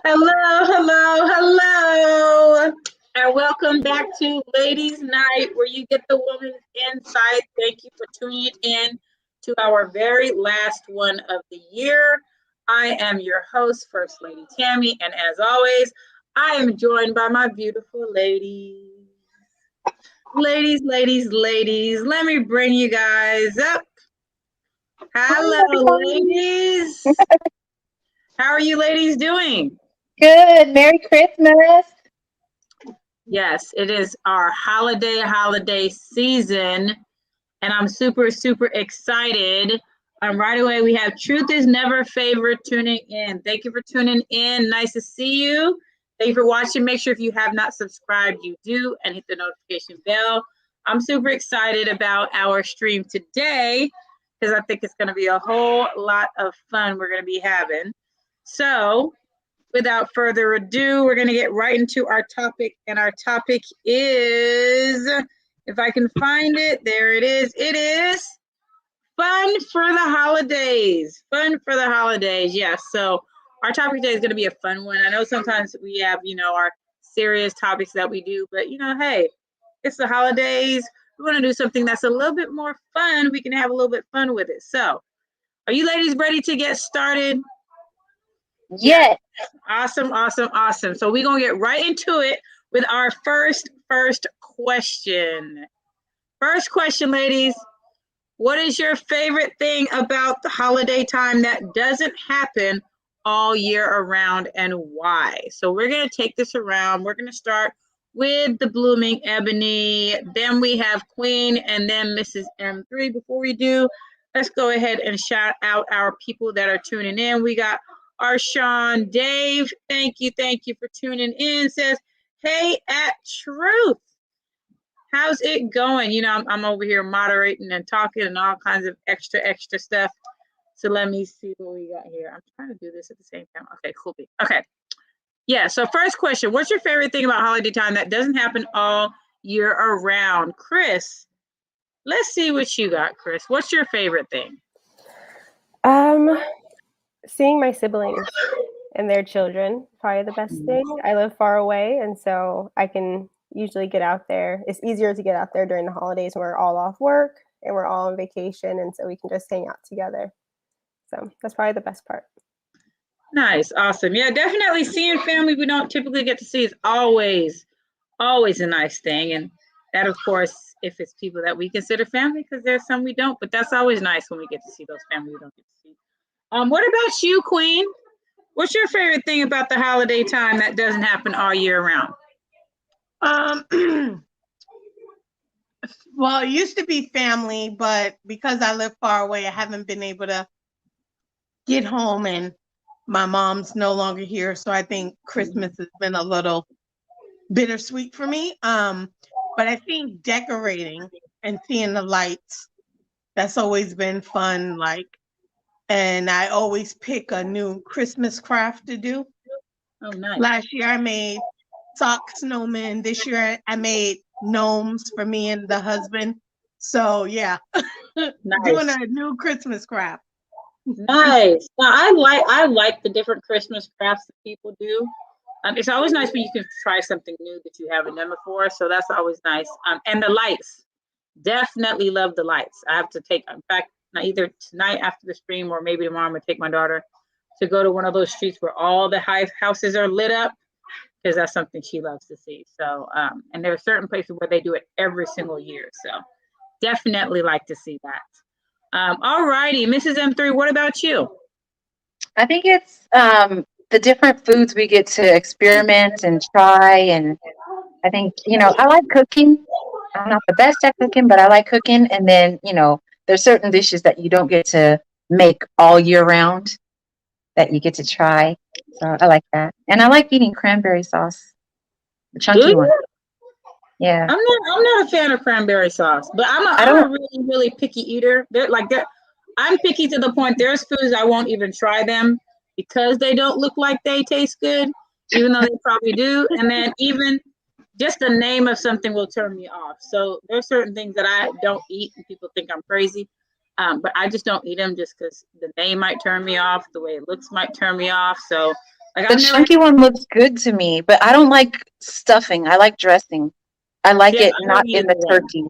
Hello, hello, hello, and welcome back to Ladies Night, where you get the woman's insight. Thank you for tuning in to our very last one of the year. I am your host, First Lady Tammy, and as always, I am joined by my beautiful ladies. Ladies, let me bring you guys up. Hello, ladies. How are you ladies doing? Good. Merry Christmas. Yes, it is our holiday season, and I'm super excited. Right away, we have Truth is Never Favored tuning in. Thank you for tuning in. Nice to see you. Thank you for watching. Make sure if you have not subscribed, you do, and hit the notification bell. I'm super excited about our stream today because I think it's going to be a whole lot of fun we're going to be having. So, without further ado, we're going to get right into our topic, and our topic is, if I can find it, there it is. It is fun for the holidays. Fun for the holidays, yes. So our topic today is going to be a fun one. I know sometimes we have, our serious topics that we do, but, hey, it's the holidays. We want to do something that's a little bit more fun. We can have a little bit fun with it. So are you ladies ready to get started? Yes. Awesome. So we're going to get right into it with our first question. First question, ladies. What is your favorite thing about the holiday time that doesn't happen all year around, and why? So we're going to take this around. We're going to start with the Blooming Ebony. Then we have Queen, and then Mrs. M3. Before we do, let's go ahead and shout out our people that are tuning in. We got Arshawn Dave, thank you for tuning in. Says, hey, at Truth, how's it going? I'm over here moderating and talking and all kinds of extra stuff. So let me see what we got here. I'm trying to do this at the same time. Okay, cool. Okay. Yeah, so first question, what's your favorite thing about holiday time that doesn't happen all year around? Chris, let's see what you got, Chris. What's your favorite thing? Seeing my siblings and their children, probably the best thing. I live far away, and so I can usually get out there. It's easier to get out there during the holidays when we're all off work and we're all on vacation, and so we can just hang out together. So that's probably the best part. Nice. Awesome. Yeah, definitely seeing family we don't typically get to see is always a nice thing. And that, of course, if it's people that we consider family, because there's some we don't, but that's always nice when we get to see those family we don't get to see. What about you, Queen? What's your favorite thing about the holiday time that doesn't happen all year round? Well, it used to be family, but because I live far away, I haven't been able to get home, and my mom's no longer here. So I think Christmas has been a little bittersweet for me. But I think decorating and seeing the lights, that's always been fun. And I always pick a new Christmas craft to do. Oh, nice. Last year I made sock snowmen. This year I made gnomes for me and the husband. So yeah, nice. Doing a new Christmas craft. Nice. Now I like the different Christmas crafts that people do. It's always nice when you can try something new that you haven't done before. So that's always nice. And the lights, definitely love the lights. I have to take, in fact, either tonight after the stream or maybe tomorrow I'm gonna take my daughter to go to one of those streets where all the houses are lit up, because that's something she loves to see. So, and there are certain places where they do it every single year. So definitely like to see that. All righty, Mrs. M3, what about you? I think it's the different foods we get to experiment and try. And I think, I like cooking. I'm not the best at cooking, but I like cooking. And then, there's certain dishes that you don't get to make all year round that you get to try. So I like that. And I like eating cranberry sauce, the Do chunky one. you? Yeah. I'm not a fan of cranberry sauce, but I I'm a don't, really, really picky eater. I'm picky to the point there's foods I won't even try them because they don't look like they taste good, even though they probably do. And then even just the name of something will turn me off. So there's certain things that I don't eat and people think I'm crazy. But I just don't eat them just because the name might turn me off, the way it looks might turn me off. So like the chunky one looks good to me, but I don't like stuffing. I like dressing. I like it I not don't in the either. turkey.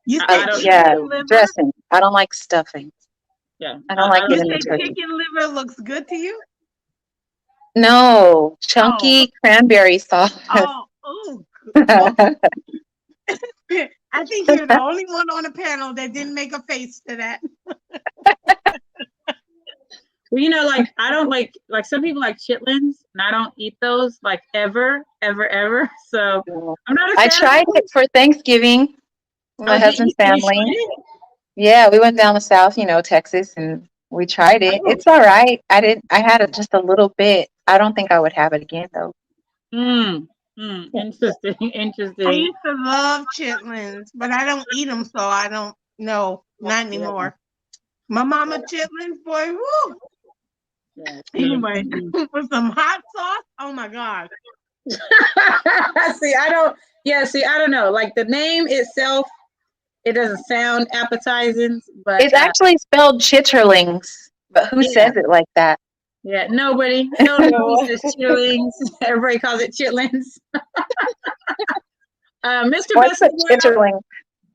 You I said don't Yeah, chicken liver? dressing. I don't like stuffing. Yeah, I don't like I it You don't in the said either. turkey. chicken liver looks good to you? No, Oh, chunky cranberry sauce. oh. I think you're the only one on the panel that didn't make a face to that. Well, like I don't like some people like chitlins, and I don't eat those like ever. So I'm not a I fan of tried it those. for Thanksgiving with my Oh, husband's you family. tried it? Yeah, we went down the south, Texas, and we tried it. Oh, It's all right. I had it just a little bit. I don't think I would have it again though. interesting, I interesting. used to love chitlins, but I don't eat them, so I don't know. Not anymore. My mama chitlins, boy, woo! Yeah, Anyway, with some hot sauce, oh my God. see, I don't. Yeah, see, I don't know. Like the name itself, it doesn't sound appetizing, but It's actually spelled chitterlings, but who yeah, says it like that? yeah. Nobody No. says chitlins. Everybody calls it chitlins. Mr. What's Best of a the World chitterling?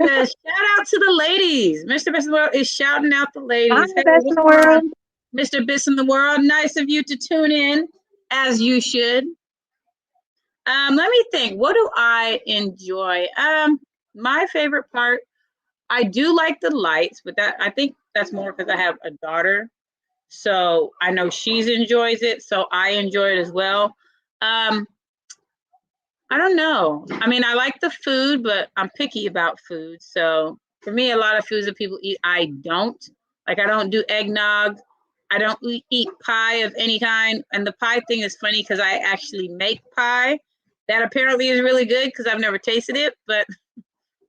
says, shout out to the ladies. Mr. Best in the World is shouting out the I'm ladies. the Hey, best in what's the going on, world. Mr. Best in the World? Nice of you to tune in, as you should. Let me think. What do I enjoy? My favorite part, I do like the lights, but I think that's more because I have a daughter. So I know she enjoys it, so I enjoy it as well. I don't know. I mean, I like the food, but I'm picky about food. So for me, a lot of foods that people eat, I don't. Like, I don't do eggnog. I don't eat pie of any kind. And the pie thing is funny because I actually make pie. That apparently is really good because I've never tasted it, but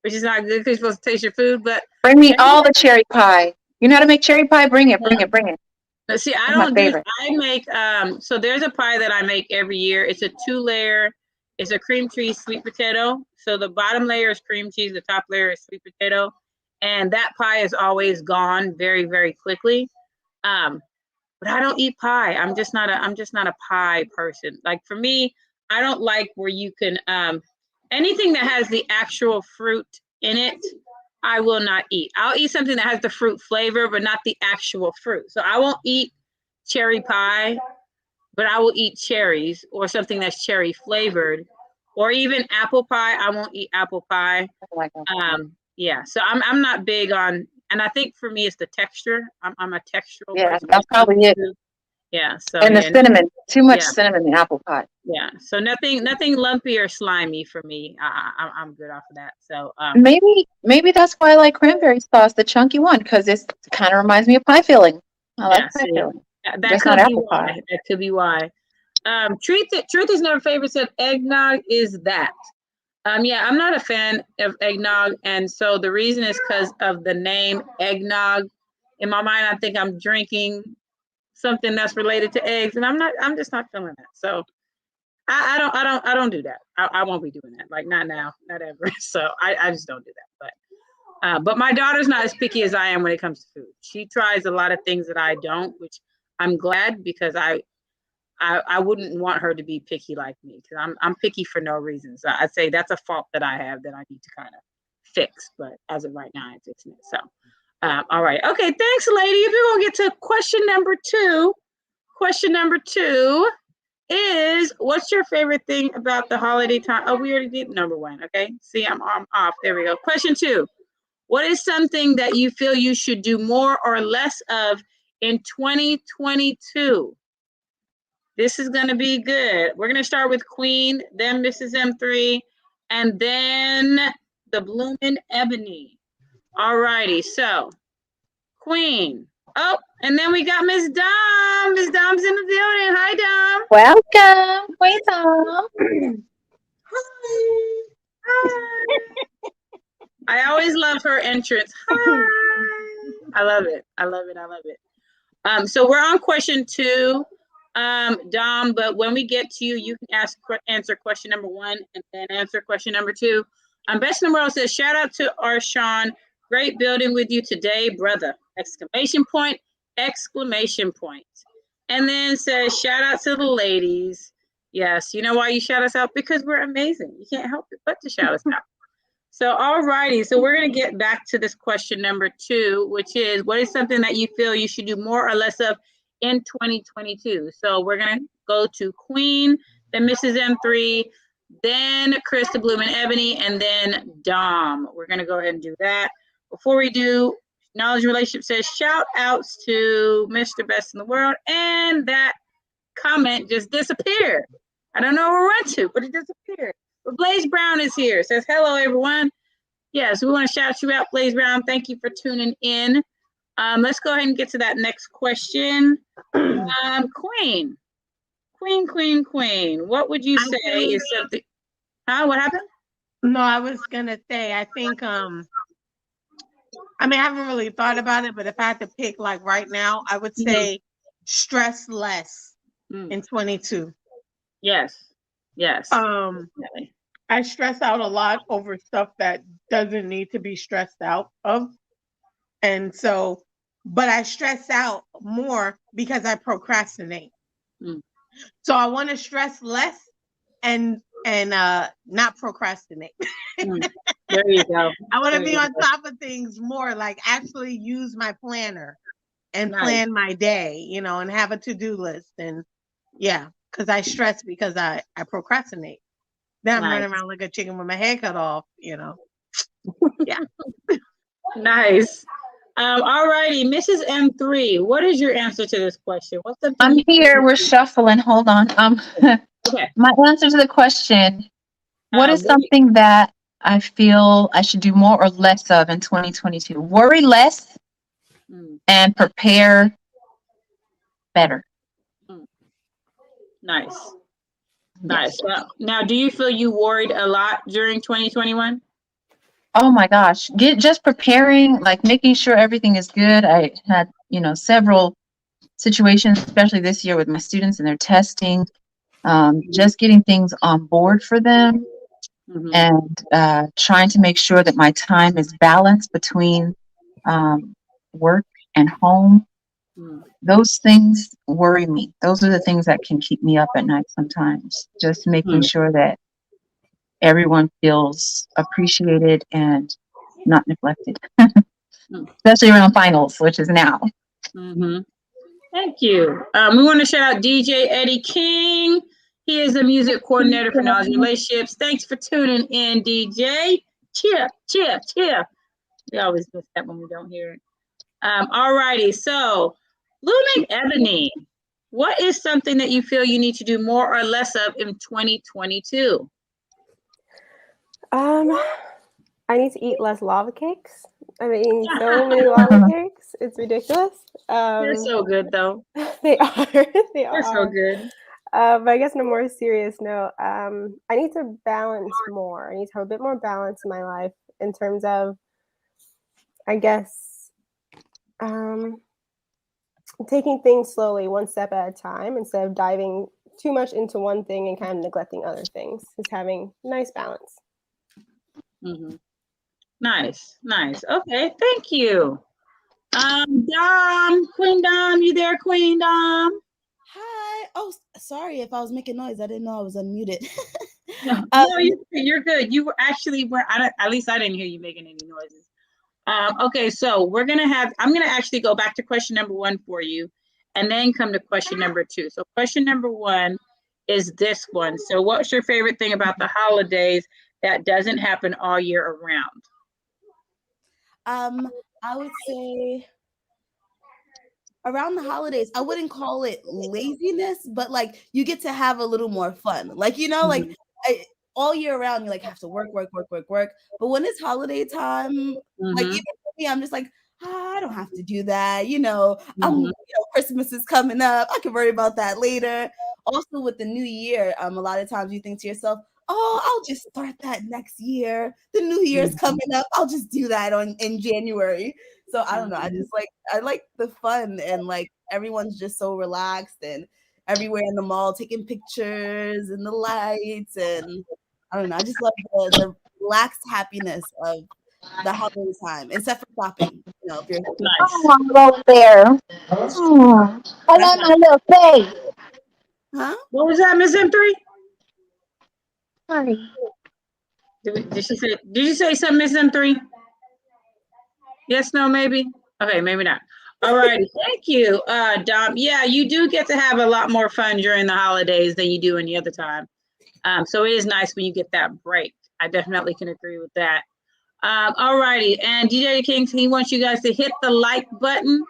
which is not good because you're supposed to taste your food. But Bring me all the cherry pie. You know how to make cherry pie? Bring it, bring it, bring it. but see, I It's my don't do. favorite. I make. So there's a pie that I make every year. It's a 2-layer. It's a cream cheese sweet potato. So the bottom layer is cream cheese. The top layer is sweet potato, and that pie is always gone very, very quickly. But I don't eat pie. I'm just not a pie person. Like for me, I don't like where you can anything that has the actual fruit in it. I will not eat. I'll eat something that has the fruit flavor, but not the actual fruit. So I won't eat cherry pie, but I will eat cherries or something that's cherry flavored, or even apple pie. I won't eat apple pie. I like that. Yeah, so I'm not big on, and I think for me it's the texture. I'm a textural Yeah, person when that's it comes probably to it. food. Yeah, so And the yeah, cinnamon. Too much yeah, cinnamon in apple pie. yeah. So nothing lumpy or slimy for me. I'm good off of that. So Maybe that's why I like cranberry sauce, the chunky one, because it kind of reminds me of pie filling. I like yeah, pie see, filling, that just not could be apple why. pie. That could be why. Truth is never favorite said eggnog is that. Yeah, I'm not a fan of eggnog, and so the reason is because of the name eggnog. In my mind, I think I'm drinking something that's related to eggs, and I'm not. I'm just not feeling that. So I don't do that. I won't be doing that. Like not now, not ever. So I just don't do that. But my daughter's not as picky as I am when it comes to food. She tries a lot of things that I don't, which I'm glad because I wouldn't want her to be picky like me because I'm picky for no reason. So I'd say that's a fault that I have that I need to kind of fix. But as of right now, I'm fixing it. So, all right. Okay. Thanks, ladies. We're going to get to question number 2. question number 2 is, what's your favorite thing about the holiday time? Oh, we already did number 1. Okay. See, I'm off. There we go. Question 2. What is something that you feel you should do more or less of in 2022? This is going to be good. We're going to start with Queen, then Mrs. M3, and then the Bloomin' Ebony. All righty. So, Queen. Oh, and then we got Miss Dom. Miss Dom's in the building. Hi, Dom. Welcome. Wait, Tom. Hi. I always love her entrance. Hi. I love it. I love it. I love it. So we're on question 2, Dom. But when we get to you, you can answer question number 1 and then answer question number 2. Best in the World says, shout out to our Sean. Great building with you today, brother! Exclamation point! Exclamation point! And then says, shout out to the ladies. Yes, you know why you shout us out? Because we're amazing. You can't help it but to shout us out. So, all righty. So we're going to get back to this question number 2, which is, what is something that you feel you should do more or less of in 2022? So we're going to go to Queen, then Mrs. M3, then Chris, the Bloomin' Ebony, and then Dom. We're going to go ahead and do that. Before we do, Knowledge Relationship says, shout outs to Mr. Best in the World. And that comment just disappeared. I don't know where it went to, but it disappeared. But Blaze Brown is here. Says, hello, everyone. Yes, we want to shout you out, Blaze Brown. Thank you for tuning in. Let's go ahead and get to that next question. Queen. What would you say is something? What happened? No, I was gonna say, I think I mean, I haven't really thought about it, but if I had to pick like right now, I would say stress less in 22. Yes. Definitely. I stress out a lot over stuff that doesn't need to be stressed out of. And so, but I stress out more because I procrastinate. So I want to stress less and not procrastinate. There you go. I want to be on top of things more, like actually use my planner and plan my day, you know, and have a to-do list. And yeah, because I stress because I procrastinate. Then I'm running around like a chicken with my head cut off, you know. Yeah. Nice. All righty, Mrs. M3, what is your answer to this question? What's the? I'm here. We're shuffling. Hold on. Okay. My answer to the question: what is something that I feel I should do more or less of in 2022? Worry less and prepare better. Nice. Well, now, do you feel you worried a lot during 2021? Oh my gosh, just preparing, like making sure everything is good. I had, several situations, especially this year with my students and their testing, just getting things on board for them and trying to make sure that my time is balanced between work and home. Those things worry me. Those are the things that can keep me up at night sometimes. Just making sure that everyone feels appreciated and not neglected, especially around finals, which is now. Thank you. We want to shout out DJ Eddie King. He is the music coordinator for Knowledge Relationships. Thanks for tuning in, DJ. Cheer. We always miss that when we don't hear it. All righty. So, Bloomin' Ebony, what is something that you feel you need to do more or less of in 2022? I need to eat less lava cakes. I'm eating so many lava cakes. It's ridiculous. They're so good, though. They are. They're so good. But I guess on a more serious note, I need to balance more. I need to have a bit more balance in my life in terms of, I guess, taking things slowly, one step at a time, instead of diving too much into one thing and kind of neglecting other things. Just having nice balance. Nice. Okay, thank you. Dom, Queen Dom, you there, Queen Dom? Hi. Oh, sorry if I was making noise. I didn't know I was unmuted. No, you're good. You were actually, at least I didn't hear you making any noises. Okay, so I'm gonna actually go back to question number 1 for you. and then come to question number 2. So question number 1 is this one. So what's your favorite thing about the holidays that doesn't happen all year around? I would say around the holidays, I wouldn't call it laziness, but like you get to have a little more fun. Like, you know, like all year round, you like have to work. But when it's holiday time, like even for me, I'm just like, I don't have to do that. You know, Christmas is coming up. I can worry about that later. Also, with the new year, a lot of times you think to yourself, oh, I'll just start that next year. The new year's coming up. I'll just do that in January. So I don't know. I like the fun, and like everyone's just so relaxed and everywhere in the mall taking pictures and the lights, and I don't know. I just love the relaxed happiness of the holiday time, except for shopping. You know, if you're Nice. I want to go there. I like my little face. What was that, Miss M3? Sorry. Did you say something, Miss M3? Yes, no, maybe? Okay, maybe not. All righty. Thank you, Dom. Yeah, you do get to have a lot more fun during the holidays than you do any other time. So it is nice when you get that break. I definitely can agree with that. All righty. And DJ King, he wants you guys to hit the like button.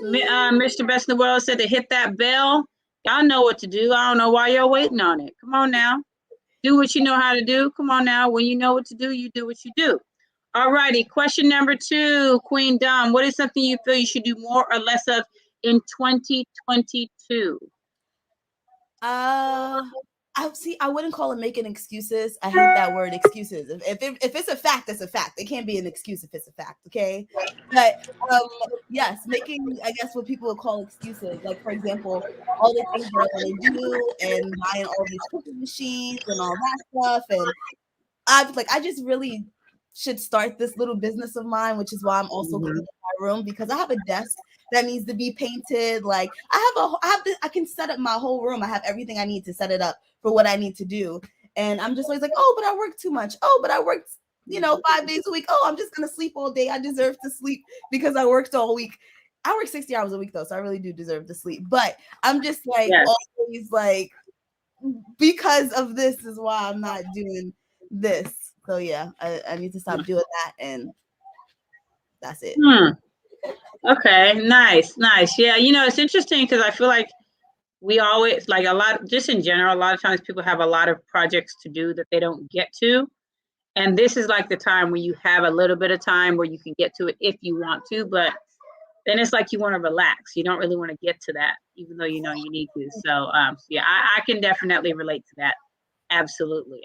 Mr. Best in the World said to hit that bell. Y'all know what to do. I don't know why you're waiting on it. Come on now. Do what you know how to do. Come on now. When you know what to do, you do what you do. All righty. Question number 2, Queen Dom. What is something you feel you should do more or less of in 2022? I wouldn't call it making excuses. I hate that word excuses. If it's a fact, it's a fact. It can't be an excuse if it's a fact, okay? But yes, making, I guess, what people would call excuses. Like, for example, all the things that I want to do and buying all these cooking machines and all that stuff. And I just really should start this little business of mine, which is why I'm also cleaning my room, because I have a desk that needs to be painted. Like I can set up my whole room. I have everything I need to set it up for what I need to do. And I'm just always like, oh, but I work too much. Oh, but I worked, 5 days a week. Oh, I'm just going to sleep all day. I deserve to sleep because I worked all week. I work 60 hours a week though. So I really do deserve to sleep. But I'm just like, always like, because of this is why I'm not doing this. So yeah, I need to stop doing that, and that's it. Okay, nice. Yeah, it's interesting because I feel like we always, like a lot, just in general, a lot of times people have a lot of projects to do that they don't get to. And this is like the time where you have a little bit of time where you can get to it if you want to, but then it's like you want to relax. You don't really want to get to that, even though you know you need to. So yeah, I can definitely relate to that. Absolutely.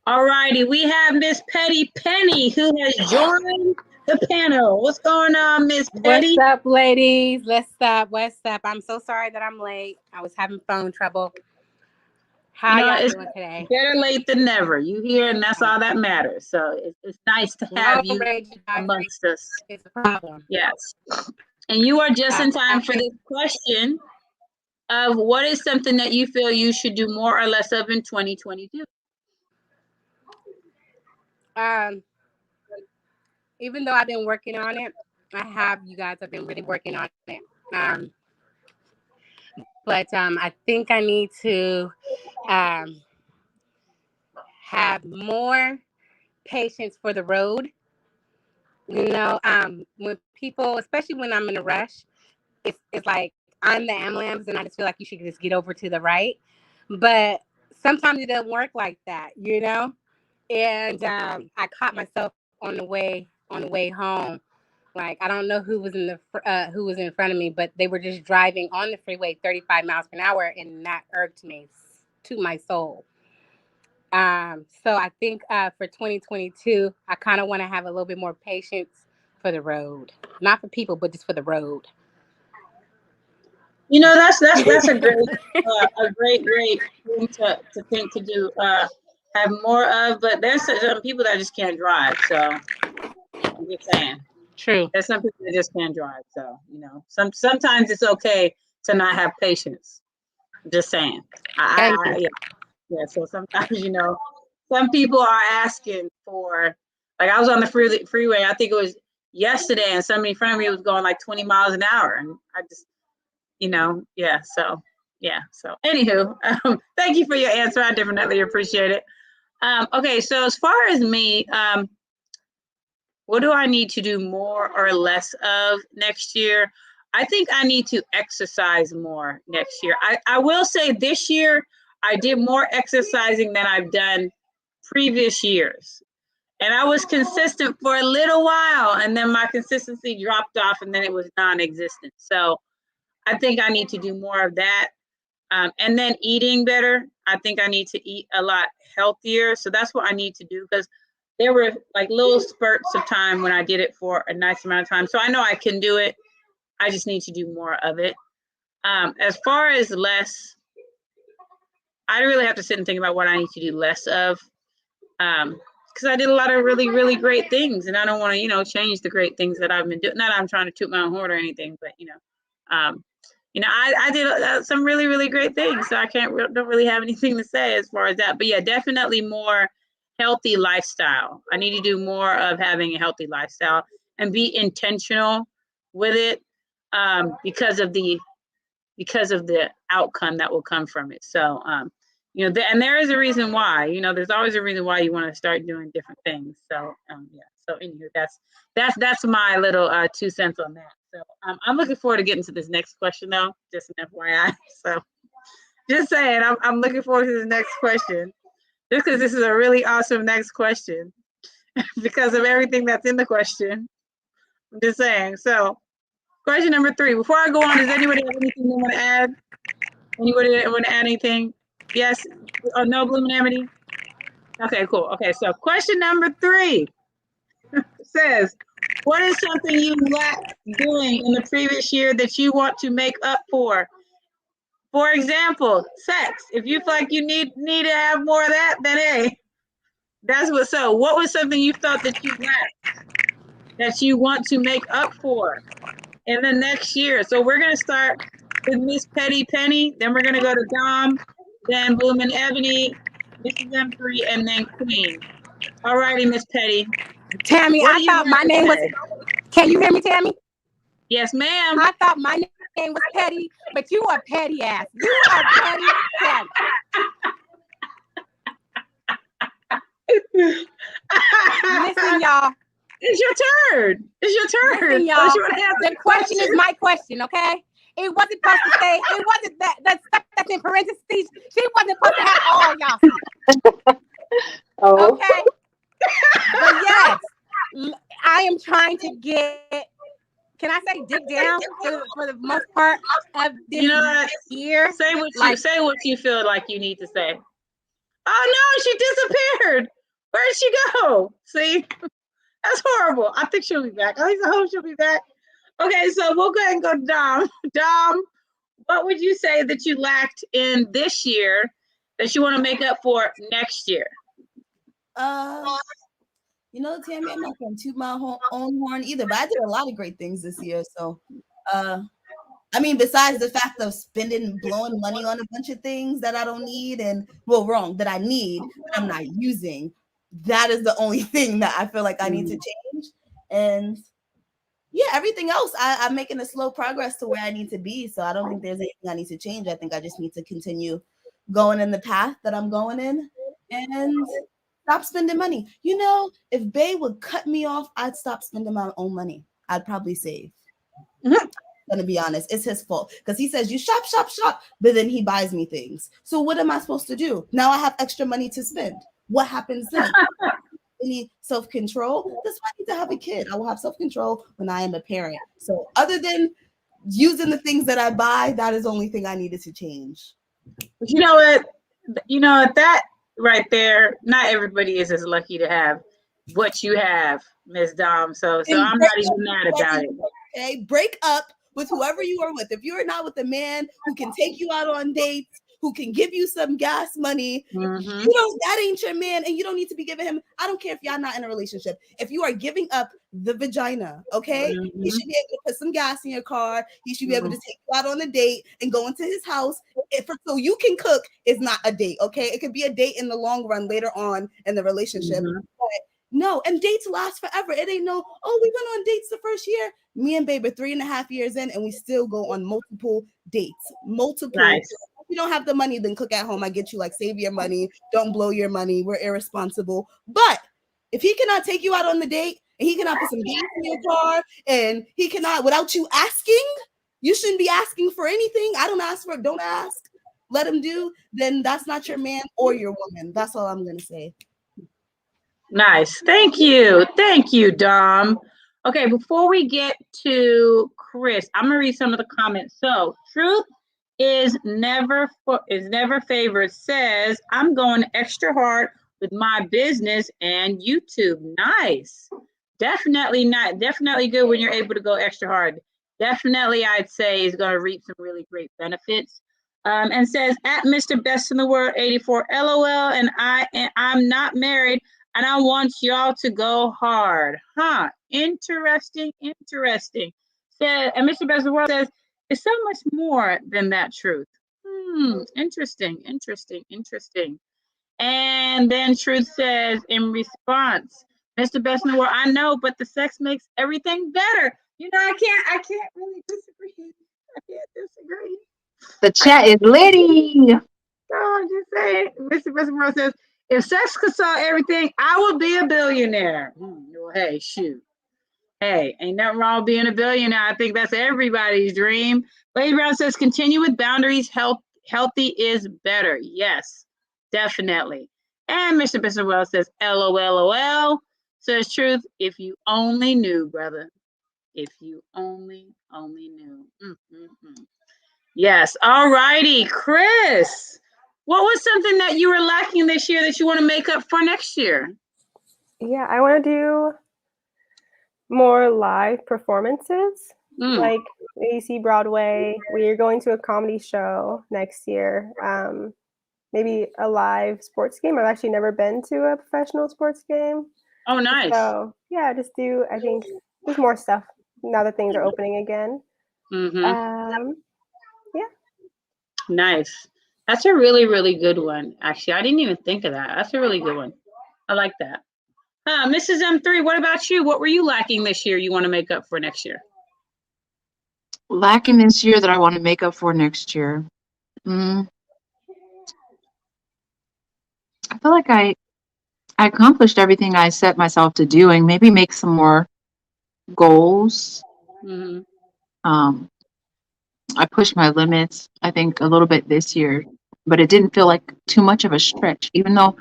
All righty, we have Miss Petty Penny who has joined the panel. What's going on, Miss Petty? What's up, ladies? What's up? I'm so sorry that I'm late. I was having phone trouble. How y'all doing today? Better late than never. You here, and that's all that matters. So it's nice to have you amongst us. It's a problem. Yes. And you are just in time for this question of what is something that you feel you should do more or less of in 2022? Even though I've been working on it, you guys have been really working on it. But I think I need to have more patience for the road. When people, especially when I'm in a rush, it's like I'm the ambulance and I just feel like you should just get over to the right. But sometimes it doesn't work like that, And I caught myself on the way home. Like, I don't know who was in front of me, but they were just driving on the freeway 35 miles per hour, and that irked me to my soul. So I think for 2022, I kind of want to have a little bit more patience for the road, not for people, but just for the road. That's a great thing to think to do. Have more of, but there's some people that just can't drive. So I'm just saying. True. There's some people that just can't drive. So sometimes it's okay to not have patience. Just saying. Yeah. So sometimes some people are asking for, like, I was on the freeway. I think it was yesterday, and somebody in front of me was going like 20 miles an hour, and yeah. So yeah. So anywho, thank you for your answer. I definitely appreciate it. Okay, so as far as me, what do I need to do more or less of next year? I think I need to exercise more next year. I will say this year I did more exercising than I've done previous years. And I was consistent for a little while, and then my consistency dropped off, and then it was non-existent. So I think I need to do more of that. And then eating better. I think I need to eat a lot healthier. So that's what I need to do, because there were like little spurts of time when I did it for a nice amount of time. So I know I can do it. I just need to do more of it. As far as less, I really have to sit and think about what I need to do less of. Because I did a lot of really, really great things, and I don't want to, change the great things that I've been doing. Not that I'm trying to toot my own horn or anything, but I did some really, really great things. So I don't really have anything to say as far as that. But yeah, definitely more healthy lifestyle. I need to do more of having a healthy lifestyle and be intentional with it, because of the outcome that will come from it. So, and there is a reason why. There's always a reason why you want to start doing different things. So, yeah. So, anyway, that's my little 2 cents on that. So, I'm looking forward to getting to this next question, though. Just an FYI. So, just saying, I'm looking forward to this next question, just because this is a really awesome next question, because of everything that's in the question. I'm just saying. So, question number 3. Before I go on, does anybody have anything they want to add? Anybody want to add anything? Yes or no, Bloom and Amity? Okay, cool. Okay, so question number 3 says, what is something you lacked doing in the previous year that you want to make up for? For example, sex. If you feel like you need to have more of that, then hey, that's what's so. What was something you felt that you lacked that you want to make up for in the next year? So we're gonna start with Miss Petty Penny, then we're gonna go to Dom, then Bloom and Ebony, Mrs. M3, and then Queen. All righty, Miss Petty. Tammy, What I do you thought want my to name was. say? Can you hear me, Tammy? Yes, ma'am. I thought my name was Petty, but you are petty ass. You are petty, Tammy. Listen, y'all. It's your turn. It's your turn. Listen, y'all. The question is my question, okay? It wasn't supposed to say, it wasn't that stuff that's in parentheses. She wasn't supposed to have all y'all. Oh. Okay? But yes, I am trying to get, can I say dig down for the most part of this year? Say what you feel like you need to say. Oh no, she disappeared. Where'd she go? See? That's horrible. I think she'll be back. At least I hope she'll be back. Okay, so we'll go ahead and go to Dom. Dom, what would you say that you lacked in this year that you want to make up for next year? Tammy, I'm not going to toot my own horn either, but I did a lot of great things this year. So, besides the fact of blowing money on a bunch of things that I don't need that I need, that I'm not using, that is the only thing that I feel like I need to change. And yeah, everything else, I'm making a slow progress to where I need to be. So I don't think there's anything I need to change. I think I just need to continue going in the path that I'm going in and stop spending money. If Bay would cut me off, I'd stop spending my own money. I'd probably save. I'm gonna be honest, it's his fault because he says you shop, but then he buys me things. So what am I supposed to do? Now I have extra money to spend. What happens then? Any self-control? That's why I need to have a kid. I will have self-control when I am a parent. So other than using the things that I buy, that is the only thing I needed to change. You know what? That right there, not everybody is as lucky to have what you have, Ms. Dom. So I'm not even mad about it. Okay, break up with whoever you are with. If you are not with a man who can take you out on dates, who can give you some gas money, that ain't your man, and you don't need to be giving him. I don't care if y'all not in a relationship. If you are giving up the vagina, okay, he should be able to put some gas in your car. He should be able to take you out on a date and go into his house. So you can cook is not a date, okay? It could be a date in the long run later on in the relationship. But no, and dates last forever. It ain't we went on dates the first year. Me and babe are 3.5 years in, and we still go on multiple dates. Multiple. Nice. If you don't have the money, then cook at home. I get you. Like, save your money. Don't blow your money. We're irresponsible. But if he cannot take you out on the date, and he cannot put some gas in your car, and he cannot, without you asking, you shouldn't be asking for anything. I don't ask for it. Don't ask. Let him do. Then that's not your man or your woman. That's all I'm gonna say. Nice. Thank you, Dom. Okay, before we get to Chris, I'm gonna read some of the comments. So, truth is never favored. Says, I'm going extra hard with my business and YouTube. Nice. Definitely not. Definitely good when you're able to go extra hard. Definitely, I'd say is going to reap some really great benefits. And says, at Mr. Best in the World 84, LOL, and I'm not married. And I want y'all to go hard. Huh. Interesting. Said, and Mr. Best of the World says, it's so much more than that truth. Interesting. And then Truth says in response, Mr. Best in the World, I know, but the sex makes everything better. You know, I can't really disagree. The chat is litty. So I'm just saying, Mr. Best in the World says, if sex could solve everything, I would be a billionaire. Well, hey, shoot. Hey, ain't nothing wrong with being a billionaire. I think that's everybody's dream. Lady Brown says, continue with boundaries. Healthy is better. Yes, definitely. And Mr. Bishopwell says, LOL. Says Truth, if you only knew, brother. If you only knew. Yes. All righty, Chris. What was something that you were lacking this year that you want to make up for next year? Yeah, I want to do more live performances, like AC Broadway. We're going to a comedy show next year. Maybe a live sports game. I've actually never been to a professional sports game. Oh, nice. So yeah, I think there's more stuff now that things are opening again. Yeah. Nice. That's a really, really good one. Actually, I didn't even think of that. That's a really good one. I like that. Mrs. M3, what about you? What were you lacking this year you want to make up for next year? Lacking this year that I want to make up for next year. I feel like I accomplished everything I set myself to do, and maybe make some more goals. I pushed my limits, I think, a little bit this year, but it didn't feel like too much of a stretch. Even though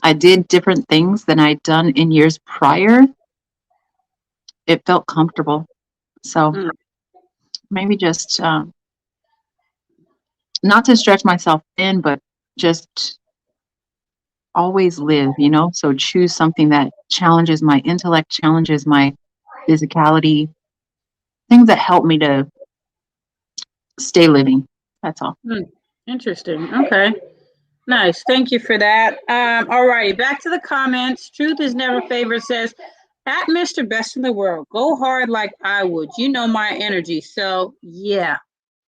I did different things than I'd done in years prior, it felt comfortable. So maybe just not to stretch myself thin, but just always live, so choose something that challenges my intellect, challenges my physicality, things that help me to stay living. That's all. Interesting. Okay. Nice. Thank you for that. All righty. Back to the comments. Truth is never favored says, at Mr. Best in the World, go hard like I would. You know my energy. So yeah.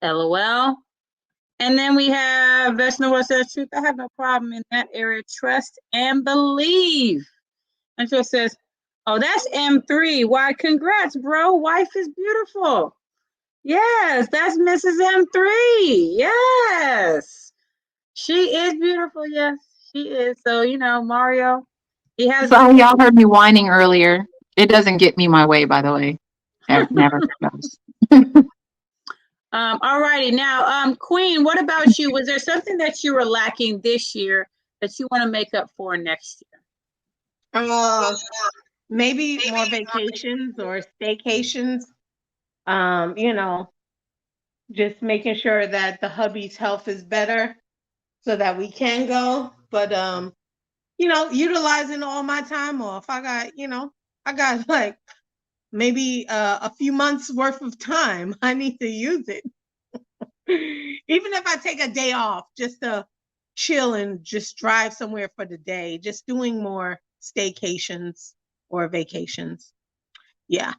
LOL. And then we have Best in the World says, Truth, I have no problem in that area. Trust and believe. And so it says, oh, that's M3. Why, congrats, bro. Wife is beautiful. Yes, that's Mrs. M3. Yes. She is beautiful. Yes, she is. So, Mario, he has. Sorry, y'all heard me whining earlier. It doesn't get me my way, by the way. It never does. All righty. Now, Queen, what about you? Was there something that you were lacking this year that you want to make up for next year? Maybe more vacations or staycations. Just making sure that the hubby's health is better so that we can go. But utilizing all my time off. I got like maybe a few months worth of time. I need to use it. Even if I take a day off just to chill and just drive somewhere for the day, just doing more staycations or vacations. Yeah.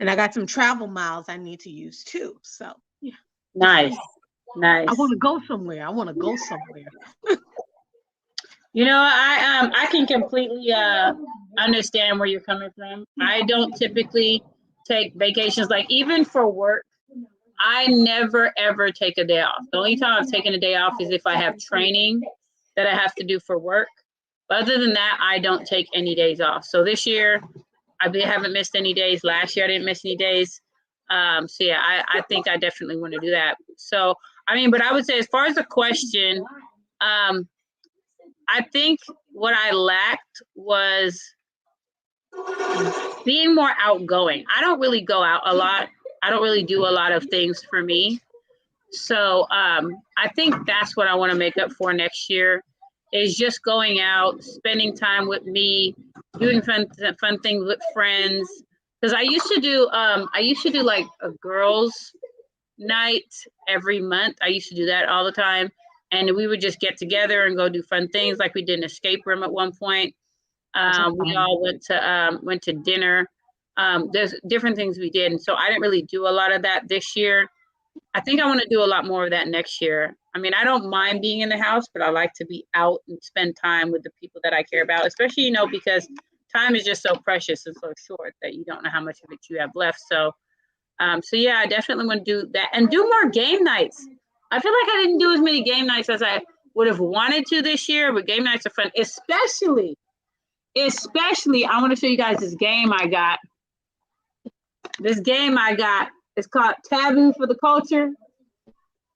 And I got some travel miles I need to use too. So yeah. Nice. I want to go somewhere. I can completely understand where you're coming from. I don't typically take vacations. Like even for work, I never ever take a day off. The only time I've taken a day off is if I have training that I have to do for work. But other than that, I don't take any days off. So this year, haven't missed any days. Last year, I didn't miss any days. So yeah, I think I definitely want to do that. So, I mean, but I would say as far as the question, I think what I lacked was being more outgoing. I don't really go out a lot. I don't really do a lot of things for me. So I think that's what I want to make up for next year is just going out, spending time with me, doing fun things with friends. Because I used to do like a girls' night every month. I used to do that all the time, and we would just get together and go do fun things. Like we did an escape room at one point. We all went to dinner. There's different things we did, and so I didn't really do a lot of that this year. I think I want to do a lot more of that next year. I mean, I don't mind being in the house, but I like to be out and spend time with the people that I care about, especially, because time is just so precious and so short that you don't know how much of it you have left. So, yeah, I definitely want to do that and do more game nights. I feel like I didn't do as many game nights as I would have wanted to this year, but game nights are fun, especially, I want to show you guys this game I got. It's called Taboo for the Culture.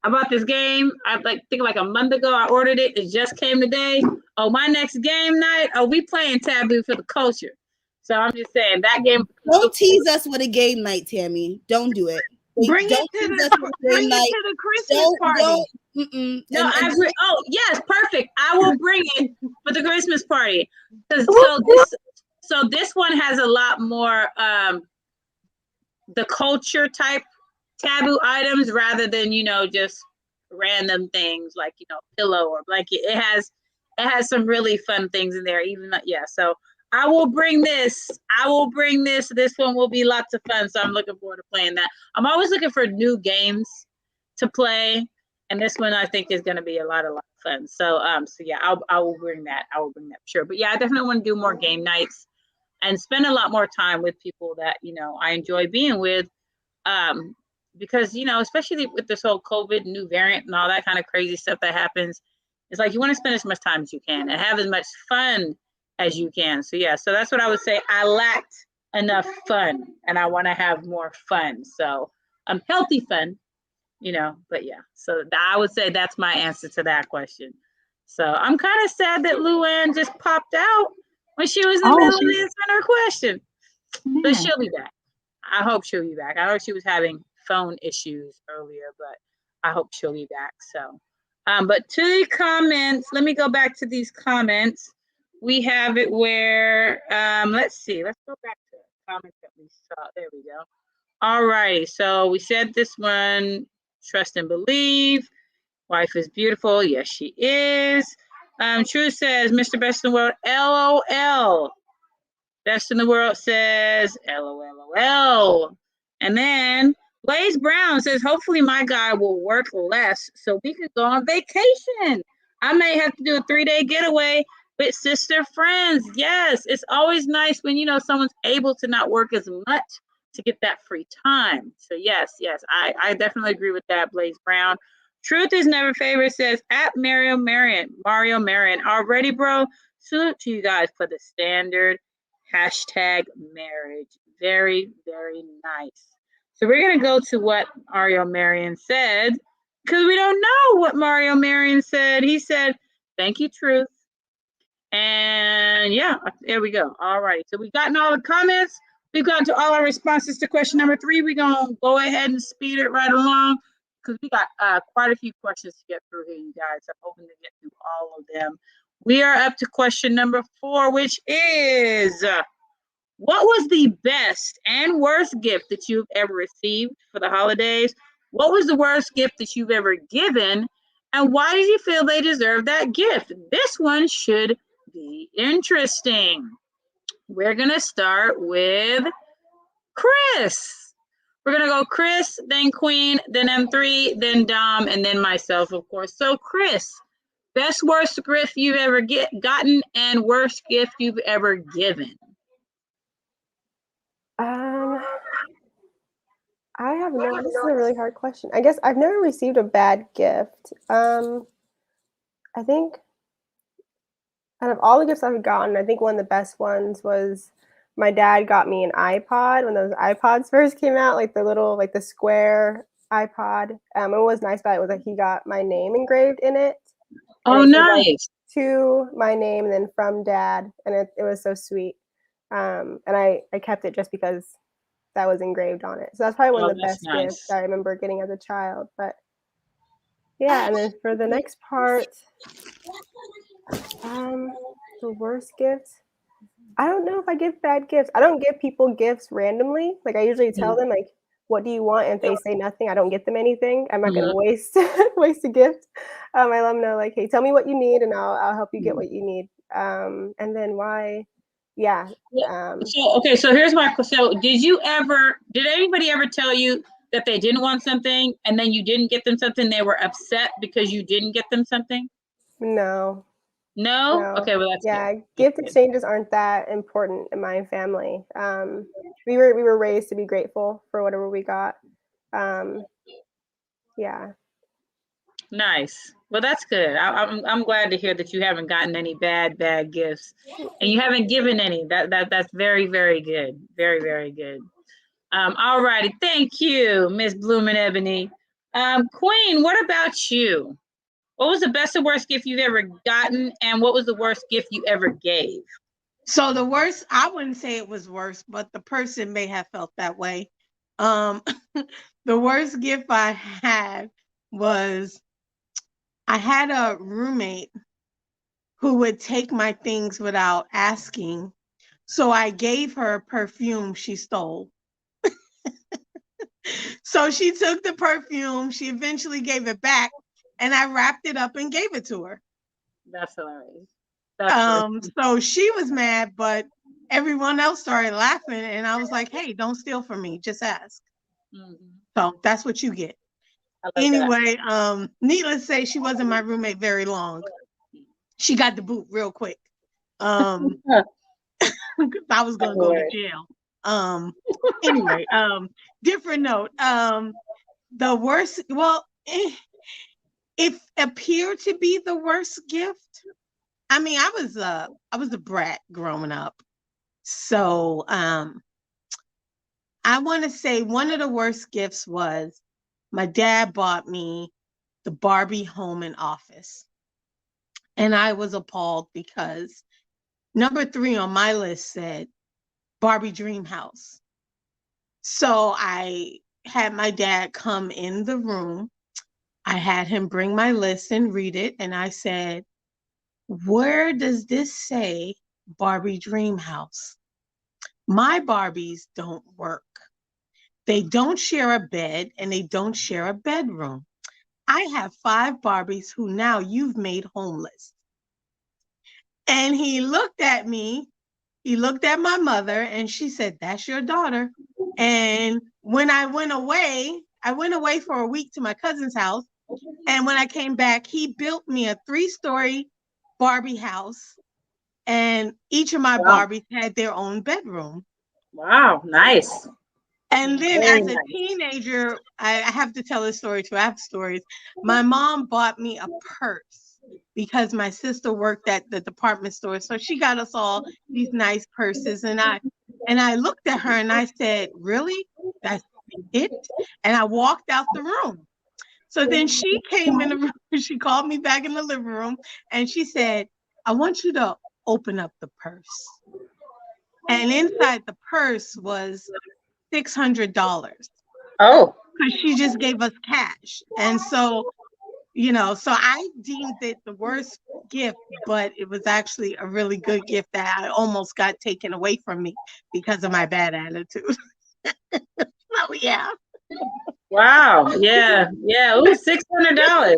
I bought this game. I think like a month ago. I ordered it. It just came today. Oh, my next game night. Oh, we playing Taboo for the Culture. So I'm just saying that game. Don't tease us with a game night, Tammy. Don't do it. Bring it to the Christmas party. Oh yes, perfect. I will bring it for the Christmas party. So this one has a lot more the culture type taboo items rather than just random things like pillow or blanket. It has some really fun things in there. So I will bring this. This one will be lots of fun. So I'm looking forward to playing that. I'm always looking for new games to play, and this one I think is going to be a lot of fun. So yeah, I will bring that. For sure. But yeah, I definitely want to do more game nights and spend a lot more time with people that I enjoy being with. Because especially with this whole COVID new variant and all that kind of crazy stuff that happens, it's like you want to spend as much time as you can and have as much fun as you can. So yeah, so that's what I would say. I lacked enough fun, and I want to have more fun. So healthy fun, But yeah, so I would say that's my answer to that question. So I'm kind of sad that Luann just popped out when she was in the middle of answering her question, but she'll be back. I hope she'll be back. I know she was having phone issues earlier, but I hope she'll be back. So, but to the comments, let me go back to these comments. We have it where, let's see, let's go back to the comments that we saw. There we go. All right. So we said this one, trust and believe. Wife is beautiful. Yes, she is. True says, Mr. Best in the World, LOL. Best in the World says, LOL. And then Blaze Brown says, hopefully my guy will work less so we could go on vacation. I may have to do a 3-day getaway with sister friends. Yes, it's always nice when, someone's able to not work as much to get that free time. So yes, I definitely agree with that, Blaze Brown. Truth is never favorite says, at MarioMarion. Already, bro. Salute to you guys for the standard hashtag marriage. Very, very nice. So we're going to go to what MarioMarion said, because we don't know what MarioMarion said. He said, thank you, Truth. And yeah, there we go. All right. So we've gotten all the comments. We've gotten to all our responses to question number 3. We're going to go ahead and speed it right along because we got quite a few questions to get through here, you guys. I'm hoping to get through all of them. We are up to question number 4, which is, what was the best and worst gift that you've ever received for the holidays? What was the worst gift that you've ever given? And why did you feel they deserve that gift? This one should be interesting. We're going to start with Chris. We're going to go Chris, then Queen, then M3, then Dom, and then myself, of course. So Chris, best worst gift you've ever gotten and worst gift you've ever given? I have no. This is a really hard question. I guess I've never received a bad gift. I think out of all the gifts I've gotten, I think one of the best ones was my dad got me an iPod when those iPods first came out, like the little, like the square iPod. What was nice about it was that he got my name engraved in it, and Oh, it said like nice. to my name and then from dad, and it was so sweet. And I kept it just because that was engraved on it. So that's probably one Oh, of the that's best gifts nice. I remember getting as a child. But yeah, and then for the next part, the worst gifts. I don't know if I give bad gifts. I don't give people gifts randomly. Like I usually tell them like, "What do you want?" And if they say nothing, I don't get them anything. I'm not gonna waste waste a gift. I let them know like, "Hey, tell me what you need, and I'll help you get what you need." And then why? Yeah. So okay, so here's my so did anybody ever tell you that they didn't want something and then you didn't get them something, they were upset because you didn't get them something? No. No? No. Okay, well that's good. Yeah, That's gift good. exchanges aren't that important in my family. We were raised to be grateful for whatever we got. Um, yeah. Nice. Well, that's good. I'm glad to hear that you haven't gotten any bad gifts, and you haven't given any. That's very good. Very good. All righty. Thank you, Miss Bloom and Ebony. Queen, what about you? What was the best and worst gift you've ever gotten, and what was the worst gift you ever gave? So the worst, I wouldn't say it was worse, but the person may have felt that way. Um, the worst gift I had was I had a roommate who would take my things without asking. So I gave her a perfume she stole. So she took the perfume, she eventually gave it back, and I wrapped it up and gave it to her. That's hilarious. That's So she was mad, but everyone else started laughing, and I was like, "Hey, don't steal from me. Just ask." So that's what you get. Anyway, needless to say, she wasn't my roommate very long. She got the boot real quick. I was gonna go to jail. Anyway, different note. The worst, well, it appeared to be the worst gift. I mean, I was a brat growing up. So I want to say one of the worst gifts was my dad bought me the Barbie home and office. And I was appalled because number 3 on my list said Barbie Dream House. So I had my dad come in the room. I had him bring my list and read it. And I said, "Where does this say Barbie Dream House? My Barbies don't work. They don't share a bed and they don't share a bedroom. I have 5 Barbies who now you've made homeless." And he looked at me, he looked at my mother, and she said, "That's your daughter." And when I went away for a week to my cousin's house. And when I came back, he built me a 3-story Barbie house. And each of my Barbies had their own bedroom. Wow, nice. And then Very as a nice. teenager, I have to tell this story too. I have stories. My mom bought me a purse because my sister worked at the department store. So she got us all these nice purses. And I looked at her and I said, "Really? That's it?" And I walked out the room. So then she came in the room, she called me back in the living room and she said, "I want you to open up the purse." And inside the purse was $600 Oh, because she just gave us cash. And so, so I deemed it the worst gift, but it was actually a really good gift that I almost got taken away from me because of my bad attitude. Oh, yeah. wow. Yeah. Ooh, $600.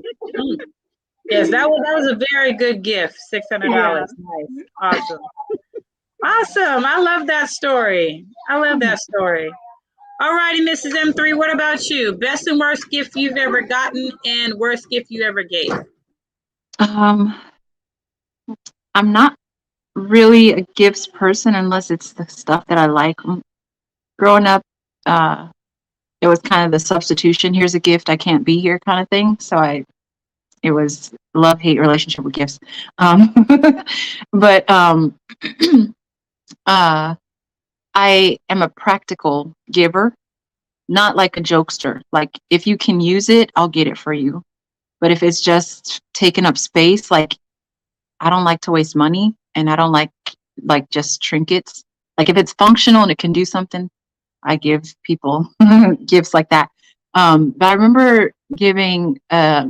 Yes, that was a very good gift. $600. Yeah. Nice. Awesome. Awesome. I love that story. All righty, Mrs. M3, what about you? Best and worst gift you've ever gotten and worst gift you ever gave? Um, I'm not really a gifts person unless it's the stuff that I like. Growing up, it was kind of the substitution. Here's a gift, I can't be here kind of thing. So it was love-hate relationship with gifts. But I am a practical giver, not like a jokester. Like if you can use it, I'll get it for you. But if it's just taking up space, like I don't like to waste money, and I don't like just trinkets. Like if it's functional and it can do something, I give people gifts like that. But I remember giving a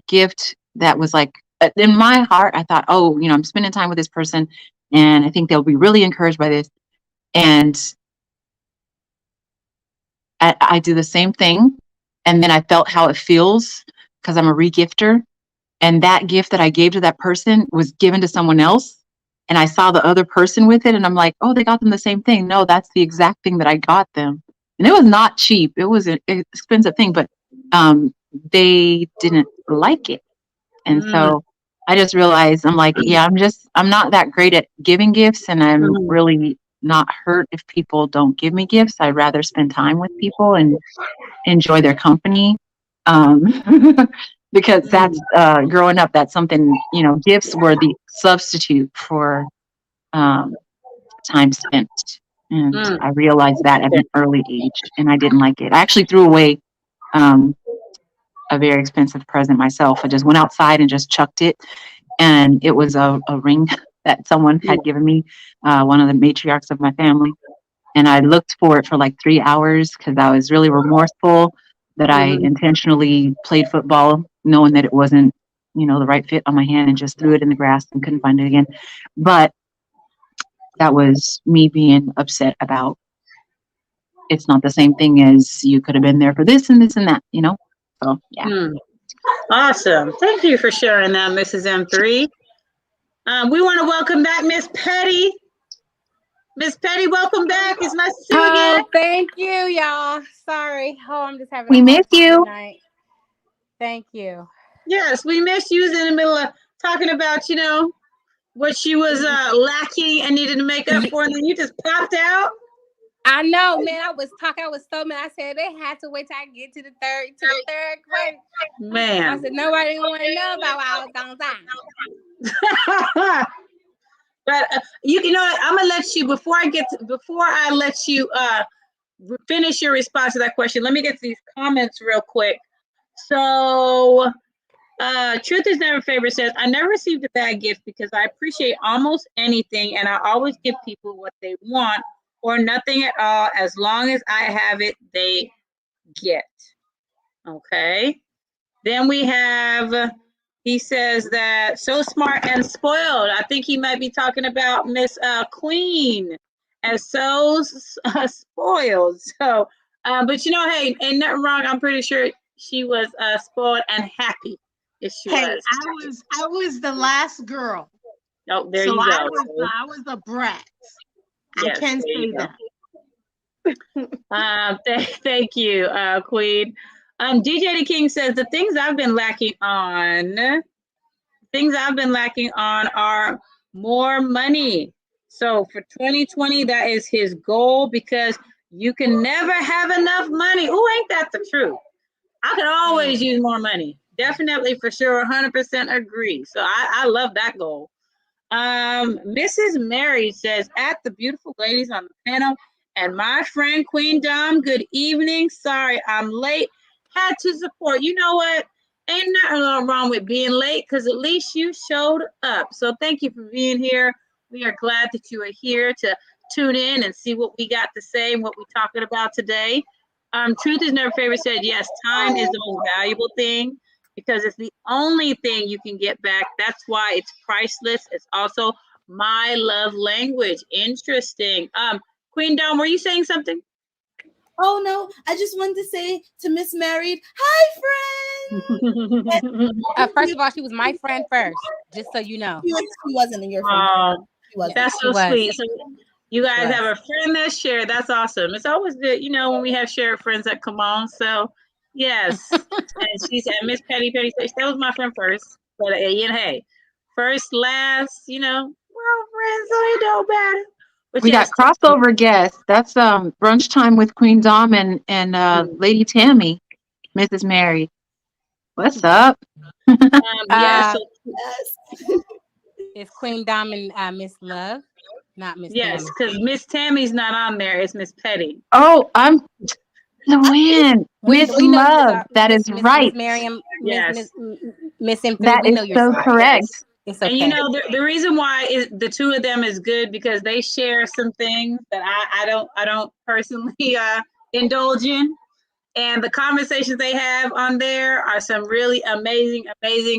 gift that was like, in my heart, I thought, oh, I'm spending time with this person and I think they'll be really encouraged by this. And I do the same thing. And then I felt how it feels because I'm a regifter. And that gift that I gave to that person was given to someone else. And I saw the other person with it. And I'm like, oh, they got them the same thing. No, that's the exact thing that I got them. And it was not cheap. It was an expensive thing, but they didn't like it. And so I just realized, I'm like, yeah, I'm not that great at giving gifts. And I'm really not hurt if people don't give me gifts. I'd rather spend time with people and enjoy their company. Because that's growing up, that's something, gifts were the substitute for time spent. And I realized that at an early age, and I didn't like it. I actually threw away a very expensive present myself. I just went outside and just chucked it. And it was a ring that someone had given me, one of the matriarchs of my family. And I looked for it for like 3 hours because I was really remorseful that I intentionally played football knowing that it wasn't, the right fit on my hand, and just threw it in the grass and couldn't find it again. But that was me being upset about, it's not the same thing as you could have been there for this and this and that, So, yeah. Awesome. Thank you for sharing that, Mrs. M3. We want to welcome back Miss Petty. Miss Petty, welcome back. It's nice to see you again. Oh, thank you, y'all. Sorry. Oh, I'm just having We a hard miss time you. tonight. Thank you. Yes, we missed you. In the middle of talking about, what she was lacking and needed to make up for, and then you just popped out. I know, man. I was so mad. I said they had to wait till I get to the third question. Man. I said nobody want to know about what I was gonna say. But you know what? I'm gonna let you before I let you finish your response to that question. Let me get to these comments real quick. So Truth is Never Favorite says, I never received a bad gift because I appreciate almost anything and I always give people what they want or nothing at all. As long as I have it, they get. Okay. Then we have, he says that so smart and spoiled. I think he might be talking about Miss Queen as so spoiled. So, but hey, ain't nothing wrong. I'm pretty sure she was spoiled and happy. If she was. I was the last girl. Oh, there you go. I was a brat. Yes, I can say that. Thank you, Queen. DJ the King says the things I've been lacking on are more money. So for 2020, that is his goal because you can never have enough money. Ooh, ain't that the truth? I could always use more money. Definitely, for sure, 100% agree. So I love that goal. Mrs. Mary says, at the beautiful ladies on the panel and my friend Queen Dom, good evening. Sorry, I'm late. Had to support. You know what? Ain't nothing wrong with being late because at least you showed up. So thank you for being here. We are glad that you are here to tune in and see what we got to say and what we're talking about today. Truth is Never Favorite said, yes, time is the most valuable thing because it's the only thing you can get back. That's why it's priceless. It's also my love language. Interesting. Queen Dom, were you saying something? Oh no, I just wanted to say to Miss Married, hi friend. First of all, she was my friend first, just so you know. She wasn't your friend. She wasn't. That's so sweet. So you guys have a friend that shared. That's awesome. It's always good, when we have shared friends that come on. So yes. And she said, Miss Petty said, that was my friend first. But hey, first, last, we're all friends, so it don't matter. But We got yes, crossover guests. That's brunch time with Queen Dom and Lady Tammy, Mrs. Mary. What's up? yes, Uh, Yes. it's Queen Dom and Miss Love, not Miss yes, Tammy. because Miss Tammy's not on there. It's Miss Petty. Oh, I'm the win. Miss We know you Love. are That is Miss right. Marion, Yes. Miss Infinite. That We is know you're so sorry. correct. Yes. It's And you okay. know the reason why is the two of them is good because they share some things that I don't personally indulge in. And the conversations they have on there are some really amazing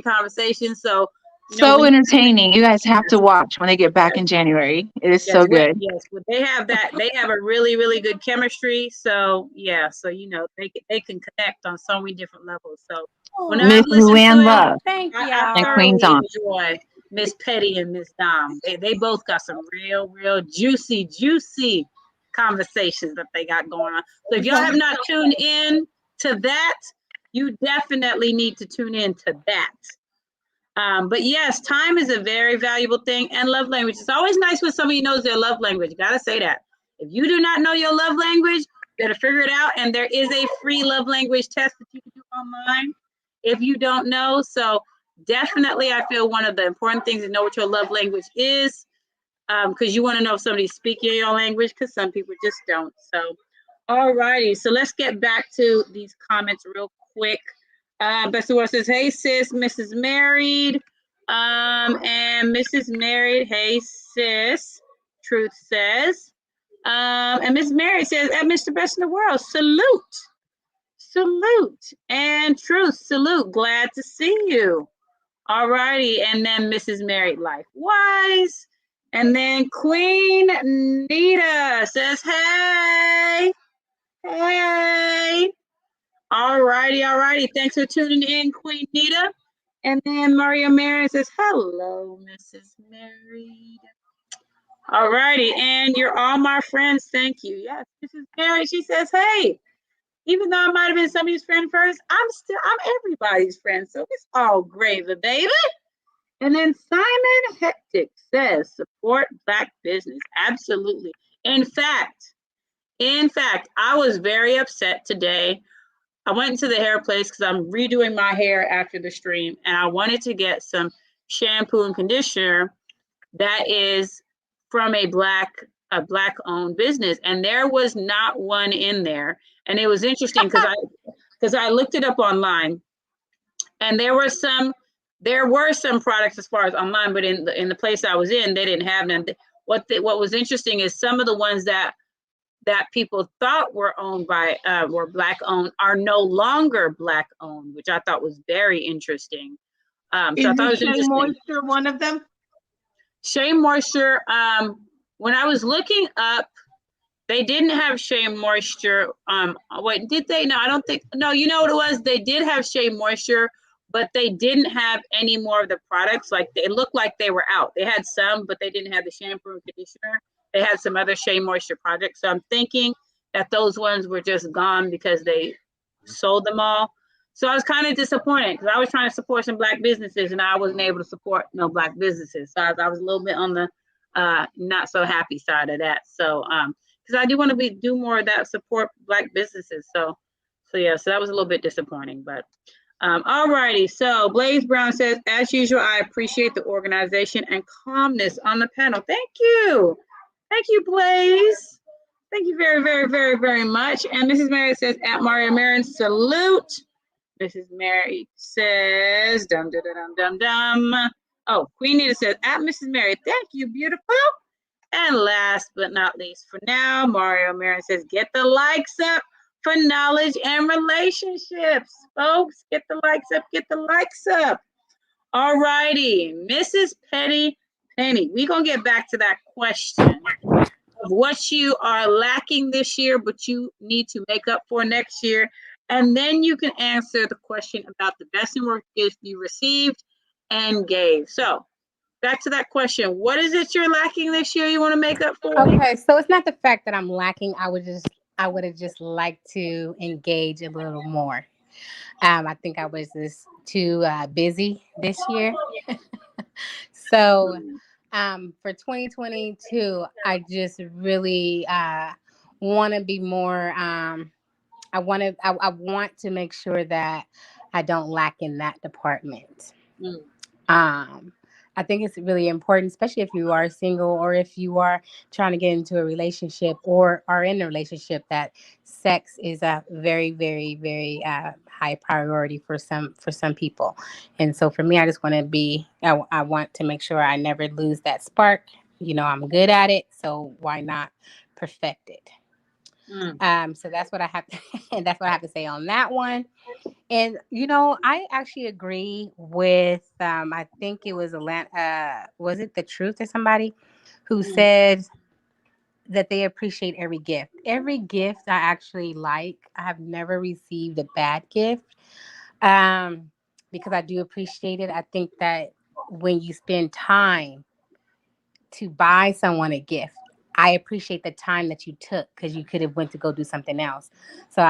conversations. So, you know, So when entertaining. You guys have to watch when they get back in January. It is so good. they have that, they have a really good chemistry. So yeah, so you know they can connect on so many different levels. So whenever Miss I've listened to Luann it, Love Thank I and y'all. Queen thoroughly Dom. enjoy Miss Petty and Miss Dom. They both got some real juicy conversations that they got going on. So if y'all have not tuned in to that, you definitely need to tune in to that. But yes, time is a very valuable thing, and love language. It's always nice when somebody knows their love language. Gotta say that. If you do not know your love language, you better figure it out. And there is a free love language test that you can do online if you don't know. So definitely, I feel one of the important things to know what your love language is, because you want to know if somebody's speaking your language, because some people just don't. So, all righty. So let's get back to these comments real quick. Bessie Ward says, hey, sis, Mrs. Married. And Mrs. Married, hey, sis, Truth says. And Mrs. Married says, at Mr. Best in the World, salute. And Truth, salute. Glad to see you. All righty. And then Mrs. Married, Life Wise. And then Queen Nita says, hey. All righty. Thanks for tuning in, Queen Nita. And then MarioMarion says, hello, Mrs. Married. All righty. And you're all my friends. Thank you. Yes, Mrs. Mary, she says, hey, even though I might have been somebody's friend first, I'm everybody's friend. So it's all gravy, baby. And then Simon Hectic says, support Black business. Absolutely. In fact, I was very upset today. I went into the hair place because I'm redoing my hair after the stream, and I wanted to get some shampoo and conditioner that is from a black owned business, and there was not one in there. And it was interesting because I looked it up online, and there were some products as far as online, but in the place I was in, they didn't have them. What was interesting is some of the ones that people thought were owned by were black owned are no longer black owned, which I thought was very interesting. So I thought it was Shea interesting. Moisture one of them? Shea Moisture. When I was looking up, they didn't have Shea Moisture. Wait, did they? No, I don't think. No, you know what it was? They did have Shea Moisture, but they didn't have any more of the products. Like they looked like they were out. They had some, but they didn't have the shampoo and conditioner. They had some other Shea Moisture products. So I'm thinking that those ones were just gone because they sold them all. So I was kind of disappointed because I was trying to support some black businesses and I wasn't able to support no black businesses. So I was a little bit on the not so happy side of that. So because I do want to do more of that, support black businesses. So yeah, so that was a little bit disappointing, but all righty. So Blaze Brown says, as usual, I appreciate the organization and calmness on the panel. Thank you, Blaze. Thank you very much. And Mrs. Mary says, at MarioMarion, salute. Mrs. Mary says, dum dum dum dum dum. Oh, Queen Nita says, at Mrs. Mary, thank you, beautiful. And last but not least, for now, MarioMarion says, get the likes up for knowledge and relationships. Folks, get the likes up. All righty, Mrs. Penny, we're going to get back to that question of what you are lacking this year, but you need to make up for next year. And then you can answer the question about the best in work gift you received and gave. So back to that question. What is it you're lacking this year you want to make up for? Okay, so it's not the fact that I'm lacking. I would have just liked to engage a little more. I think I was just too busy this year. So For 2022, I just really want to be more. I want to make sure that I don't lack in that department. Mm. I think it's really important, especially if you are single or if you are trying to get into a relationship or are in a relationship, that sex is a very, very, very high priority for some people. And so for me, I just want to be. I want to make sure I never lose that spark. I'm good at it, so why not perfect it? So that's what I have to. That's what I have to say on that one. And I actually agree with. I think it was was it the Truth or somebody who said that they appreciate every gift. Every gift I actually like. I have never received a bad gift, because I do appreciate it. I think that when you spend time to buy someone a gift, I appreciate the time that you took, because you could have went to go do something else. So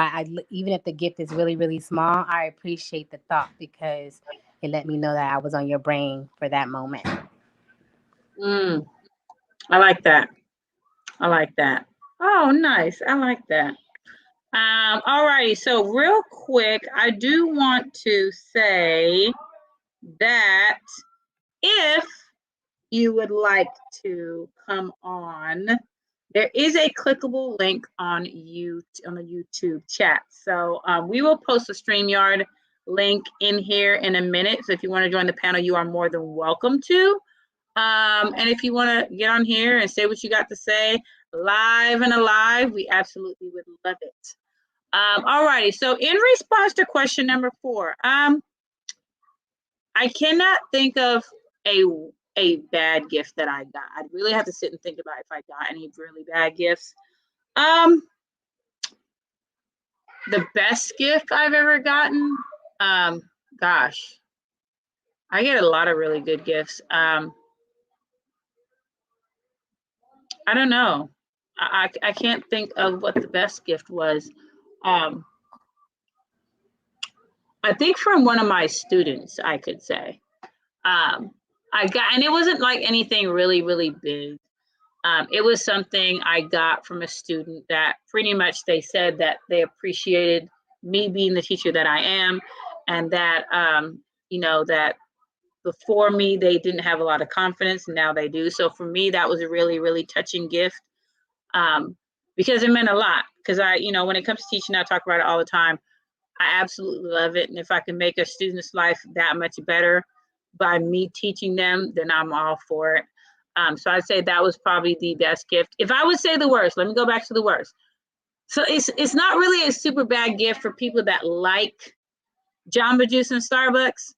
even if the gift is really, really small, I appreciate the thought, because it let me know that I was on your brain for that moment. I like that. I like that. Oh, nice. I like that. All righty. So real quick, I do want to say that if you would like to come on, there is a clickable link on the YouTube chat. So we will post a StreamYard link in here in a minute. So if you want to join the panel, you are more than welcome to. And if you want to get on here and say what you got to say live and alive, we absolutely would love it. All righty. So in response to question number 4, I cannot think of a bad gift that I got. I'd really have to sit and think about if I got any really bad gifts. The best gift I've ever gotten, gosh, I get a lot of really good gifts. I don't know. I can't think of what the best gift was. I think from one of my students, I could say. I got, and it wasn't like anything really, really big. It was something I got from a student that pretty much they said that they appreciated me being the teacher that I am, and that, that before me, they didn't have a lot of confidence, and now they do. So for me, that was a really, really touching gift, because it meant a lot. Because when it comes to teaching, I talk about it all the time. I absolutely love it. And if I can make a student's life that much better by me teaching them, then I'm all for it. So I'd say that was probably the best gift. If I would say the worst, let me go back to the worst. So it's not really a super bad gift for people that like Jamba Juice and Starbucks,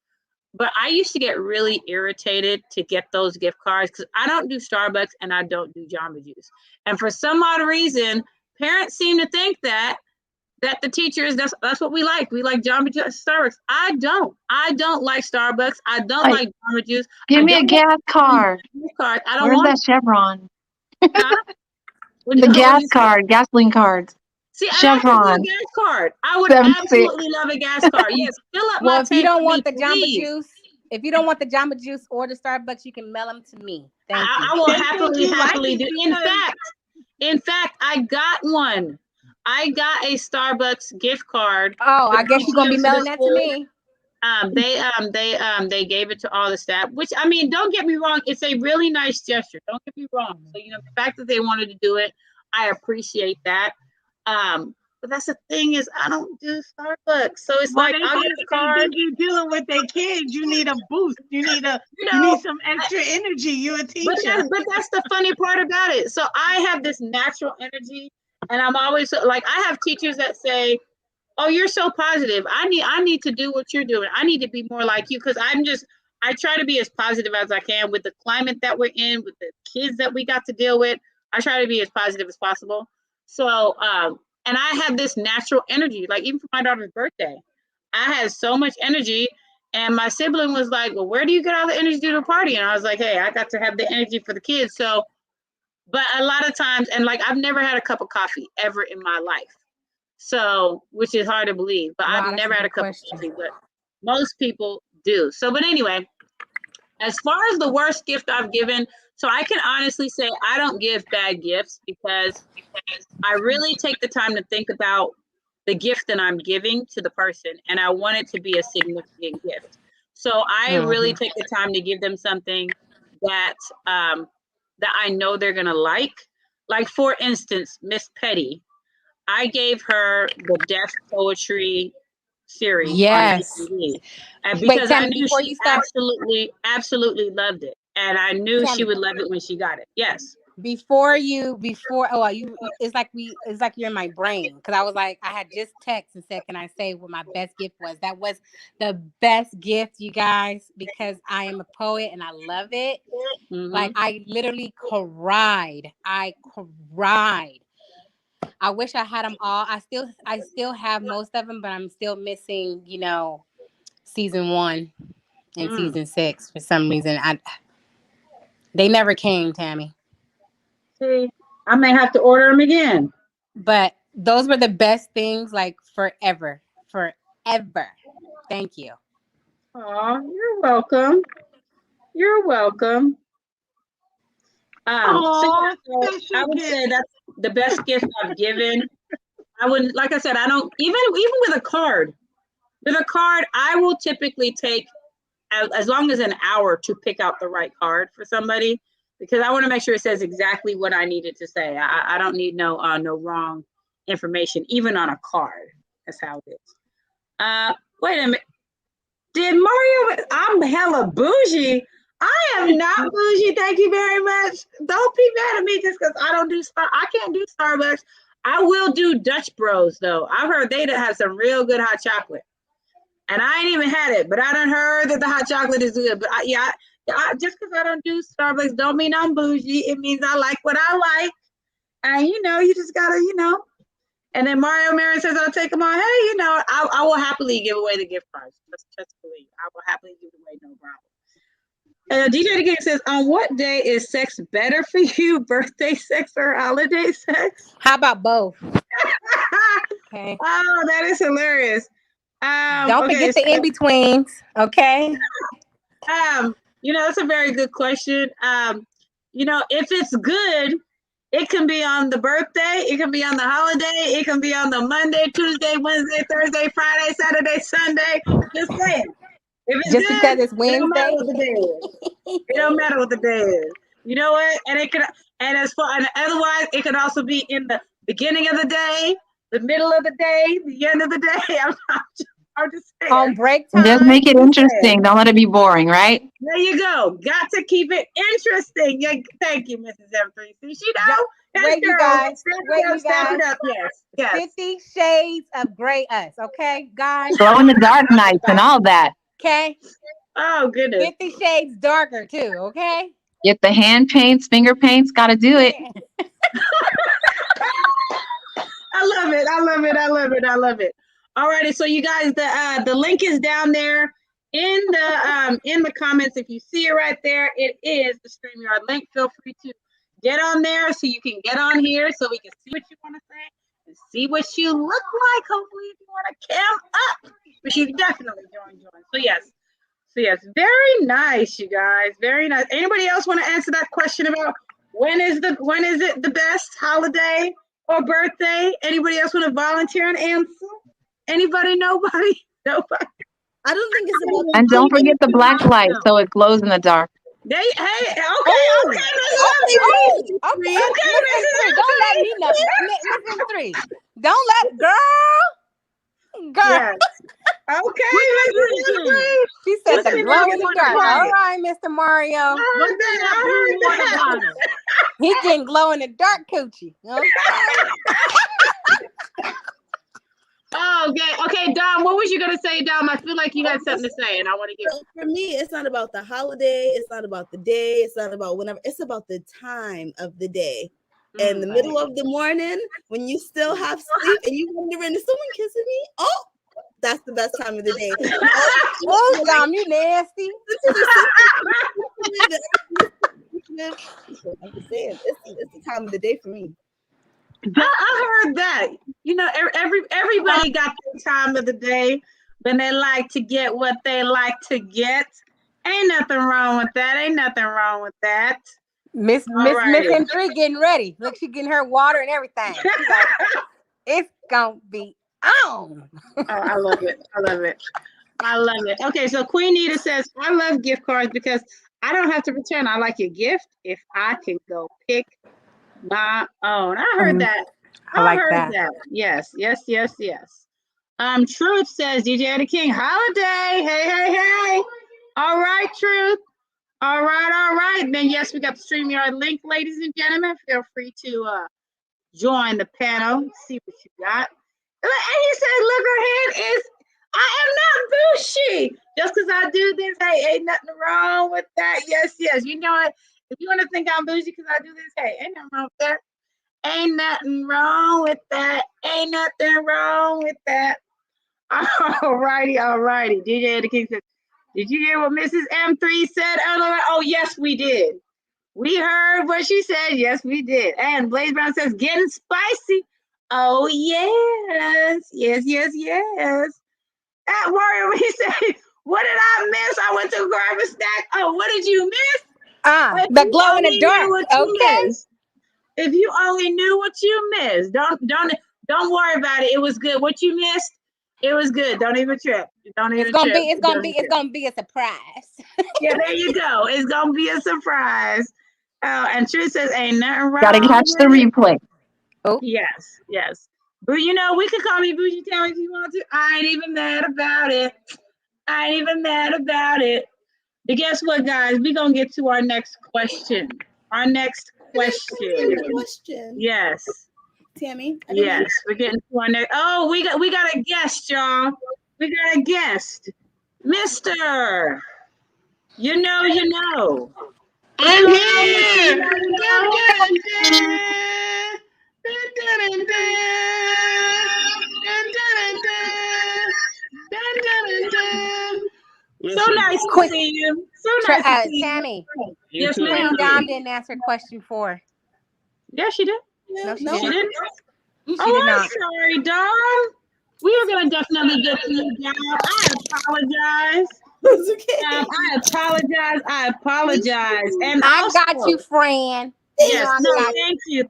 but I used to get really irritated to get those gift cards because I don't do Starbucks and I don't do Jamba Juice. And for some odd reason, parents seem to think that the teachers, that's what we like. We like Jamba Juice, Starbucks. I don't like Starbucks. I don't like Jamba Juice. Give me a gas card. I don't Where's want that Chevron? the gas card, gasoline cards. See, Chevron. I have a gas card. I would absolutely love a gas card. Yes, fill up my tank. If you don't want the Jamba Juice, if you don't want the Jamba Juice or the Starbucks, you can mail them to me. Thank you. I will happily do. In fact, I got one. I got a Starbucks gift card. Oh, I guess you're gonna be mailing that to me. They gave it to all the staff, which, I mean, don't get me wrong, it's a really nice gesture. Don't get me wrong. So, the fact that they wanted to do it, I appreciate that. But that's the thing is, I don't do Starbucks, so it's like I'll get a card. You're dealing with their kids. You need a boost. You need some extra energy. You're a teacher. But that's the funny part about it. So I have this natural energy, and I'm always like, I have teachers that say, "Oh, you're so positive. I need to do what you're doing. I need to be more like you," because I try to be as positive as I can with the climate that we're in, with the kids that we got to deal with. I try to be as positive as possible. So, and I have this natural energy, like even for my daughter's birthday, I had so much energy, and my sibling was like, "Well, where do you get all the energy to do the party?" And I was like, "Hey, I got to have the energy for the kids." So, but a lot of times, and like I've never had a cup of coffee ever in my life. So, which is hard to believe, but I've never had a cup of coffee, but most people do. So, but anyway, As far as the worst gift I've given, so I can honestly say I don't give bad gifts because I really take the time to think about the gift that I'm giving to the person, and I want it to be a significant gift. So I really take the time to give them something that that I know they're gonna like. Like for instance, Miss Petty, I gave her the Deaf Poetry series on Yes. DVD, and Wait, because I Tammy, knew before she you start, absolutely loved it, and I knew she Tammy, would love it when she got it. Yes. before oh it's like you're in my brain because I was like I had just texted and said, can I say what my best gift was? That was the best gift, you guys, because I am a poet and I love it. Like Mm-hmm. I literally cried. I cried. I wish I had them all. I still have most of them, but I'm still missing, season 1 and Mm. season 6 for some reason. They never came, Tammy. See, I may have to order them again. But those were the best things, like forever. Forever. Thank you. Oh, you're welcome. You're welcome. Oh, So I special would gift. say that's the best gift I've given. I wouldn't, like I said, I don't even with a card. With a card, I will typically take as long as an hour to pick out the right card for somebody because I want to make sure it says exactly what I needed to say. I don't need no wrong information, even on a card. That's how it is. Wait a minute. Did Mario? I'm hella bougie. I am not bougie. Thank you very much. Don't be mad at me just because I don't do I can't do Starbucks. I will do Dutch Bros though. I've heard they have some real good hot chocolate, and I ain't even had it, but I done heard that the hot chocolate is good. But just because I don't do Starbucks don't mean I'm bougie. It means I like what I like, and you just gotta. And then MarioMarion says, I'll take them all. Hey, I will happily give away the gift cards. Just believe. I will happily give it away, no problem. DJ the King says, on what day is sex better for you? Birthday sex or holiday sex? How about both? Okay. Oh, that is hilarious. Don't Okay, forget the in-betweens. Okay. That's a very good question. If it's good, it can be on the birthday, it can be on the holiday, it can be on the Monday, Tuesday, Wednesday, Thursday, Friday, Saturday, Sunday. Just saying. If it's Just good, because it's it don't matter Wednesday. what the day is. It don't matter what the day is. You know what? And otherwise, it could also be in the beginning of the day, the middle of the day, the end of the day. I'm just saying. On break Just time. make it interesting. Don't let it be boring, right? There you go. Got to keep it interesting. Yeah, thank you, Mrs. M3. See, she know. Wait, you guys. Step it up. Yes. 50 Shades of Grey us. Okay, guys. Glow in the dark nights and all that. Okay. Oh, goodness. 50 Shades darker too. Okay. Get the hand paints, finger paints. Got to do it. I love it. Alrighty, so you guys, the link is down there in the comments. If you see it right there, it is the StreamYard link. Feel free to get on there so you can get on here so we can see what you want to say and see what you look like. Hopefully, if you want to cam up, but you definitely join. So yes, very nice, you guys. Very nice. Anybody else want to answer that question about when is it the best holiday or birthday? Anybody else want to volunteer and answer? Anybody? Nobody? Nobody. I don't think it's about And don't forget the black light so it glows in the dark. Okay, okay. Listen, don't let me know. Listen, 3. Don't let girl. Yes. Okay, She said the glow in the dark. All right, Mr. Mario. He getting glow in the dark coochie. Okay. Okay, Dom, what was you gonna say, Dom? I feel like you had something to say, and I want to hear. For me, it's not about the holiday. It's not about the day. It's not about whenever. It's about the time of the day. In the middle of the morning, when you still have sleep and you wondering, is someone kissing me? Oh, that's the best time of the day. Oh, Dom, you nasty. I'm just saying, it's the time of the day for me. I heard that. Everybody got their time of the day when they like to get what they like to get. Ain't nothing wrong with that. Ain't nothing wrong with that. Miss Alrighty. Entry getting ready. Look, she getting her water and everything. She's like, it's gonna be on. Oh, I love it. I love it. I love it. Okay, so Queen Nita says, I love gift cards because I don't have to return. I like your gift if I can go pick my own. I heard that. I like heard that. that. Yes. Truth says, DJ Eddie King, holiday. Hey. All right, Truth. All right. Then yes, we got the StreamYard link, ladies and gentlemen. Feel free to join the panel, see what you got. And he said, look, her head is, I am not bushy. Just because I do this, hey, ain't nothing wrong with that. Yes. You know what? If you want to think I'm bougie because I do this, hey, ain't nothing wrong with that. Ain't nothing wrong with that. Ain't nothing wrong with that. All righty. DJ the King said, did you hear what Mrs. M3 said earlier? Oh, yes, we did. We heard what she said. Yes, we did. And Blaze Brown says, getting spicy. Oh, yes. At Mario, he said, what did I miss? I went to grab a snack. Oh, what did you miss? The glow in the dark. Okay. If you only knew what you missed, don't worry about it. It was good. What you missed, it was good. Don't even trip. It's gonna be a surprise. Yeah, there you go. It's gonna be a surprise. And Truth says, ain't nothing wrong. Gotta catch the replay. Oh, yes. But you know, we can call me Bougie Tammy if you want to. I ain't even mad about it. But guess what, guys? We're gonna get to our next question. Yes. Tammy. Yes, we're getting to our next. Oh, we got a guest, y'all. We got a guest, Mister. You know. I'm here. So nice to see you. Tammy. Yes, Queen ma'am. Dom didn't answer question 4. Yeah, she did. No, she She didn't. didn't. She did not. Sorry, Dom. We are gonna definitely get to you, Dom. I apologize. It's okay. I apologize. And I also, got you, friend. yes,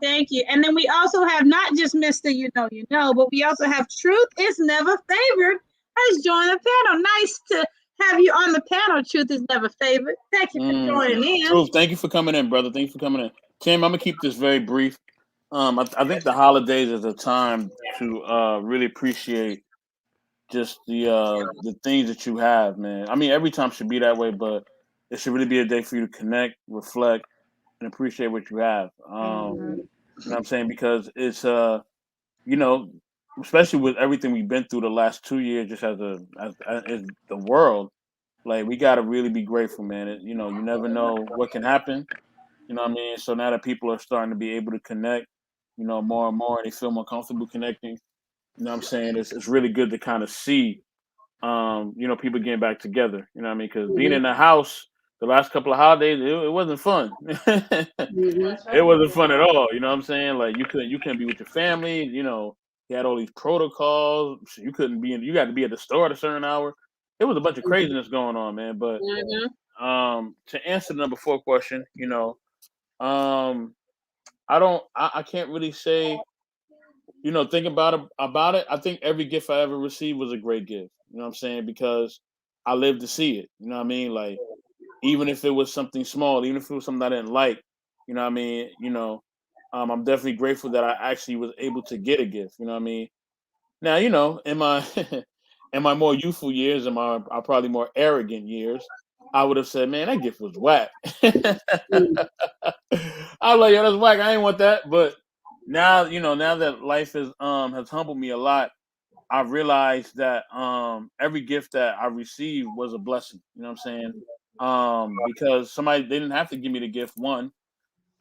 thank you. And then we also have not just Mr. You know, but we also have Truth is Never Favored has joined the panel. Nice to have you on the panel. Truth is Never Favored. Thank you for joining in. Truth, thank you for coming in, brother. Thank you for coming in. Tim, I'm gonna keep this very brief. I think the holidays is a time to really appreciate just the things that you have, man. I mean, every time should be that way, but it should really be a day for you to connect, reflect, and appreciate what you have. You know what I'm saying? Because it's you know, especially with everything we've been through the last 2 years, just as the world, like we got to really be grateful, man. You know, you never know what can happen. You know what I mean? So now that people are starting to be able to connect, more and more, and they feel more comfortable connecting. You know what I'm saying? It's really good to kind of see, people getting back together. You know what I mean? Because being in the house the last couple of holidays, it wasn't fun. It wasn't fun at all. You know what I'm saying? Like you couldn't be with your family. You had all these protocols. You couldn't be in. You got to be at the store at a certain hour. It was a bunch of craziness going on, man. But to answer the number 4 question, I can't really say. Think about it. I think every gift I ever received was a great gift. You know what I'm saying? Because I lived to see it. You know what I mean? Like even if it was something small, even if it was something I didn't like, you know what I mean? I'm definitely grateful that I actually was able to get a gift. You know what I mean? Now, in my in my more youthful years, in my probably more arrogant years, I would have said, "Man, that gift was whack." I was like, "Yo, that's whack. I ain't want that." But now, now that life has humbled me a lot, I realized that every gift that I received was a blessing. You know what I'm saying? Because somebody they didn't have to give me the gift, one,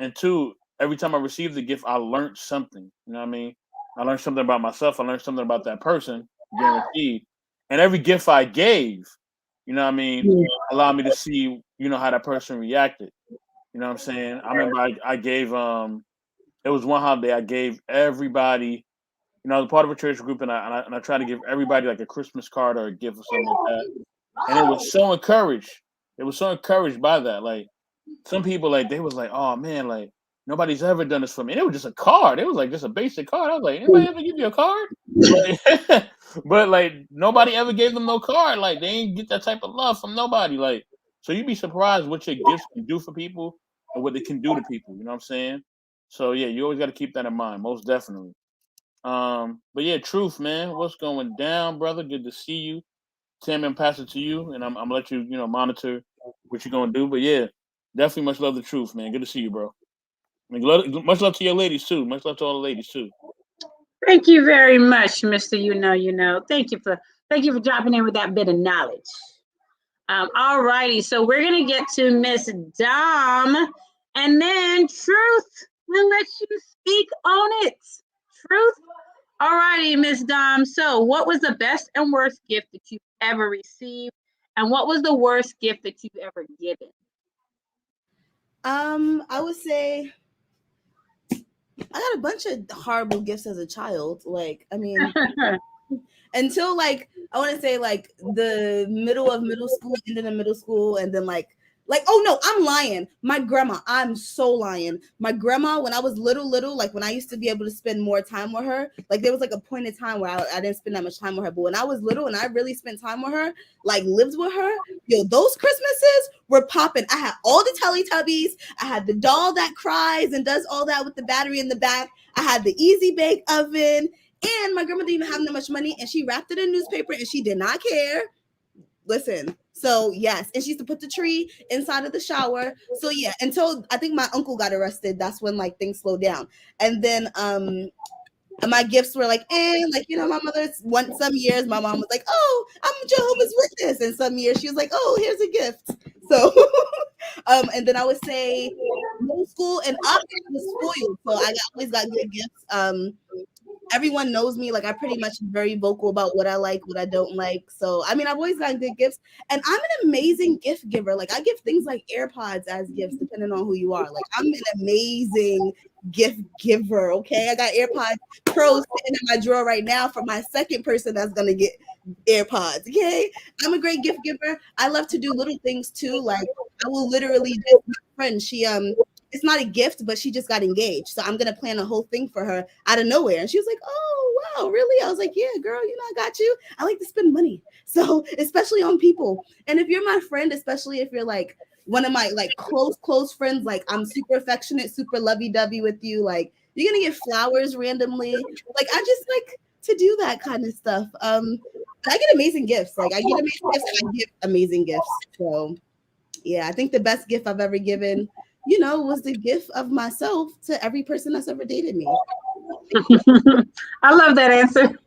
and two. Every time I received the gift, I learned something. You know what I mean? I learned something about myself. I learned something about that person, guaranteed. And every gift I gave, you know what I mean, allowed me to see, how that person reacted. You know what I'm saying? I remember I gave it was one holiday I gave everybody, I was part of a church group and I tried to give everybody like a Christmas card or a gift or something like that. And it was so encouraged they were so encouraged by that. Like some people, like they was like, oh man, like nobody's ever done this for me. And it was just a card. It was like just a basic card. I was like, anybody ever give you a card? Like, but like nobody ever gave them no card. Like they ain't get that type of love from nobody. Like so you'd be surprised what your gifts can do for people and what they can do to people. You know what I'm saying? So yeah, you always got to keep that in mind. Most definitely. But yeah, Truth, man, what's going down, brother? Good to see you. Tim, and pass it to you, and I'm gonna let you, monitor what you're gonna do. But yeah, definitely much love to Truth, man. Good to see you, bro. And much love to your ladies too. Much love to all the ladies too. Thank you very much, Mr. Thank you for dropping in with that bit of knowledge. All righty, so we're gonna get to Miss Dom, and then Truth will let you speak on it. Truth. All righty, Miss Dom. So, what was the best and worst gift that you've ever received, and what was the worst gift that you've ever given? I would say I got a bunch of horrible gifts as a child. Like, I mean, until like I want to say like the middle of middle school, ending of middle school, and then like oh no, I'm lying. My grandma, I'm so lying. My grandma, when I was little, like when I used to be able to spend more time with her, like there was like a point in time where I didn't spend that much time with her. But when I was little and I really spent time with her, like lived with her, yo, those Christmases were popping. I had all the Teletubbies. I had the doll that cries and does all that with the battery in the back. I had the Easy Bake Oven. And my grandma didn't even have that much money, and she wrapped it in newspaper, and she did not care. Listen, so yes, and she used to put the tree inside of the shower. So yeah, until I think my uncle got arrested, that's when like things slowed down. And then my gifts were like, like my mother. Some years my mom was like, oh, I'm a Jehovah's Witness, and some years she was like, oh, here's a gift. So and then I would say middle school and up was spoiled, so I always got good gifts. Everyone knows me. Like I pretty much am very vocal about what I like, what I don't like. So I mean, I've always gotten good gifts, and I'm an amazing gift giver. Like I give things like AirPods as gifts, depending on who you are. Like I'm an amazing gift giver. Okay, I got AirPods Pros sitting in my drawer right now for my second person that's gonna get AirPods. Okay, I'm a great gift giver. I love to do little things too. Like I will literally do my friend. She it's not a gift, but she just got engaged. So I'm going to plan a whole thing for her out of nowhere. And she was like, oh, wow, really? I was like, yeah, girl, I got you. I like to spend money. So especially on people. And if you're my friend, especially if you're like one of my like close friends, like I'm super affectionate, super lovey-dovey with you. Like you're going to get flowers randomly. Like I just like to do that kind of stuff. I get amazing gifts. Like I get amazing gifts and I give amazing gifts. So yeah, I think the best gift I've ever given was the gift of myself to every person that's ever dated me. I love that answer.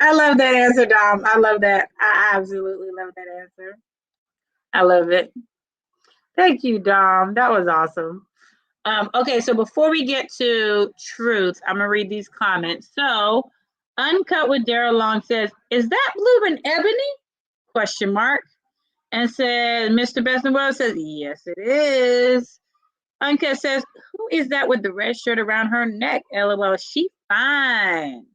I love that answer, Dom. I love that. I absolutely love that answer. I love it. Thank you, Dom. That was awesome. Okay, so before we get to Truth, I'm gonna read these comments. So, Uncut with Daryl Long says, "Is that Blue and Ebony?" Question mark. And says, Mr. Best in the World says, "Yes, it is." Uncut says, "Who is that with the red shirt around her neck? LOL, she fine."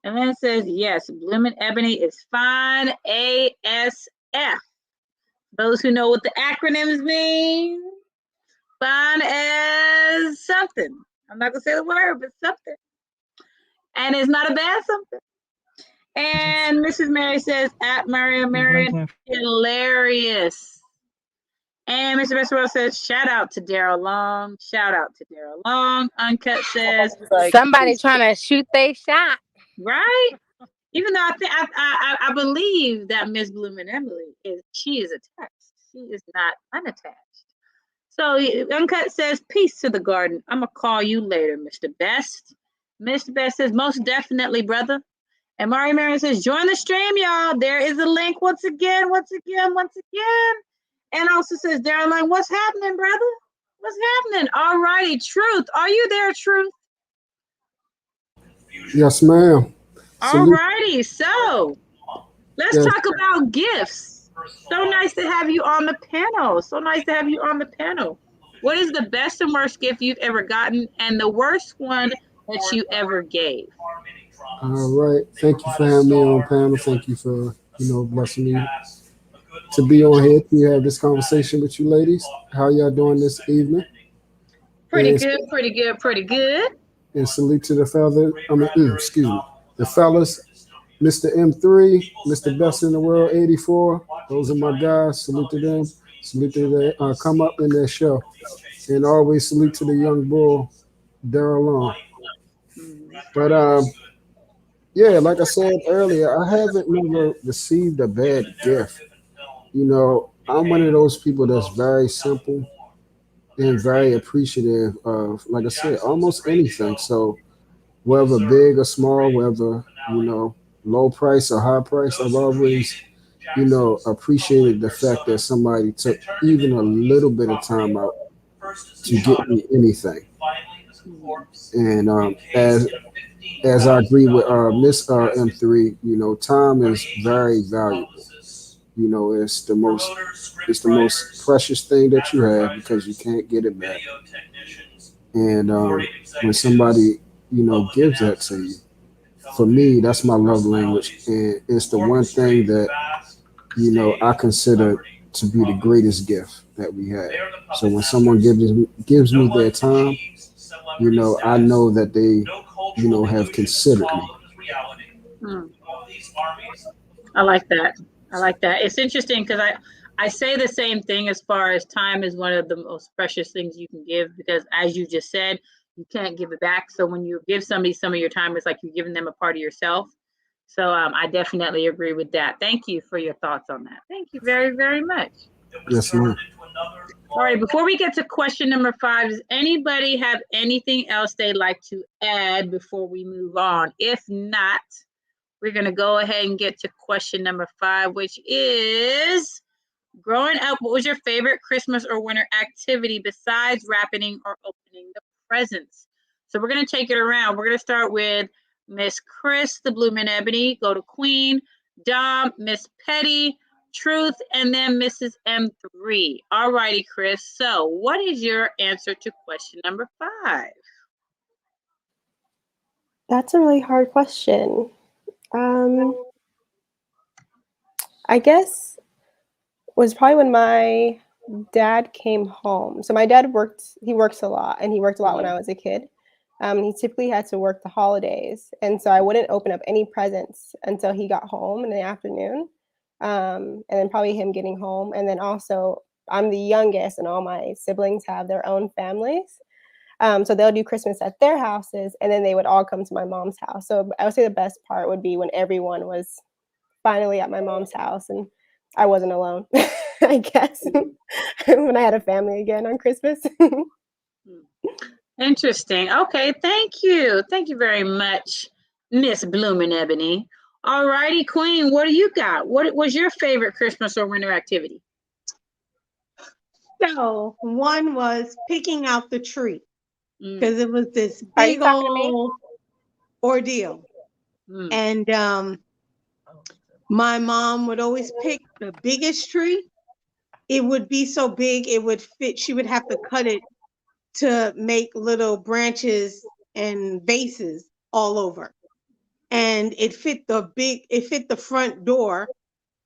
And then it says, "Yes, Bloomin' Ebony is fine. ASF. Those who know what the acronyms mean, fine as something. I'm not going to say the word, but something. And it's not a bad something." And Mrs. Mary says, "At MarioMarion, hilarious." And Mr. Best says, "Shout out to Daryl Long. Shout out to Daryl Long." Uncut says, Somebody trying to shoot they shot. Right? Even though I believe that Miss Bloomin' Emily is attached. She is not unattached. So Uncut says, "Peace to the garden. I'm gonna call you later, Mr. Best." Mr. Best says, "Most definitely, brother." And MarioMarion says, "Join the stream, y'all. There is a link once again. And also says, Darren Lang, what's happening, brother? What's happening? All righty, Truth. Are you there, Truth? Yes, ma'am. All righty. So let's talk about gifts. So nice to have you on the panel. What is the best and worst gift you've ever gotten, and the worst one that you ever gave? All right. Thank you for having me on panel. Thank you for, blessing me to be on here to have this conversation with you ladies. How y'all doing this evening? Pretty And, good, pretty good, pretty good. and salute to the fellas. Excuse me, the fellas. Mr. M3, Mr. Best in the World 84. Those are my guys. Salute to them. Salute to the come up in their show. And always salute to the young bull, Daryl Long. But yeah, like I said earlier, I haven't never received a bad gift. You know, I'm one of those people that's very simple and very appreciative of, like I said, almost anything. So whether big or small, whether, you know, low price or high price, I've always, you know, appreciated the fact that somebody took even a little bit of time out to get me anything. And as I agree with Miss M3, you know, time is very valuable. You know, it's the most precious thing that you have because you can't get it back. And when somebody, you know, gives that to you, for me, that's my love language, and it's the one thing that, you know, I consider to be the greatest gift that we have. So when someone gives me their time, you know, I know that they, you know, have considered me. Hmm. I like that. I like that. It's interesting because I say the same thing as far as time is one of the most precious things you can give because as you just said, you can't give it back. So when you give somebody some of your time, it's like you're giving them a part of yourself. So I definitely agree with that. Thank you for your thoughts on that. Thank you very, very much. Yes, ma'am. All right, before we get to question number 5, does anybody have anything else they'd like to add before we move on? If not, we're going to go ahead and get to question number 5, which is growing up, what was your favorite Christmas or winter activity besides wrapping or opening the presents? So we're going to take it around. We're going to start with Miss Chris, the Bloomin' Ebony, go to Queen, Dom, Miss Petty, Truth, and then Mrs. M3. All righty, Chris. So what is your answer to question number 5? That's a really hard question. I guess was probably when my dad came home. So my dad he works a lot, and he worked a lot when I was a kid. He typically had to work the holidays, and so I wouldn't open up any presents until he got home in the afternoon. And then probably him getting home. And then also, I'm the youngest, and all my siblings have their own families. So they'll do Christmas at their houses, and then they would all come to my mom's house. So I would say the best part would be when everyone was finally at my mom's house and I wasn't alone, I guess, when I had a family again on Christmas. Interesting. Okay, thank you. Thank you very much, Miss Bloomin' Ebony. All righty, Queen, what do you got? What was your favorite Christmas or winter activity? So one was picking out the tree because it was this Are you big talking to me? old ordeal. And my mom would always pick the biggest tree. It would be so big, it would fit. She would have to cut it to make little branches and vases all over. And it fit the front door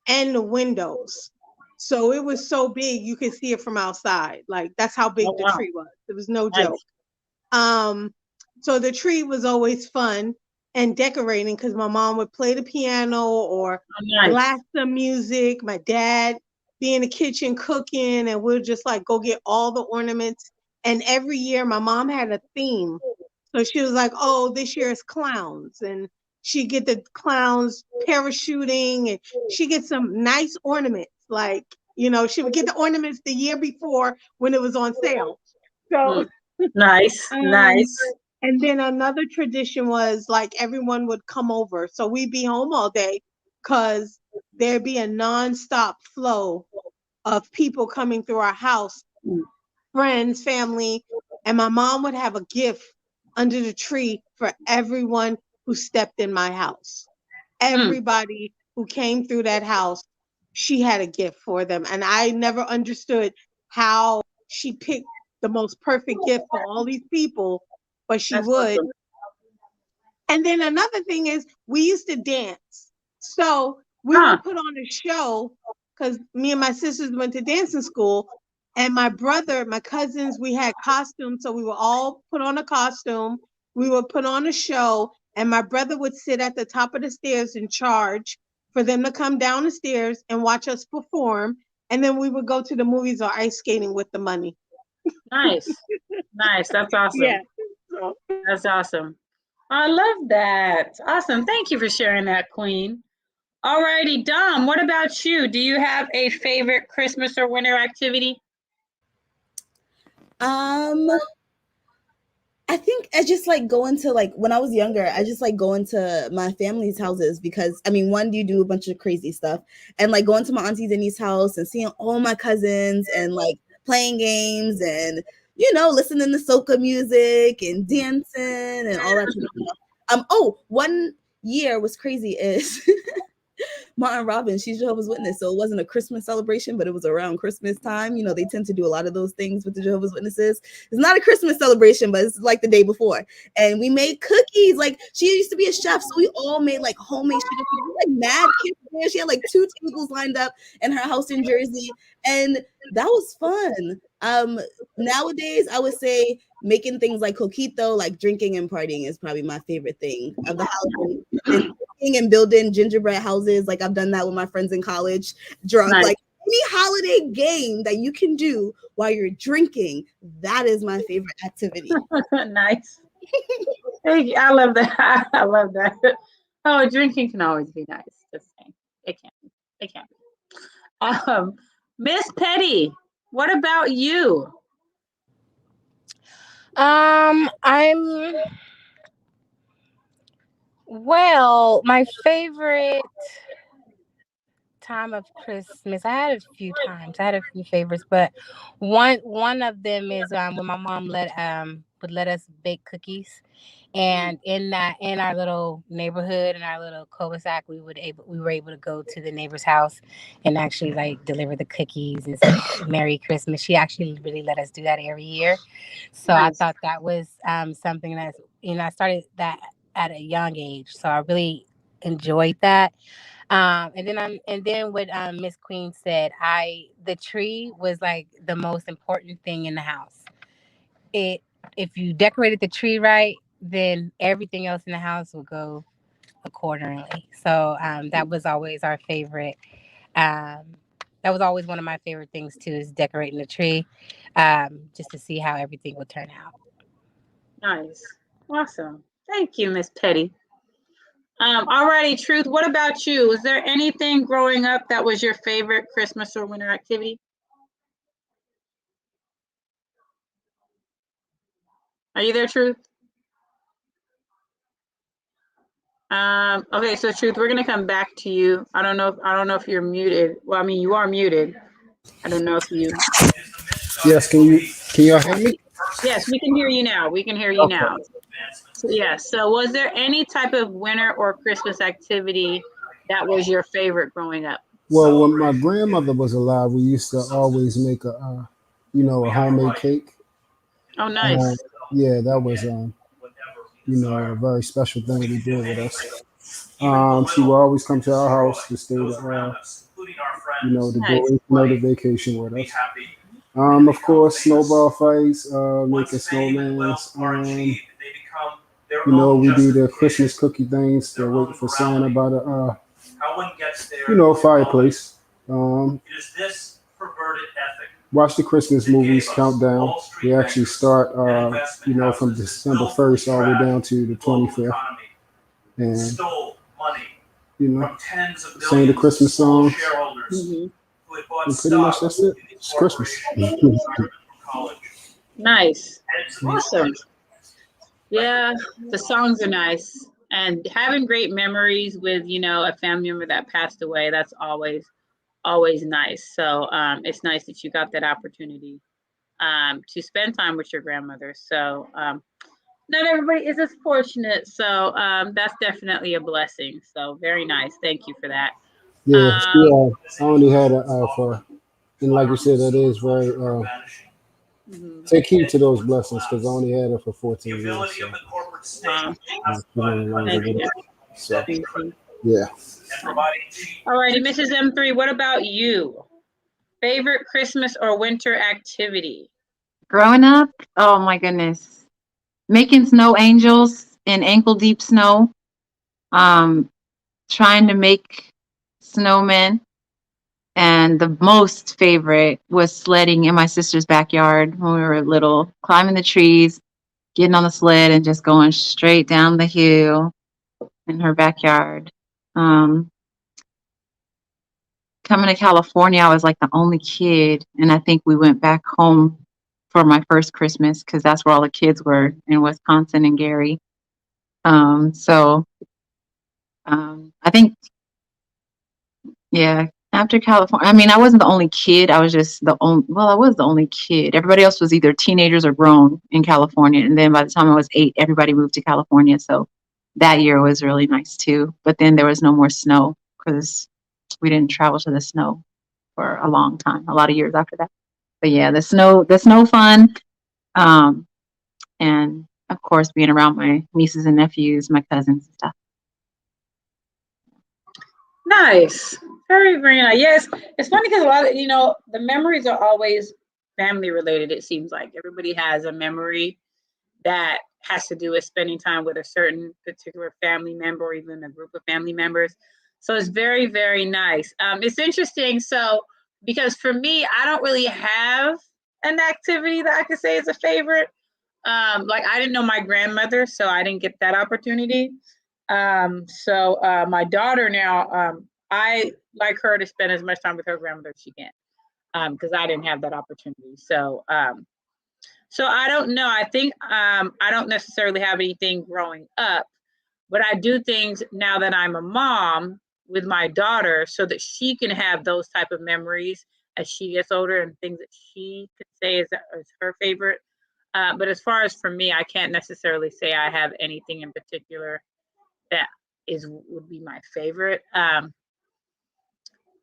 and the windows. So it was so big you could see it from outside. Like that's how big Oh, the wow. tree was. It was no Nice. joke. So the tree was always fun and decorating because my mom would play the piano or nice. blast some music. My dad be in the kitchen cooking, and we'll just like go get all the ornaments. And every year my mom had a theme. So she was like, oh, this year is clowns. And she get the clowns parachuting, and she get some nice ornaments. Like, you know, she would get the ornaments the year before when it was on sale. So Nice, nice. and then another tradition was like everyone would come over. So we'd be home all day because there'd be a nonstop flow of people coming through our house, friends, family, and my mom would have a gift under the tree for everyone who stepped in my house. Everybody who came through that house, she had a gift for them. And I never understood how she picked the most perfect gift for all these people, but she That's would. awesome. And then another thing is we used to dance. So we would put on a show because me and my sisters went to dancing school, and my brother, my cousins, we had costumes, so we were all put on a costume. We would put on a show, and my brother would sit at the top of the stairs in charge for them to come down the stairs and watch us perform, and then we would go to the movies or ice skating with the money. Nice. Nice. That's awesome. Yeah. So, That's awesome. I love that. Awesome. Thank you for sharing that, Queen. All righty, Dom, what about you? Do you have a favorite Christmas or winter activity? I think I just like going to, like, when I was younger, I just like going to my family's houses because, I mean, one, you do a bunch of crazy stuff, and like going to my auntie Denny's house and seeing all my cousins and like playing games and, you know, listening to soca music and dancing and all that kind of stuff. Oh, one year was crazy is my Aunt Robin, she's Jehovah's Witness, so it wasn't a Christmas celebration, but it was around Christmas time. You know, they tend to do a lot of those things with the Jehovah's Witnesses. It's not a Christmas celebration, but it's like the day before. And we made cookies. Like, she used to be a chef, so we all made like homemade sugar cookies. Like mad kids there. She had like 2 tables lined up in her house in Jersey, and that was fun. Nowadays, I would say making things like coquito, like drinking and partying, is probably my favorite thing of the holiday. And building gingerbread houses, like I've done that with my friends in college, drunk. Nice. Like any holiday game that you can do while you're drinking, that is my favorite activity. Nice. Thank you. I love that. I love that. Oh, drinking can always be nice. Just saying. It can be. It can be. Miss Petty, what about you? Well, my favorite time of Christmas, I had a few times. I had a few favorites, but one of them is when my mom would let us bake cookies, and in our little neighborhood, in our little cul-de-sac, we were able to go to the neighbor's house and actually like deliver the cookies and say Merry Christmas. She actually really let us do that every year, so I Nice. thought that was something that's, I started that at a young age, so I really enjoyed that. And then what Miss Queen said, the tree was like the most important thing in the house. If you decorated the tree right, then everything else in the house will go accordingly. So that was always our favorite. That was always one of my favorite things too, is decorating the tree, just to see how everything would turn out. Nice. Awesome. Thank you, Miss Petty. Alrighty, Truth, what about you? Was there anything growing up that was your favorite Christmas or winter activity? Are you there, Truth? Okay, so Truth, we're gonna come back to you. I don't know if you're muted. Well, I mean, you are muted. I don't know if you. Yes, can y'all hear me? Yes, we can hear you now. We can hear you Okay. now. So, yeah. So, was there any type of winter or Christmas activity that was your favorite growing up? Well, when my grandmother was alive, we used to always make a homemade cake. Oh, nice. Yeah, that was a very special thing to do with us. She would always come to our house to stay to go the vacation with us. Of course, snowball fights, making snowmans. We do the Christmas cookie things. They're waiting for Santa by the fireplace. Watch the Christmas movies, countdown. We actually start, from December 1st all the way down to the 25th. And, sing the Christmas songs. Mhm. And pretty much that's it. It's Christmas. Nice. Awesome. Yeah, the songs are nice. And having great memories with, a family member that passed away, that's always nice. So it's nice that you got that opportunity to spend time with your grandmother. So not everybody is as fortunate. So that's definitely a blessing. So very nice. Thank you for that. Yeah, I only had and like you said, that is very, take heed to those blessings because I only had her for 14 years. So, Thank you. so Thank you. Yeah. All righty, Mrs. M3, what about you? Favorite Christmas or winter activity? Growing up, oh my goodness, making snow angels in ankle deep snow, um, trying to make snowmen. And the most favorite was sledding in my sister's backyard when we were little, climbing the trees, getting on the sled, and just going straight down the hill in her backyard. Um, Coming to California, I was like the only kid, and I think we went back home for my first Christmas because that's where all the kids were in Wisconsin and Gary. So I think, yeah, after California, I mean, I wasn't the only kid. I was just the only, well, I was the only kid. Everybody else was either teenagers or grown in California. And then by the time I was 8, everybody moved to California. So that year was really nice too. But then there was no more snow because we didn't travel to the snow for a long time, a lot of years after that. But yeah, the snow fun. Um, and of course, being around my nieces and nephews, my cousins and stuff. Nice. Very, very nice. Yes, it's funny because a lot of, the memories are always family related, it seems like. Everybody has a memory that has to do with spending time with a certain particular family member or even a group of family members. So it's very, very nice. It's interesting. So, because for me, I don't really have an activity that I could say is a favorite. Like I didn't know my grandmother, so I didn't get that opportunity. So my daughter now, I like her to spend as much time with her grandmother as she can, because I didn't have that opportunity. So I don't know. I think I don't necessarily have anything growing up, but I do things now that I'm a mom with my daughter so that she can have those type of memories as she gets older and things that she could say is her favorite. But as far as for me, I can't necessarily say I have anything in particular that would be my favorite.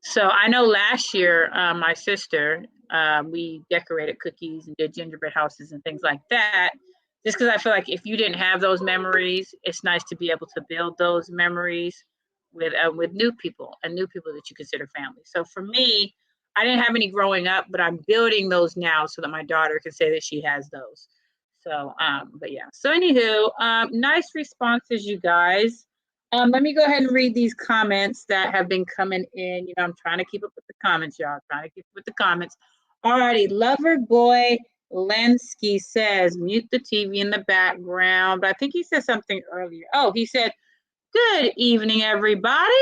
So I know last year, my sister, we decorated cookies and did gingerbread houses and things like that. Just because I feel like if you didn't have those memories, it's nice to be able to build those memories with new people and new people that you consider family. So for me, I didn't have any growing up, but I'm building those now so that my daughter can say that she has those. So, but yeah. So anywho, nice responses, you guys. Let me go ahead and read these comments that have been coming in. I'm trying to keep up with the comments, y'all. Trying to keep up with the comments. Alrighty, Lover Boy Lensky says, mute the TV in the background. But I think he said something earlier. Oh, he said, good evening, everybody.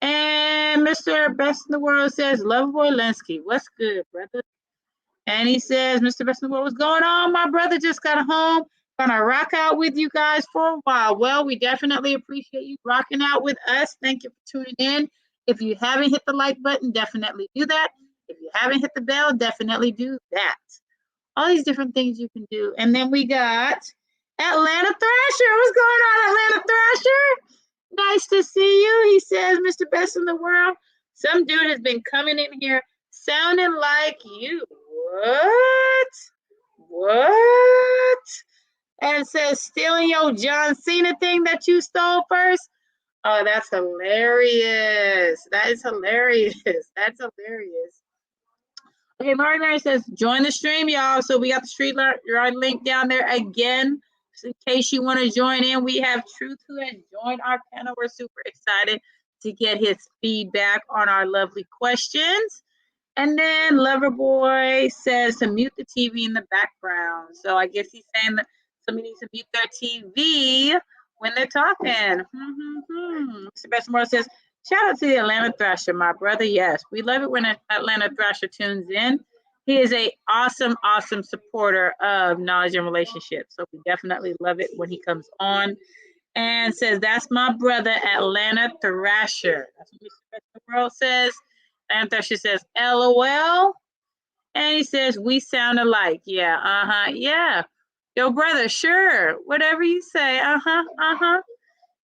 And Mr. Best in the World says, Lover Boy Lensky, what's good, brother? And he says, Mr. Best in the World, what's going on? My brother just got home. Gonna rock out with you guys for a while. Well, we definitely appreciate you rocking out with us. Thank you for tuning in. If you haven't hit the like button, definitely do that. If you haven't hit the bell, definitely do that. All these different things you can do. And then we got Atlanta Thrasher. What's going on, Atlanta Thrasher? Nice to see you. He says, Mr. Best in the World, some dude has been coming in here sounding like you. What? And it says, stealing your John Cena thing that you stole first? Oh, that's hilarious. That is hilarious. That's hilarious. Okay, MarioMarion says, join the stream, y'all. So we got the street right link down there again. Just in case you want to join in, we have Truth who has joined our panel. We're super excited to get his feedback on our lovely questions. And then Loverboy says to mute the TV in the background. So I guess he's saying that somebody needs to mute their TV when they're talking. Mr. Bestmore says, shout out to the Atlanta Thrasher, my brother. Yes, we love it when Atlanta Thrasher tunes in. He is a awesome, awesome supporter of knowledge and relationships. So we definitely love it when he comes on and says, that's my brother, Atlanta Thrasher. That's what Mr. Bestmore says. Atlanta Thrasher says, LOL. And he says, we sound alike. Yeah, yeah. Yo, brother, sure. Whatever you say.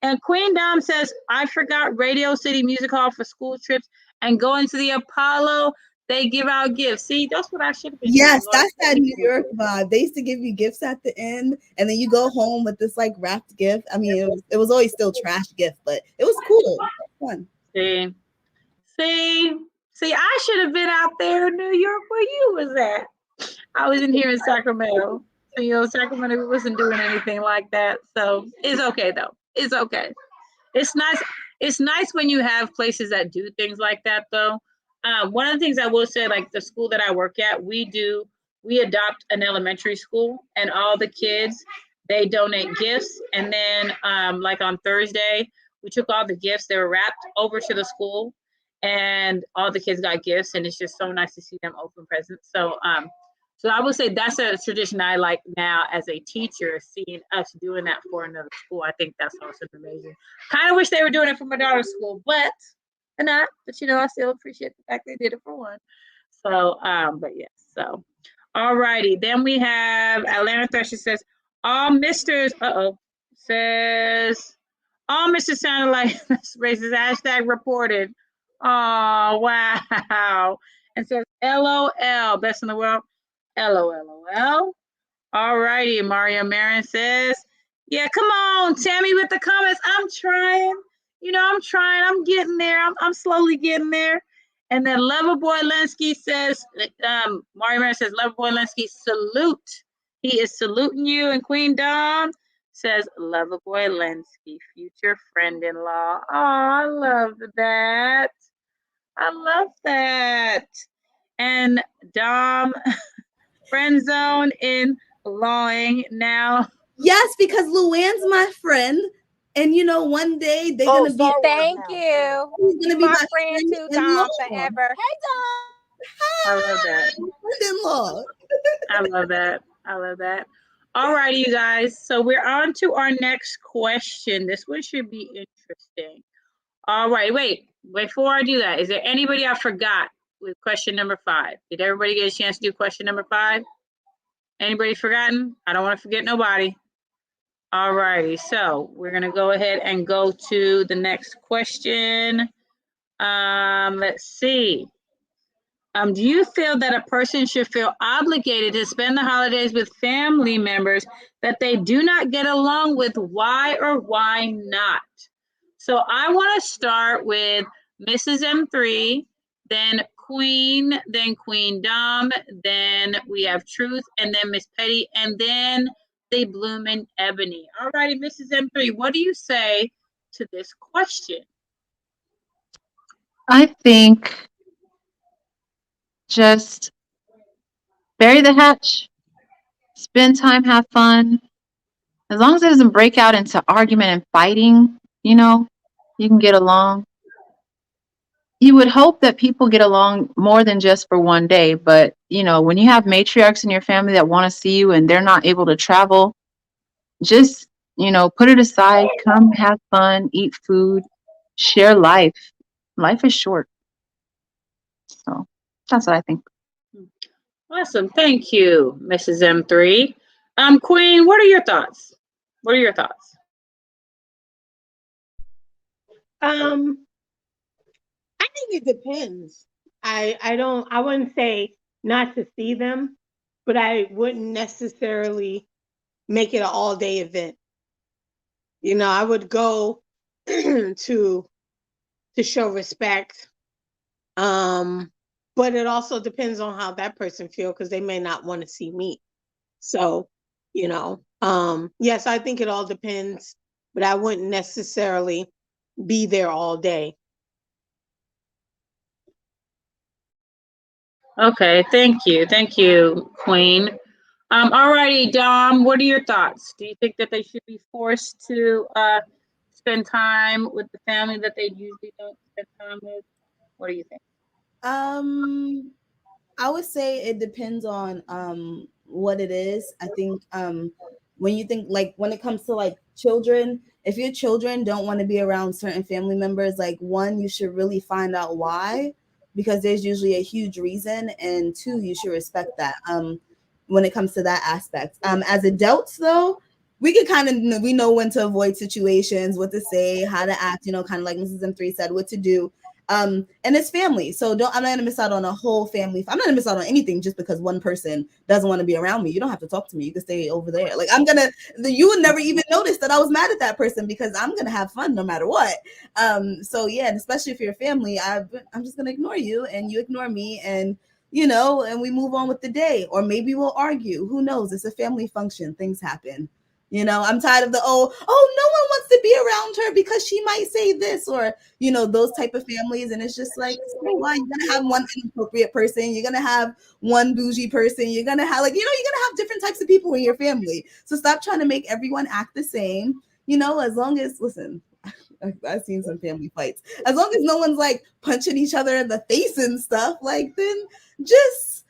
And Queen Dom says, I forgot Radio City Music Hall for school trips and going to the Apollo. they give out gifts. See, that's what I should have been Yes, doing. that's that Thank New you. York vibe. They used to give you gifts at the end, and then you go home with this like wrapped gift. I mean, it was always still trash gift, but it was cool. It was fun. See, see, I should have been out there in New York where you was at. I was in here in Sacramento. So, Sacramento wasn't doing anything like that. So it's okay though. It's okay. It's nice. It's nice when you have places that do things like that though. One of the things I will say, like the school that I work at, we adopt an elementary school, and all the kids, they donate gifts. And then like on Thursday, we took all the gifts, they were wrapped over to the school, and all the kids got gifts, and it's just so nice to see them open presents. So I would say that's a tradition I like now as a teacher, seeing us doing that for another school. I think that's awesome, amazing. Kind of wish they were doing it for my daughter's school, but they're not. But I still appreciate the fact they did it for one. So, but yes. So, all righty. Then we have Atlanta Thresher says, all Misters, says, all Mr. sounded like racist, hashtag reported. Oh, wow. And says, LOL, best in the world. LOL. All righty. MarioMarion says, yeah, come on, Tammy with the comments. I'm trying. I'm trying. I'm getting there. I'm slowly getting there. And then Loverboy Lenski says, MarioMarion says, Loverboy Lenski, salute. He is saluting you. And Queen Dom says, Loverboy Lenski, future friend-in-law. Oh, I love that. I love that. And Dom, friend zone in lawing now. Yes, because Luann's my friend, and one day they're gonna be. Thank you. He's gonna be my my friend too, friend-in-law. Dom, forever. Hey, Dom. I love that. Friend-in-law. I love that. I love that. All righty, you guys. So we're on to our next question. This one should be interesting. All right. Wait. Before I do that, is there anybody I forgot with question number 5? Did everybody get a chance to do question number 5? Anybody forgotten? I don't want to forget nobody. All righty. So we're going to go ahead and go to the next question. Let's see. Do you feel that a person should feel obligated to spend the holidays with family members that they do not get along with? Why or why not? So I want to start with Mrs. M3, then Queen Dom, then we have Truth, and then Miss Petty, and then the Bloomin' Ebony. All righty, Mrs. M3, what do you say to this question? I think just bury the hatch, spend time, have fun. As long as it doesn't break out into argument and fighting, you can get along. You would hope that people get along more than just for one day, but when you have matriarchs in your family that want to see you and they're not able to travel, just put it aside, come have fun, eat food, share life. Life is short. So that's what I think. Awesome. Thank you, Mrs. M3. Queen, what are your thoughts? What are your thoughts? I think it depends. I wouldn't say not to see them, but I wouldn't necessarily make it an all day event. I would go to show respect. But it also depends on how that person feels, because they may not want to see me. So, yes, I think it all depends, but I wouldn't necessarily be there all day. Okay, thank you, Queen. All righty, Dom, what are your thoughts? Do you think that they should be forced to spend time with the family that they usually don't spend time with? What do you think? I would say it depends on what it is. I think when you think, like, when it comes to like children, if your children don't want to be around certain family members, like, one, you should really find out why, because there's usually a huge reason, and two, you should respect that when it comes to that aspect. As adults though, we can kind of, we know when to avoid situations, what to say, how to act, kind of like Mrs. M3 said, what to do. And it's family. So I'm not gonna miss out on a whole family. I'm not gonna miss out on anything just because one person doesn't want to be around me. You don't have to talk to me. You can stay over there. Like you would never even notice that I was mad at that person because I'm gonna have fun no matter what. So yeah, and especially if you're a family, I'm just gonna ignore you and you ignore me, and and we move on with the day. Or maybe we'll argue. Who knows? It's a family function. Things happen. I'm tired of no one wants to be around her because she might say this, or those type of families. And it's just like, so what? You're gonna have one inappropriate person, you're gonna have one bougie person, you're gonna have you're gonna have different types of people in your family. So stop trying to make everyone act the same. As long as, listen, I've seen some family fights. As long as no one's like punching each other in the face and stuff, then just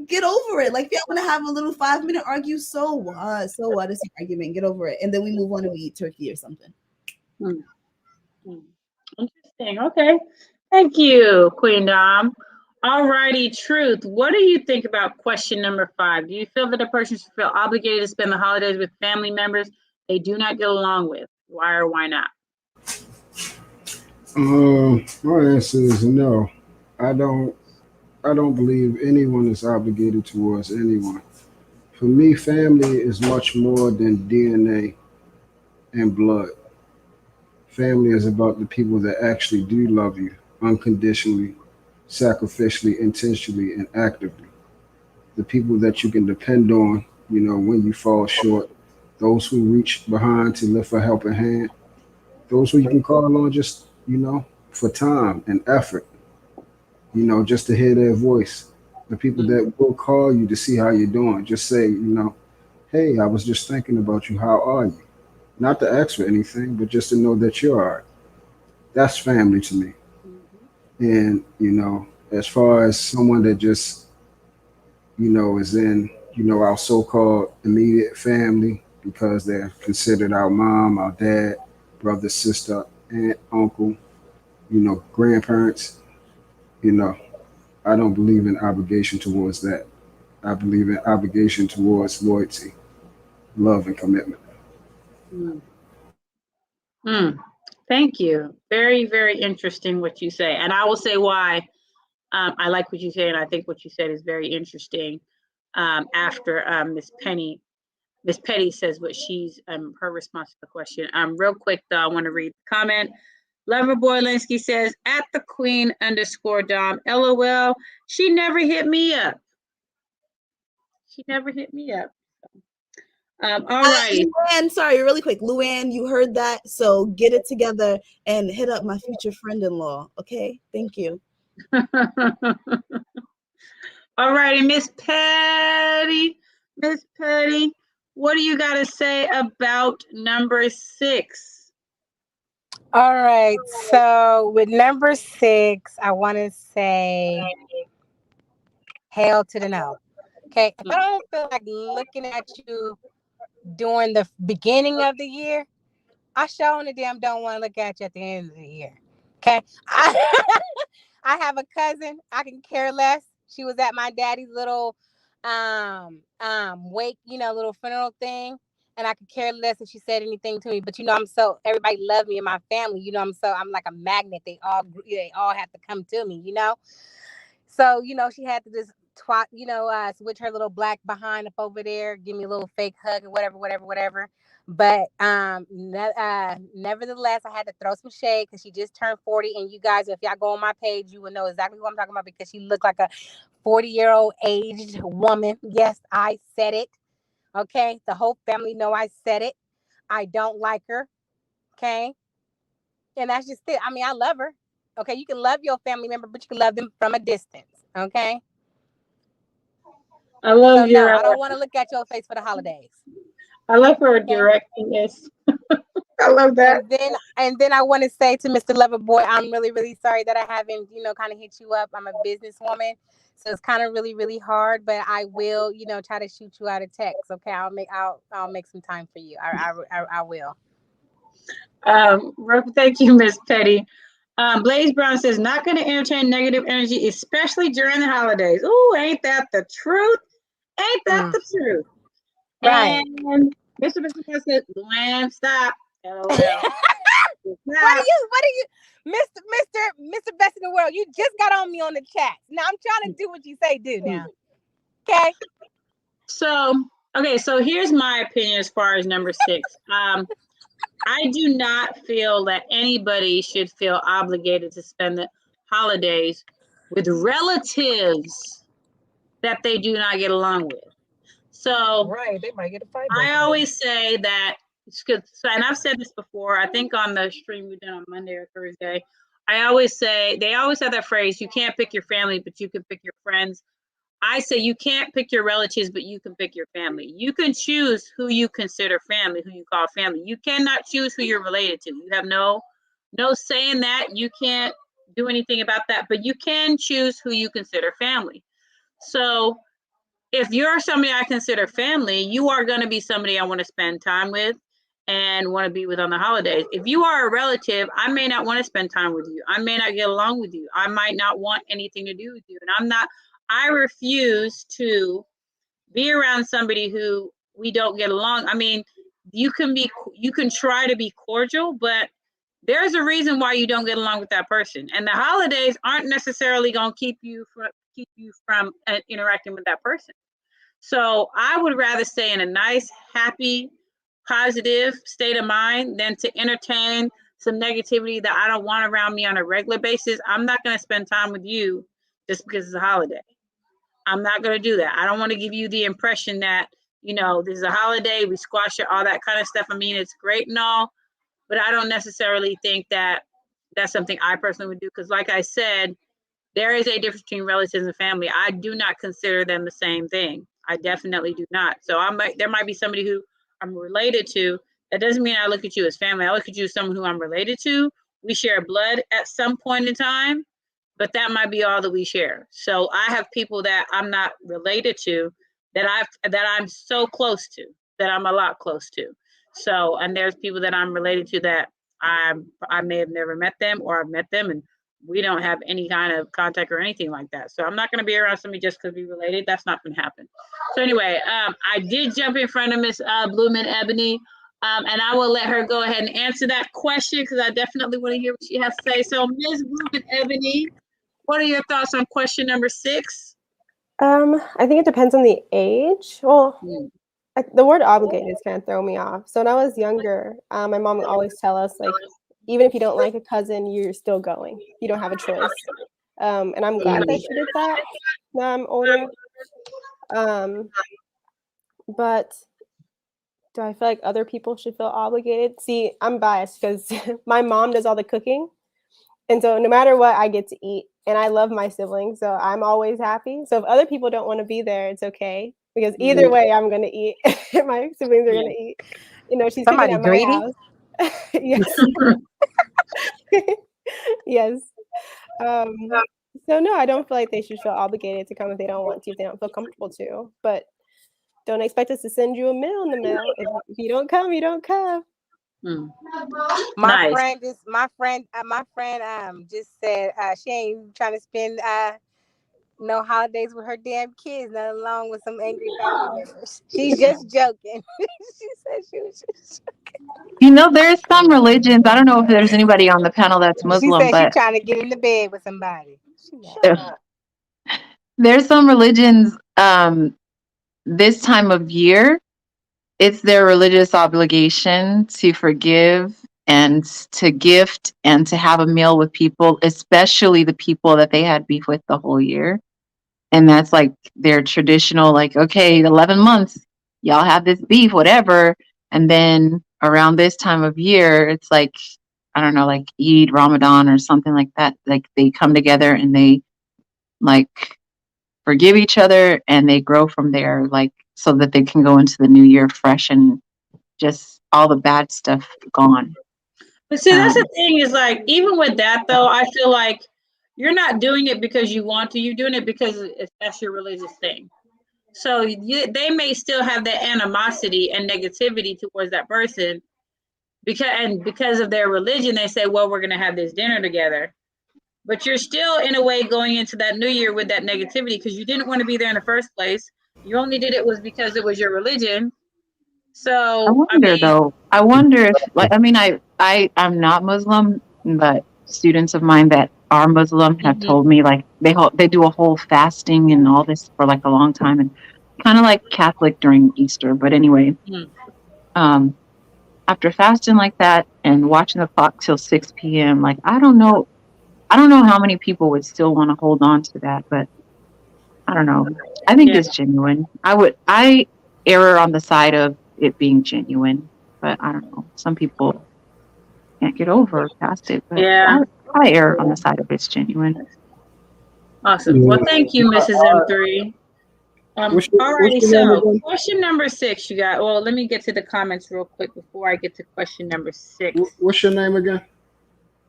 get over it. Like, if you want to have a little 5-minute argue, so what? So what? It's an argument. Get over it, and then we move on and we eat turkey or something. Interesting. Okay. Thank you, Queen Dom. All righty, Truth. What do you think about question number 5? Do you feel that a person should feel obligated to spend the holidays with family members they do not get along with? Why or why not? My answer is no. I don't believe anyone is obligated towards anyone. For me, family is much more than DNA and blood. Family is about the people that actually do love you unconditionally, sacrificially, intentionally, and actively. The people that you can depend on, when you fall short. Those who reach behind to lift a helping hand. Those who you can call on just, for time and effort, just to hear their voice. The people that will call you to see how you're doing. Just say, hey, I was just thinking about you. How are you? Not to ask for anything, but just to know that you're all right. That's family to me. And, as far as someone that just, is in, our so called immediate family because they're considered our mom, our dad, brother, sister, aunt, uncle, grandparents, I don't believe in obligation towards that. I believe in obligation towards loyalty, love, and commitment. Thank you. Very, very interesting what you say. And I will say why I like what you say, and I think what you said is very interesting. After Miss Petty says what she's her response to the question. Real quick though, I want to read the comment. Loverboy Linsky says, at the Queen_Dom, LOL, she never hit me up. She never hit me up. All righty. Luann, sorry, really quick. Luann, you heard that. So get it together and hit up my future friend-in-law. Okay? Thank you. All righty, Miss Petty. Miss Petty, what do you got to say about number 6? All right. So with number 6, I want to say hell to the no. Okay. If I don't feel like looking at you during the beginning of the year, I sure on the damn don't want to look at you at the end of the year. Okay. I have a cousin. I can care less. She was at my daddy's little wake, little funeral thing. And I could care less if she said anything to me. But everybody loved me in my family. I'm like a magnet. They all have to come to me, So, she had to just switch her little black behind up over there, give me a little fake hug and whatever. But nevertheless, I had to throw some shade because she just turned 40. And you guys, if y'all go on my page, you will know exactly what I'm talking about because she looked like a 40-year-old aged woman. Yes, I said it. Okay, the whole family know I said it. I don't like her. Okay, and that's just it. I mean, I love her. Okay, you can love your family member, but you can love them from a distance. Okay. I love your. I don't want to look at your face for the holidays. I love her directness. I love that. And then I want to say to Mr. Loverboy, I'm really, really sorry that I haven't, kind of hit you up. I'm a businesswoman. So it's kind of really, really hard, but I will, try to shoot you out a text. Okay, I'll make some time for you. I will. Thank you, Miss Petty. Blaze Brown says, not going to entertain negative energy, especially during the holidays. Ooh, ain't that the truth? Ain't that the truth? Right. And Mr. Says, Luann, stop. LOL. What are you, Mr. Best in the World? You just got on me on the chat. Now I'm trying to do what you say do now. Okay. So, okay, so here's my opinion as far as number 6. I do not feel that anybody should feel obligated to spend the holidays with relatives that they do not get along with. So Right, they might get a fight. I always say that, and I've said this before, I think on the stream we did on Monday or Thursday, I always say, they always have that phrase, you can't pick your family, but you can pick your friends. I say you can't pick your relatives, but you can pick your family. You can choose who you consider family, who you call family. You cannot choose who you're related to. You have no say in that. You can't do anything about that, but you can choose who you consider family. So if you're somebody I consider family, you are going to be somebody I want to spend time with and want to be with on the holidays. If you are a relative, I may not want to spend time with you. I may not get along with you. I might not want anything to do with you. And I refuse to be around somebody who we don't get along. I mean, you can try to be cordial, but there's a reason why you don't get along with that person. And the holidays aren't necessarily going to keep you from interacting with that person. So I would rather stay in a nice, happy, positive state of mind than to entertain some negativity that I don't want around me on a regular basis. I'm not going to spend time with you just because it's a holiday. I'm not going to do that. I don't want to give you the impression that, this is a holiday, we squash it, all that kind of stuff. I mean, it's great and all, but I don't necessarily think that that's something I personally would do. Because like I said, there is a difference between relatives and family. I do not consider them the same thing. I definitely do not. So there might be somebody who I'm related to. That doesn't mean I look at you as family. I look at you as someone who I'm related to. We share blood at some point in time, but that might be all that we share. So I have people that I'm not related to that I'm so close to, that I'm a lot close to. So, and there's people that I'm related to that I may have never met them, or I've met them and we don't have any kind of contact or anything like that. So I'm not going to be around somebody just because we're related. That's not going to happen. So anyway, I did jump in front of Miss Blooming Ebony, and I will let her go ahead and answer that question because I definitely want to hear what she has to say. So Ms. Blooming Ebony, what are your thoughts on question number 6? I think it depends on the age. Well, the word obligated is kind of throwing me off. So when I was younger, my mom would always tell us, like, even if you don't like a cousin, you're still going. You don't have a choice. And I'm glad that she did that now I'm older. But do I feel like other people should feel obligated? See, I'm biased because my mom does all the cooking. And so no matter what, I get to eat. And I love my siblings, so I'm always happy. So if other people don't want to be there, it's okay. Because either way, I'm going to eat. My siblings are going to eat. She's cooking at my house. Yes. Yes. So no, I don't feel like they should feel obligated to come if they don't want to, if they don't feel comfortable to. But don't expect us to send you a meal in the mail. If you don't come, you don't come. My friend just said she ain't trying to spend no holidays with her damn kids, not along with some angry family members. She's just joking. She said she was just joking. There's some religions. I don't know if there's anybody on the panel that's Muslim, she said but she's trying to get into bed with somebody. there's some religions. This time of year, it's their religious obligation to forgive and to gift and to have a meal with people, especially the people that they had beef with the whole year. And that's like their traditional, like, okay, 11 months, y'all have this beef, whatever. And then around this time of year, it's like, I don't know, like Eid, Ramadan or something like that. Like they come together and they like forgive each other and they grow from there, like so that they can go into the new year fresh and just all the bad stuff gone. But see, that's the thing is, like, even with that though, I feel like you're not doing it because you want to. You're doing it because that's your religious thing. So they may still have that animosity and negativity towards that person because of their religion. They say, well, we're going to have this dinner together. But you're still, in a way, going into that new year with that negativity because you didn't want to be there in the first place. You only did it was because it was your religion. So I wonder if, like, I'm not Muslim, but students of mine that are Muslim have Mhm. told me like they do a whole fasting and all this for like a long time, and kind of like Catholic during Easter. But anyway, Mm. um, after fasting like that and watching the clock till 6 p.m., like I don't know how many people would still want to hold on to that, but I don't know. I think Yeah. it's genuine. I err on the side of it being genuine, but I don't know. Some people can't get over or past it, but Yeah. I err on the side of it's genuine. Awesome. Well, Yeah. thank you, Mrs. M3. What's Alrighty, your name so again? question number 6, you got. Well, let me get to the comments real quick before I get to question number 6. What's your name again?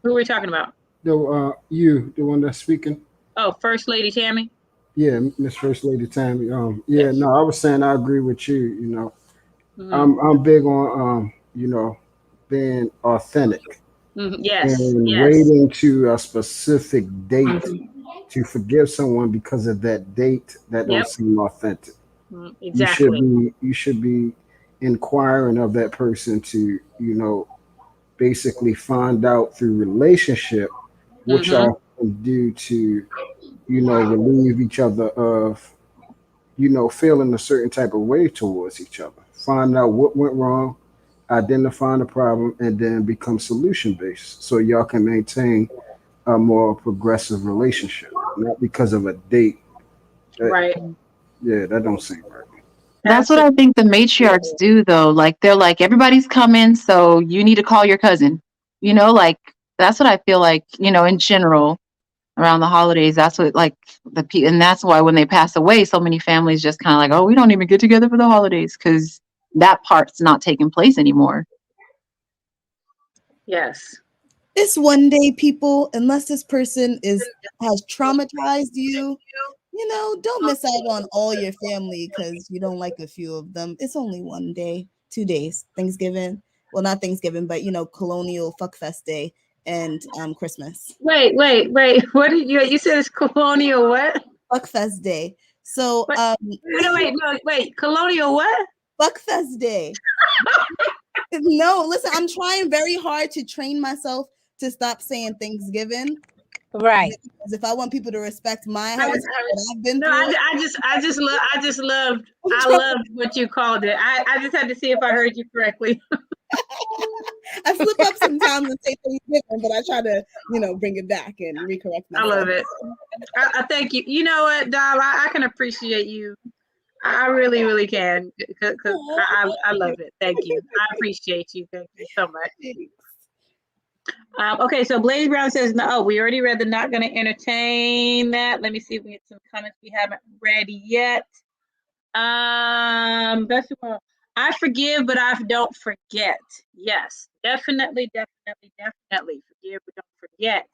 Who are we talking about? The one that's speaking. Oh, First Lady Tammy. Yeah, Miss First Lady Tammy. Yeah, Yes. no, I was saying I agree with you. Mhm. I'm big on being authentic Yes. and Yes. waiting to a specific date Mhm. to forgive someone because of that date that don't Yep. seem authentic. Exactly. You should be inquiring of that person to, basically find out through relationship what Hmm. y'all can do to, relieve each other of, feeling a certain type of way towards each other. Find out what went wrong, identify the problem, and then become solution based so y'all can maintain a more progressive relationship, not because of a date. That, Right. yeah, that don't seem right. That's what Absolutely. I think the matriarchs do, though. Like they're like, everybody's coming, so you need to call your cousin. Like that's what I feel like. In general, around the holidays, that's what like and that's why when they pass away, so many families just kind of like, oh, we don't even get together for the holidays because that part's not taking place anymore. Yes. It's one day, people, unless this person has traumatized you, don't miss out on all your family because you don't like a few of them. It's only one day, 2 days, Thanksgiving. Well, not Thanksgiving, but colonial fuckfest day and Christmas. Wait. What did you said? It's colonial what? Fuckfest day. So What? No, wait. Colonial what? Fuckfest day. No, listen, I'm trying very hard to train myself to stop saying Thanksgiving. Right. Because if I want people to respect my I heritage, was, what I've been no, through, I loved what you called it. I just had to see if I heard you correctly. I slip up sometimes and say Thanksgiving, but I try to, bring it back and recorrect I myself. love it. I thank you. You know what, Dom? I can appreciate you. I really, really can, because I love it. Thank you. I appreciate you. Thank you so much. Okay, so Blaze Brown says no. Oh, we already read the not going to entertain that. Let me see if we get some comments we haven't read yet. Best of all, I forgive, but I don't forget. Yes, definitely forgive, but don't forget.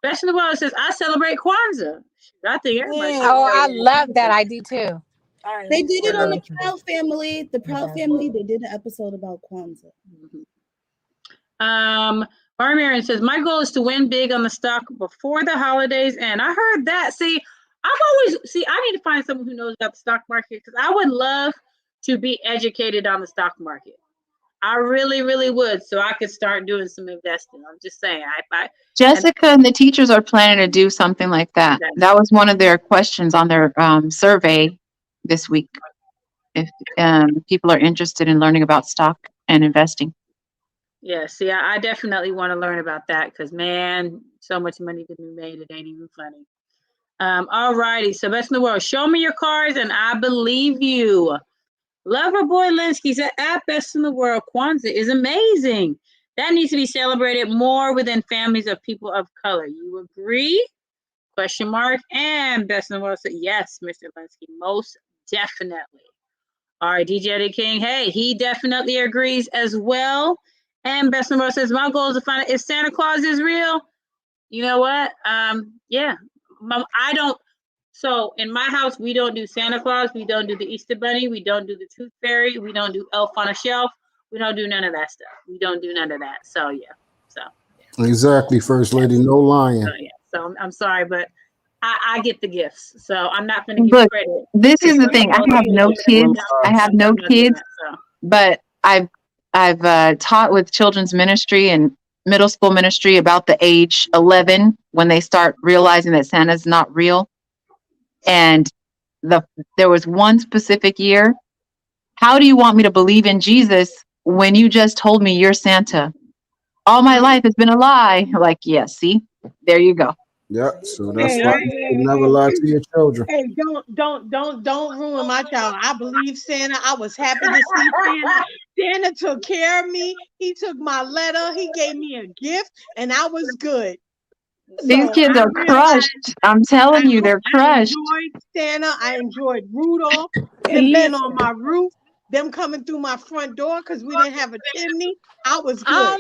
Best in the world says I celebrate Kwanzaa. I think everybody. Oh, I love that. I do too. They did it on the Proud Family. The Proud Family, they did an episode about Kwanzaa. MarioMarion says my goal is to win big on the stock before the holidays, and I heard that. See, I need to find someone who knows about the stock market because I would love to be educated on the stock market. I really, really would, so I could start doing some investing. I'm just saying. Jessica and the teachers are planning to do something like that. That was one of their questions on their survey this week. If people are interested in learning about stock and investing. Yeah, see, I definitely want to learn about that because, man, so much money to be made, it ain't even funny. All righty, so best in the world. Show me your cards and I believe you. Loverboy Linsky said, at best in the world, Kwanzaa is amazing. That needs to be celebrated more within families of people of color. You agree? Question mark. And best in the world said, yes, Mr. Linsky, most definitely. All right, DJ the King. Hey, he definitely agrees as well. And best in the world says, my goal is to find out if Santa Claus is real. You know what? Yeah. I don't. So in my house, we don't do Santa Claus. We don't do the Easter Bunny. We don't do the Tooth Fairy. We don't do Elf on a Shelf. We don't do none of that stuff. We don't do none of that. So yeah. So Exactly, First Lady. No lying. yeah. So I'm sorry, but I get the gifts. So I'm not going to give Look, credit. this is the thing. I have no kids. I have no kids, but I've taught with children's ministry and middle school ministry about the age 11 when they start realizing that Santa's not real. And there was one specific year. How do you want me to believe in Jesus when you just told me you're Santa? All my life has been a lie. Like, yeah, see, there you go. Yep. So that's Hey, why hey, you should never hey, lie hey. to your children. Hey, don't ruin my child. I believe Santa. I was happy to see Santa. Santa took care of me. He took my letter. He gave me a gift, and I was good. These So kids I are realized crushed. I'm telling you, they're I crushed. enjoyed Santa. I enjoyed Rudolph. Them being Listen, on my roof. Them coming through my front door because we didn't have a chimney. I was good.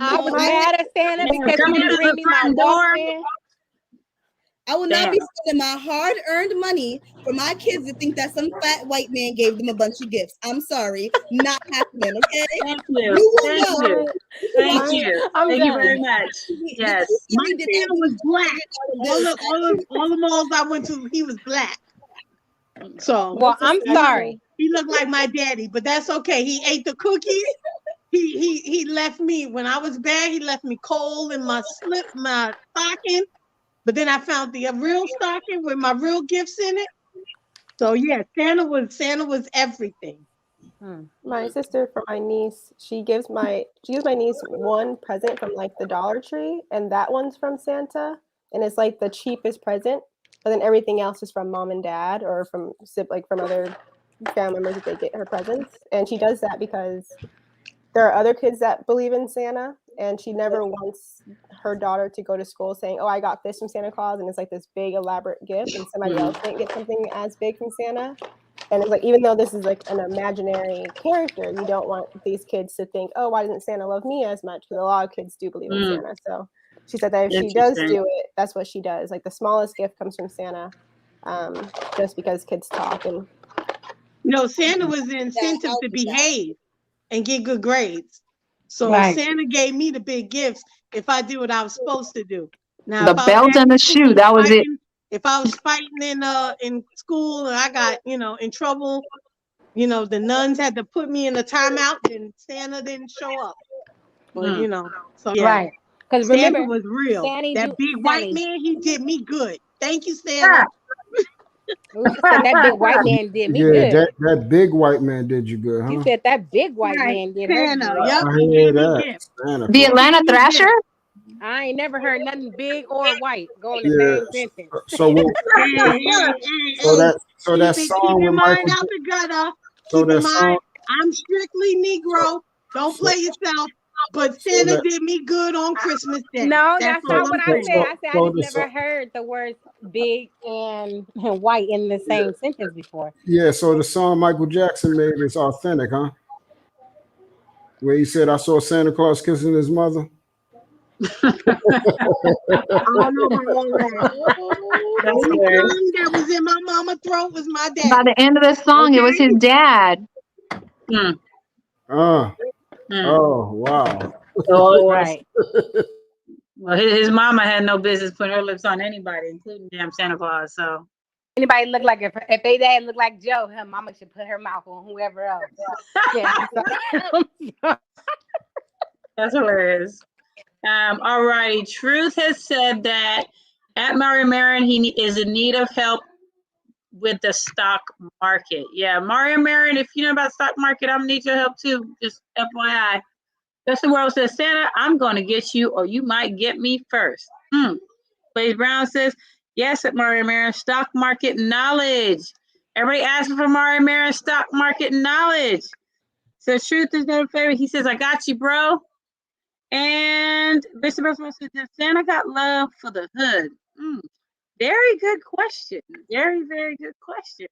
I No, was I mad at Santa because he Coming didn't through bring the me my front door. Walkman. I will not Damn. be spending my hard-earned money for my kids to think that some fat white man gave them a bunch of gifts. I'm sorry, not happening. Okay, Thank you. you will Thank know. you. Thank I'm, you. I'm Thank you done. very much. The Yes. tooth My fairy did not Santa give was me black. $100 All the malls I went to, he was black. So Well, My I'm sister sorry. he looked like my daddy, but that's okay. He ate the cookies. He left me when I was bad. He left me cold in my stocking. But then I found the real stocking with my real gifts in it. So yeah, Santa was everything. My sister for my niece, she gives my niece one present from like the Dollar Tree, and that one's from Santa, and it's like the cheapest present. But then everything else is from mom and dad or from like from other family members that they get her presents. And she does that because there are other kids that believe in Santa, and she never wants her daughter to go to school saying, "Oh, I got this from Santa Claus," and it's like this big elaborate gift, and somebody else didn't get something as big from Santa. And it's like, even though this is like an imaginary character, you don't want these kids to think, "Oh, why doesn't Santa love me as much?" Because a lot of kids do believe in Santa. So she said that if she does Interesting. do it, that's what she does. Like the smallest gift comes from Santa, just because kids talk. And Santa was the incentive to behave and get good grades. So Right. Santa gave me the big gifts if I did what I was supposed to do. Now, The if I was belt and the shoe, that was it. fighting, if I was fighting in school and I got in trouble, the nuns had to put me in a timeout, then Santa didn't show up. But so yeah, Right. Because Santa remember, was real. That big white Sandy. man, he did me good. Thank you, Santa. Ooh, she said that big white man did me Yeah, good. that big white man did you good, She huh? said that big white Right, man did her Santa. good. Yup, I he hear gave me that. gifts. Santa The Claus. Atlanta Thrasher? I ain't never heard nothing big or white go in the Yeah. same sentence. Hey. So that Keep song your with mind Michael. out the gutter. So Keep in that mind, song. I'm strictly Negro. Don't So play yourself. But so Santa that did me good on Christmas Day. No, That's that's all not I'm what I said. saying. I said I so just never heard the words big and white in the yeah, same sentence before. yeah. So the song Michael Jackson made is authentic, huh? Where he said, "I saw Santa Claus kissing his mother." I don't know about all that. The That's only hilarious. tongue that was in my mama's throat was my By daddy. the end of the song, it was Okay? his dad. Hmm. Uh, Hmm. oh wow. So it was. Right. Well, his mama had no business putting her lips on anybody, including damn Santa Claus. So Anybody look like if they dad look like Joe, her mama should put her mouth on whoever else. Yeah. that's hilarious. All righty. Truth has said that at MarioMarion, he is in need of help with the stock market. Yeah, MarioMarion, if you know about stock market, I'm gonna need your help too. Just FYI. That's the world says, Santa, I'm gonna get you, or you might get me first. Blaze Brown says, yes, at MarioMarion, stock market knowledge. Everybody asking for MarioMarion stock market knowledge. Says truth is never favorite. He says, I got you, bro. And Mr. Russell says, does Santa got love for the hood? Very good question. Very, very good question.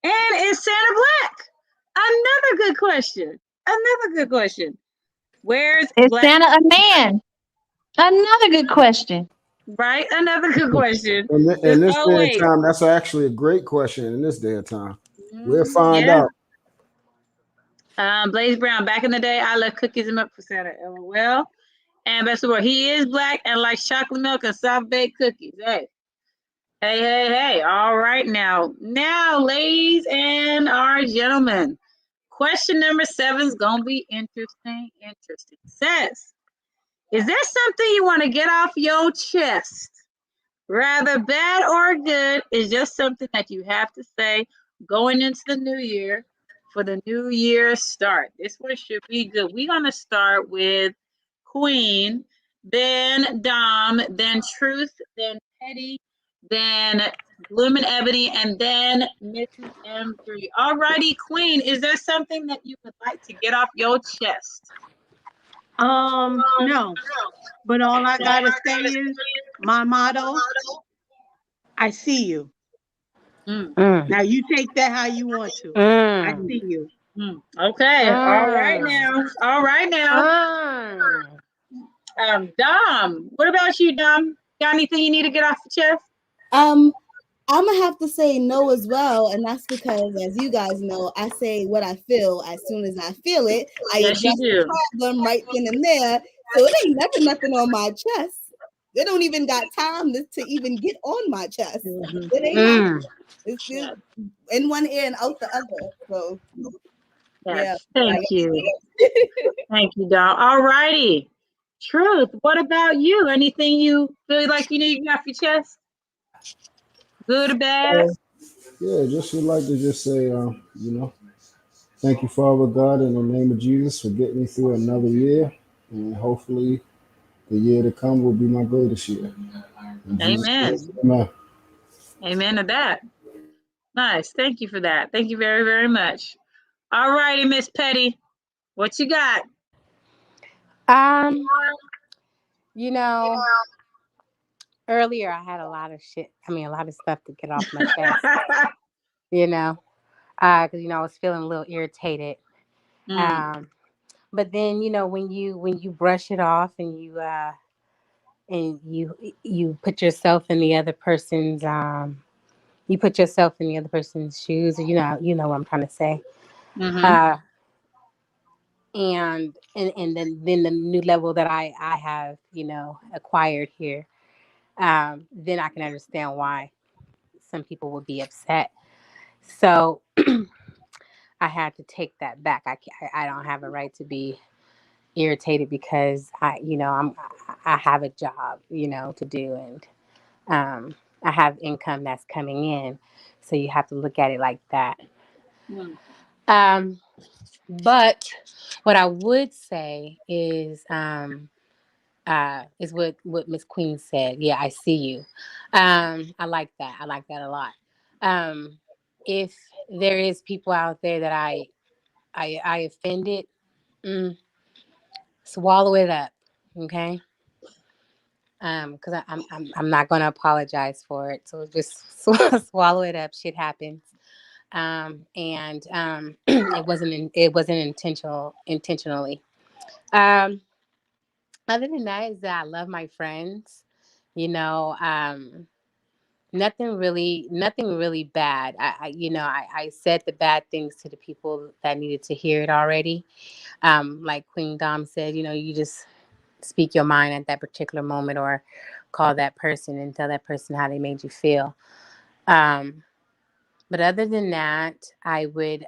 And is Santa black? Another good question. Another good question. Where's Is black? Santa a man? Another good question. Right? Another good question. In this Oh, day and wait. time, that's actually a great question. In this day and time, we'll find Yeah. out. Blaze Brown, back in the day, I left cookies and milk for Santa. LOL. And best of all, he is black and likes chocolate milk and soft baked cookies. Hey. All right now. Now, ladies and our gentlemen, question number 7 is gonna be interesting. Says, is there something you want to get off your chest? Rather bad or good, is just something that you have to say going into the new year for the new year start. This one should be good. We're gonna start with Queen, then Dom, then Truth, then Petty, then Bloom and Ebony, and then Mrs. M3. Alrighty, Queen, is there something that you would like to get off your chest? No, but all I gotta say is my motto, I see you. Now you take that how you want to. I see you. Okay. All right now. All right now. Dom, what about you, Dom? Got anything you need to get off the chest? I'm gonna have to say no as well, and that's because, as you guys know, I say what I feel as soon as I feel it. I Yes, you address do. the problem right then and there, so it ain't never nothing on my chest. They don't even got time to even get on my chest. It ain't happening. It's just in one ear and out the other. So yeah. Yes. Thank you. Thank you, Dom. All righty. Truth, what about you? Anything you feel like you need to get off your chest? Good or bad? Yeah, just would like to just say, thank you, Father God, in the name of Jesus, for getting me through another year, and hopefully the year to come will be my greatest year. In Jesus' Amen. name, amen. Amen to that. Nice. Thank you for that. Thank you very, very much. All righty, Miss Petty, what you got? You know, earlier I had a lot of stuff to get off my chest, you know, because, I was feeling a little irritated. But then, when you brush it off and you put yourself in the other person's, shoes, you know what I'm trying to say. And then the new level that I have, acquired here, then I can understand why some people would be upset. So I had to take that back. I don't have a right to be irritated because I have a job, to do, and I have income that's coming in. So you have to look at it like that. But what I would say is what Miss Queen said. Yeah, I see you. I like that. I like that a lot. If there is people out there that I offended, swallow it up, okay? Because I'm not going to apologize for it. So just swallow it up. Shit happens. And it wasn't intentionally. Other than that is that I love my friends. Nothing really bad. I said the bad things to the people that needed to hear it already. Like Queen Dom said, you just speak your mind at that particular moment, or call that person and tell that person how they made you feel. But other than that, I would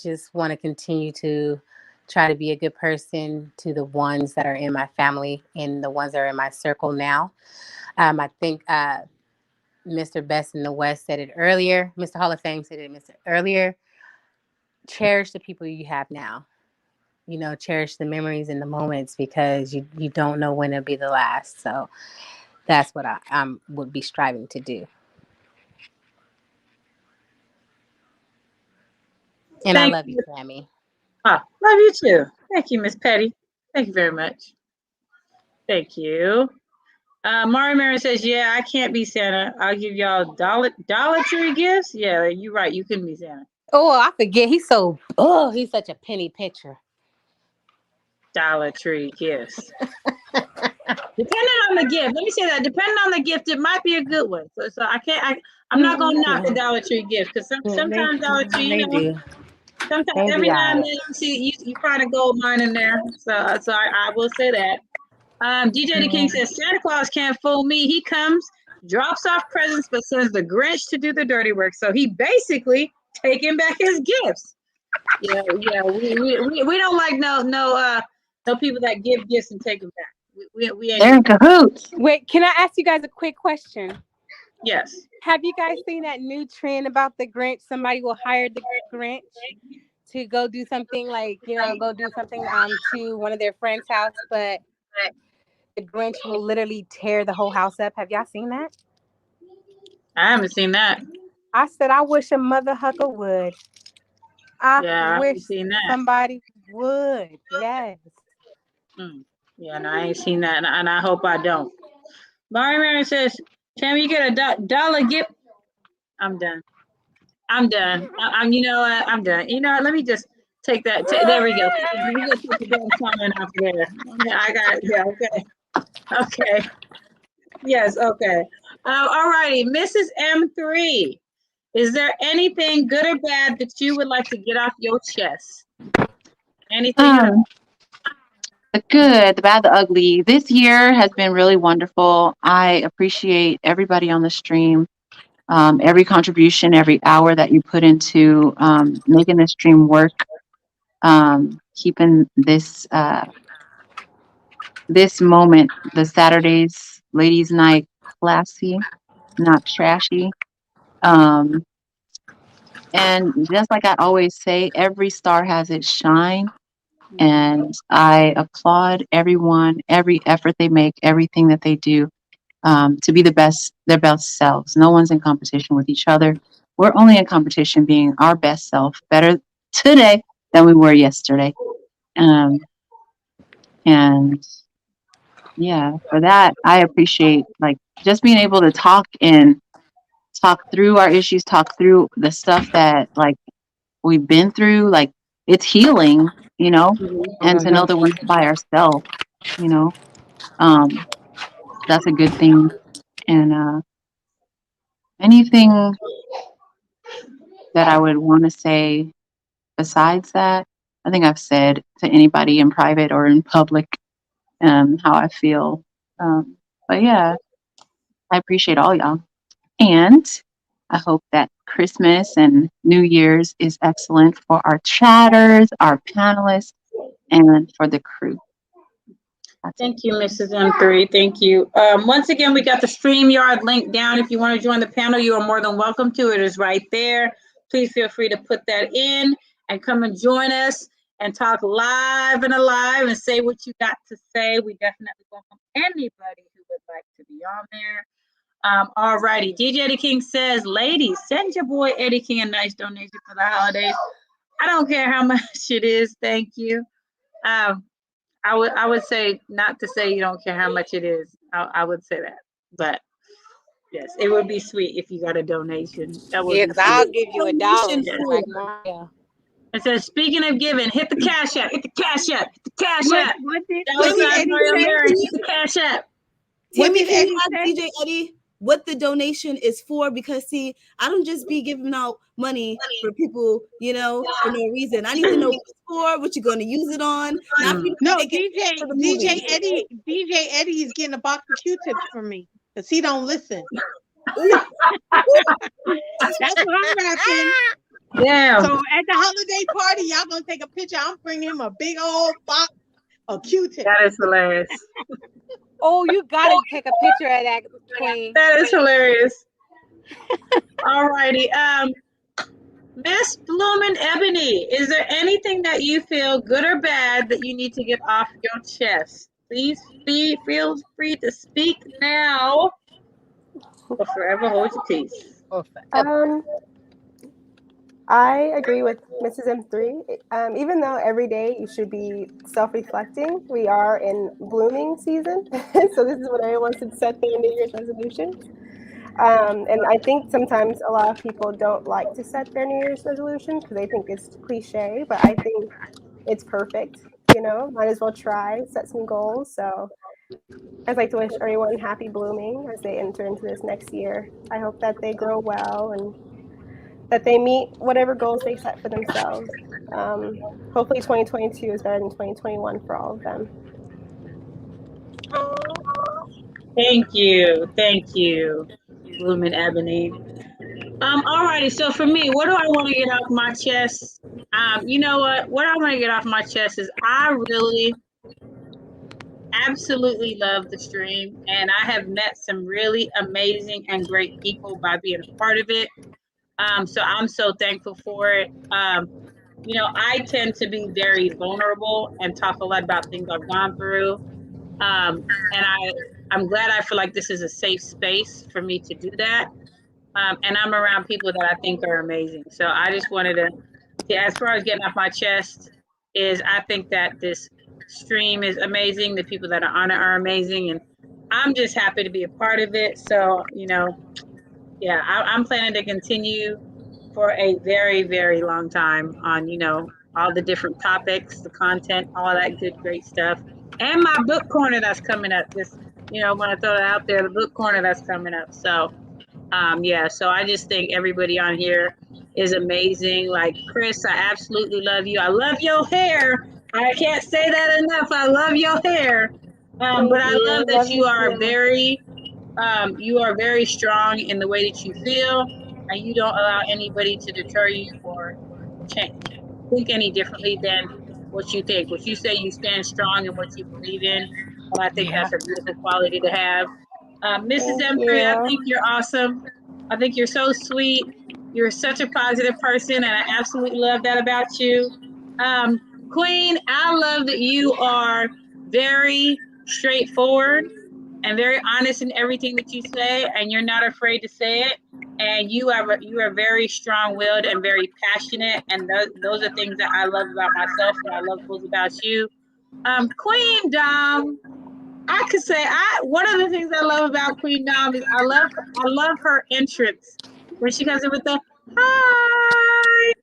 just want to continue to try to be a good person to the ones that are in my family and the ones that are in my circle now. I think Mr. Best in the West said it earlier. Mr. Hall of Fame said it earlier. Cherish the people you have now. Cherish the memories and the moments, because you don't know when it'll be the last. So that's what I would be striving to do. And I love you, Tammy. Love you too. Thank you, Miss Petty. Thank you very much. Thank you. MarioMarion says, yeah, I can't be Santa. I'll give y'all Dollar Tree gifts. Yeah, you're right. You couldn't be Santa. Oh, I forget. He's such a penny pitcher. Dollar Tree gifts. Depending on the gift. Let me say that. Depending on the gift, it might be a good one. So I'm not going to knock the Dollar Tree gift, because sometimes Dollar Tree, sometimes every now and then you find a gold mine in there. So I will say that. DJ the King says, Santa Claus can't fool me. He comes, drops off presents, but sends the Grinch to do the dirty work. So he basically taking back his gifts. Yeah, yeah. We don't like no people that give gifts and take them back. We ain't They're in gonna. cahoots. Wait, can I ask you guys a quick question? Yes. Have you guys seen that new trend about the Grinch? Somebody will hire the Grinch to go do something like, go do something to one of their friends' house, but the Grinch will literally tear the whole house up. Have y'all seen that? I haven't seen that. I said I wish a mother hucker would. I Yeah, I wish haven't seen that. somebody would. Yes. Mm. Yeah, no, I ain't seen that, and I hope I don't. MarioMarion says, "Can you get a dollar gift?" I'm done. I'm done. I'm. You know what? I'm done. You know what? Let me just take that. There we go. We just take the damn comment off there. Okay, I got it. Yeah. Okay. Okay. Yes. Okay. All righty, Mrs. M3. Is there anything good or bad that you would like to get off your chest? Anything at all? The good, the bad, the ugly. This year has been really wonderful. I appreciate everybody on the stream, every contribution, every hour that you put into making this stream work, keeping this moment, the Saturdays ladies' night, classy, not trashy. Um, and just like I always say, every star has its shine. And I applaud everyone, every effort they make, everything that they do to be their best selves. No one's in competition with each other. We're only in competition being our best self, better today than we were yesterday. And yeah, for that, I appreciate like just being able to talk through our issues, talk through the stuff that like we've been through. Like it's healing, and to know that we're not by ourselves, you know, um, that's a good thing. And anything that I would want to say besides that, I think I've said to anybody in private or in public how I feel. But yeah, I appreciate all y'all. And I hope that Christmas and New Year's is excellent for our chatters, our panelists, and for the crew. Thank you, Mrs. M3. Thank you. Once again, we got the StreamYard link down. If you want to join the panel, you are more than welcome to. It is right there. Please feel free to put that in and come and join us and talk live and alive and say what you got to say. We definitely welcome anybody who would like to be on there. All righty. DJ Eddie King says, ladies, send your boy Eddie King a nice donation for the holidays. I don't care how much it is. Thank you. I would say not to say you don't care how much it is. I would say that, but yes, it would be sweet if you got a donation. That would Yeah, be because I'll sweet. give you $1 Donation just for? like Mario. It says, speaking of giving, hit the cash app. Hit the cash app. Hit the cash app. What did That was Eddie Mario say? Hit the cash app. What Tammy, did can you Eddie ask say? DJ Eddie what the donation is for? Because see, I don't just be giving out money for people, for no reason. I need to know what it's for, what you're going to use it on. Not for you to No, take it for the movie. DJ Eddie is getting a box of Q-tips from me because he don't listen. That's what I'm rapping. Damn. So at the holiday party, y'all gonna take a picture. I'm bringing him a big old box of Q-tips. That is hilarious. Oh, you got to take a picture of that, Queen. That is hilarious. All righty. Miss Bloomin' Ebony, is there anything that you feel good or bad that you need to get off your chest? Please feel free to speak now or forever hold your peace. I agree with Mrs. M3. Even though every day you should be self-reflecting, we are in blooming season. So this is when everyone should set their New Year's resolutions. And I think sometimes a lot of people don't like to set their New Year's resolution because they think it's cliche, but I think it's perfect. Might as well try, set some goals. So I'd like to wish everyone happy blooming as they enter into this next year. I hope that they grow well and that they meet whatever goals they set for themselves. Hopefully 2022 is better than 2021 for all of them. Thank you, Bloomin' Ebony. Alrighty, so for me, what do I want to get off my chest? You know what? What I want to get off my chest is I really absolutely love the stream, and I have met some really amazing and great people by being a part of it. So I'm so thankful for it. You know, I tend to be very vulnerable and talk a lot about things I've gone through. And I'm glad I feel like this is a safe space for me to do that. And I'm around people that I think are amazing. So I just wanted to, yeah, as far as getting off my chest, is I think that this stream is amazing. The people that are on it are amazing, and I'm just happy to be a part of it. So, you know, yeah, I'm planning to continue for a very, very long time on, you know, all the different topics, the content, all that good, great stuff. And my book corner that's coming up. Just, you know, want to throw it out there, the book corner that's coming up. So, yeah, so I just think everybody on here is amazing. Like Chris, I absolutely love you. I love your hair. I can't say that enough. I love your hair. But I love that you are you are very strong in the way that you feel, and you don't allow anybody to deter you or think any differently than what you think. What you say, you stand strong in what you believe in, and I think that's a beautiful quality to have. Mrs. M3, I think you're awesome. I think you're so sweet. You're such a positive person, and I absolutely love that about you. Queen, I love that you are very straightforward and very honest in everything that you say, and you're not afraid to say it. And you are very strong-willed and very passionate, and those are things that I love about myself, and I love those about you. Queen Dom, I could say one of the things I love about Queen Dom is I love her entrance when she comes in with the hi.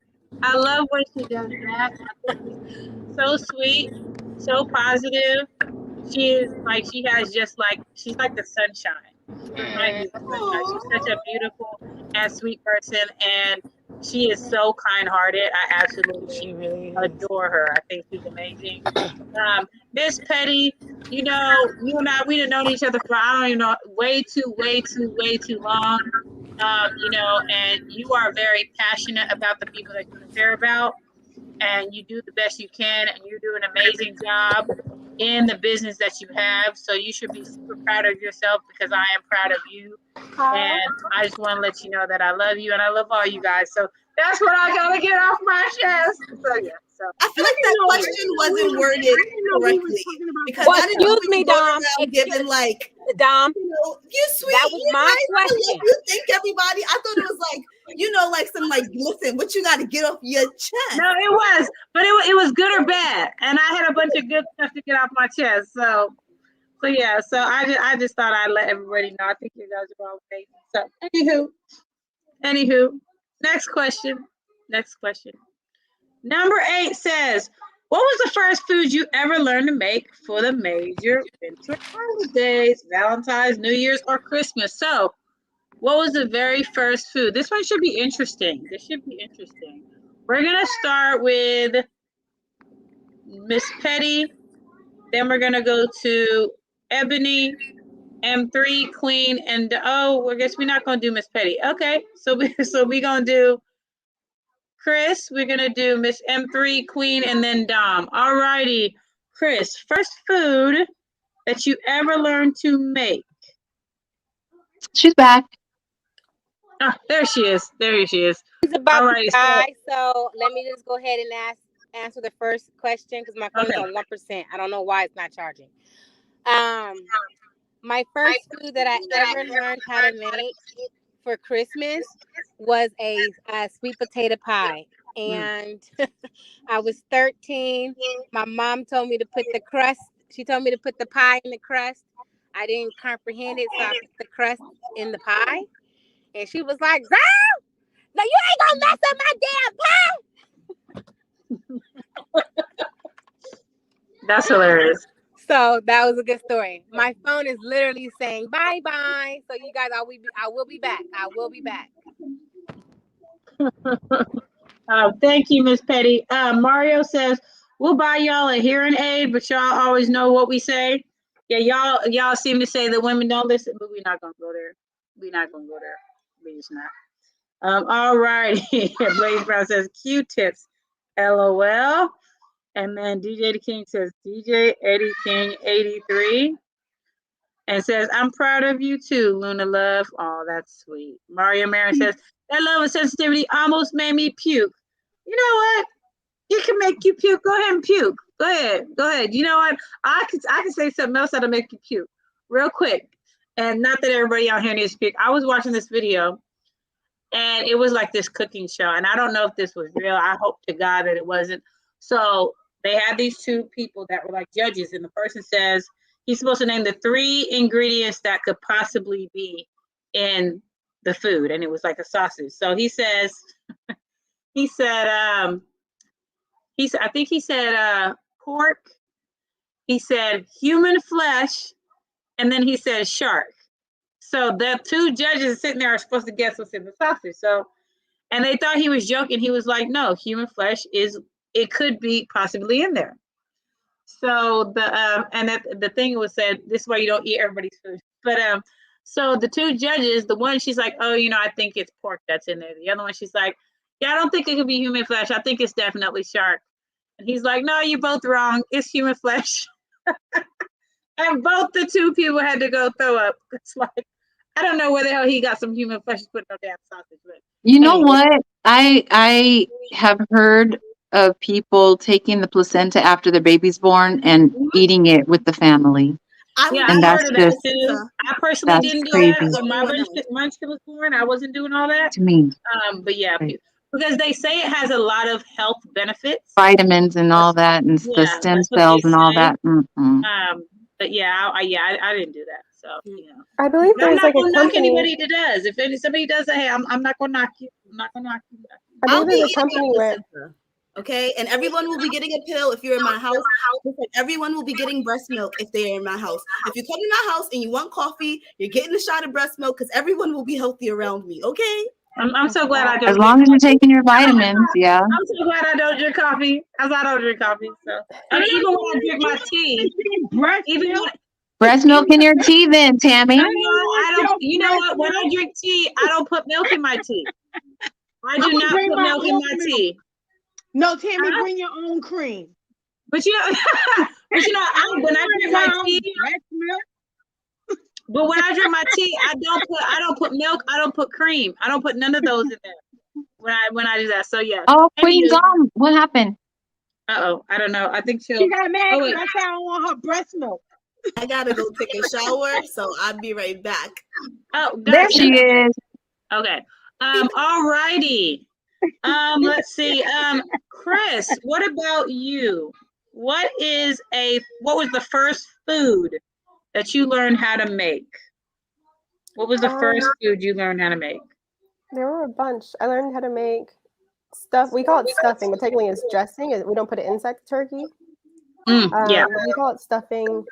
I love when she does that. I think it's so sweet, so positive. She is like she's like the sunshine. She reminds me of the sunshine. She's such a beautiful and sweet person, and she is so kind-hearted. I absolutely adore her. I think she's amazing. Miss Petty, you know, you and I, we've known each other for I don't even know, way too long. You know, and you are very passionate about the people that you care about, and you do the best you can, and you do an amazing job in the business that you have. So you should be super proud of yourself because I am proud of you. And I just want to let you know that I love you and I love all you guys. So that's what I gotta get off my chest. So yeah. So I feel like that question wasn't worded correctly because Well, I didn't know excuse we me, were going Dom. around giving like, Dom, you know, you sweet, that was you my nice, I question. love you, thank everybody. I thought it was like, you know, like some like, listen, what you got to get off your chest. no, it was, but it was good or bad, and I had a bunch of good stuff to get off my chest. So yeah, so I just thought I'd let everybody know. I think you guys are all amazing. So anywho, next question. Number 8 says, what was the first food you ever learned to make for the major winter holidays, Valentine's, New Year's, or Christmas? So, what was the very first food? This one should be interesting. We're going to start with Miss Petty. Then we're going to go to Ebony, M3, Queen, and I guess we're not going to do Miss Petty. Okay, so we're going to do Chris, we're going to do Miss M3, Queen, and then Dom. All righty. Chris, first food that you ever learned to make. She's back. Oh, there she is. She's about All to right. die, so let me just go ahead and answer the first question because my phone is on 1%. I don't know why it's not charging. My first food that I ever learned how to make for Christmas was a sweet potato pie. And I was 13. My mom told me to put the crust. She told me to put the pie in the crust. I didn't comprehend it, so I put the crust in the pie. And she was like, girl, no, you ain't gonna mess up my damn pie. That's hilarious. So that was a good story. My phone is literally saying bye-bye. So you guys, I will be back. I will be back. Thank you, Miss Petty. Mario says, we'll buy y'all a hearing aid, but y'all always know what we say. Yeah, y'all seem to say that women don't listen, but we're not gonna go there. We just not. All right. Blaze Brown says Q-tips. LOL. And then DJ the King says, DJ Eddie King 83. And says, I'm proud of you too, Luna Love. Oh, that's sweet. MarioMarion says, that love and sensitivity almost made me puke. You know what? It can make you puke. Go ahead and puke. Go ahead. You know what? I can say something else that'll make you puke real quick. And not that everybody out here needs to puke. I was watching this video and it was like this cooking show. And I don't know if this was real. I hope to God that it wasn't. So they had these two people that were like judges. And the person says, he's supposed to name the 3 ingredients that could possibly be in the food. And it was like a sausage. So he said, I think he said pork. He said human flesh. And then he said shark. So the 2 judges sitting there are supposed to guess what's in the sausage. So, and they thought he was joking. He was like, no, human flesh it could be possibly in there. So the thing was said, this is why you don't eat everybody's food. But so the 2 judges, the one she's like, oh, I think it's pork that's in there. The other one she's like, yeah, I don't think it could be human flesh. I think it's definitely shark. And he's like, no, you're both wrong. It's human flesh. And both the 2 people had to go throw up. It's like, I don't know where the hell he got some human flesh to put no damn sausage with. You know what? I have heard of people taking the placenta after their baby's born and eating it with the family. And that's heard of that too. I personally didn't do that when my Munchkin was born. I wasn't doing all that. To me. But yeah, because they say it has a lot of health benefits, vitamins and all that, and the stem cells and all that. But yeah, I didn't do that. So I believe there's like a company. Knock anybody that does. If somebody does that, hey, I'm not gonna knock you. I'm not gonna knock you. I believe there's a company where. Okay, and everyone will be getting a pill if you're in my house. Everyone will be getting breast milk if they're in my house. If you come to my house and you want coffee, you're getting a shot of breast milk because everyone will be healthy around me. Okay. I'm so glad I don't. As long as you're taking your vitamins, yeah. I'm so glad I don't drink coffee. I don't drink coffee. So even when I drink my tea, breast milk in your tea, then Tammy. I don't. You know what? When I drink tea, I don't put milk in my tea. I do not put milk in my tea. No, Tammy, bring your own cream. But when I drink my tea, but when I drink my tea, I don't put milk. I don't put cream. I don't put none of those in there when I do that. So yeah. Oh, Queen's on. What happened? I don't know. I think she got mad because I said I don't want her breast milk. I gotta go take a shower, so I'll be right back. Oh, there she is. Okay. All righty. Let's see. Chris, what about you? What was the first food that you learned how to make? What was the first food you learned how to make? There were a bunch. I learned how to make stuff. We call it stuffing, but technically it's dressing. We don't put it inside the turkey. Yeah. We call it stuffing.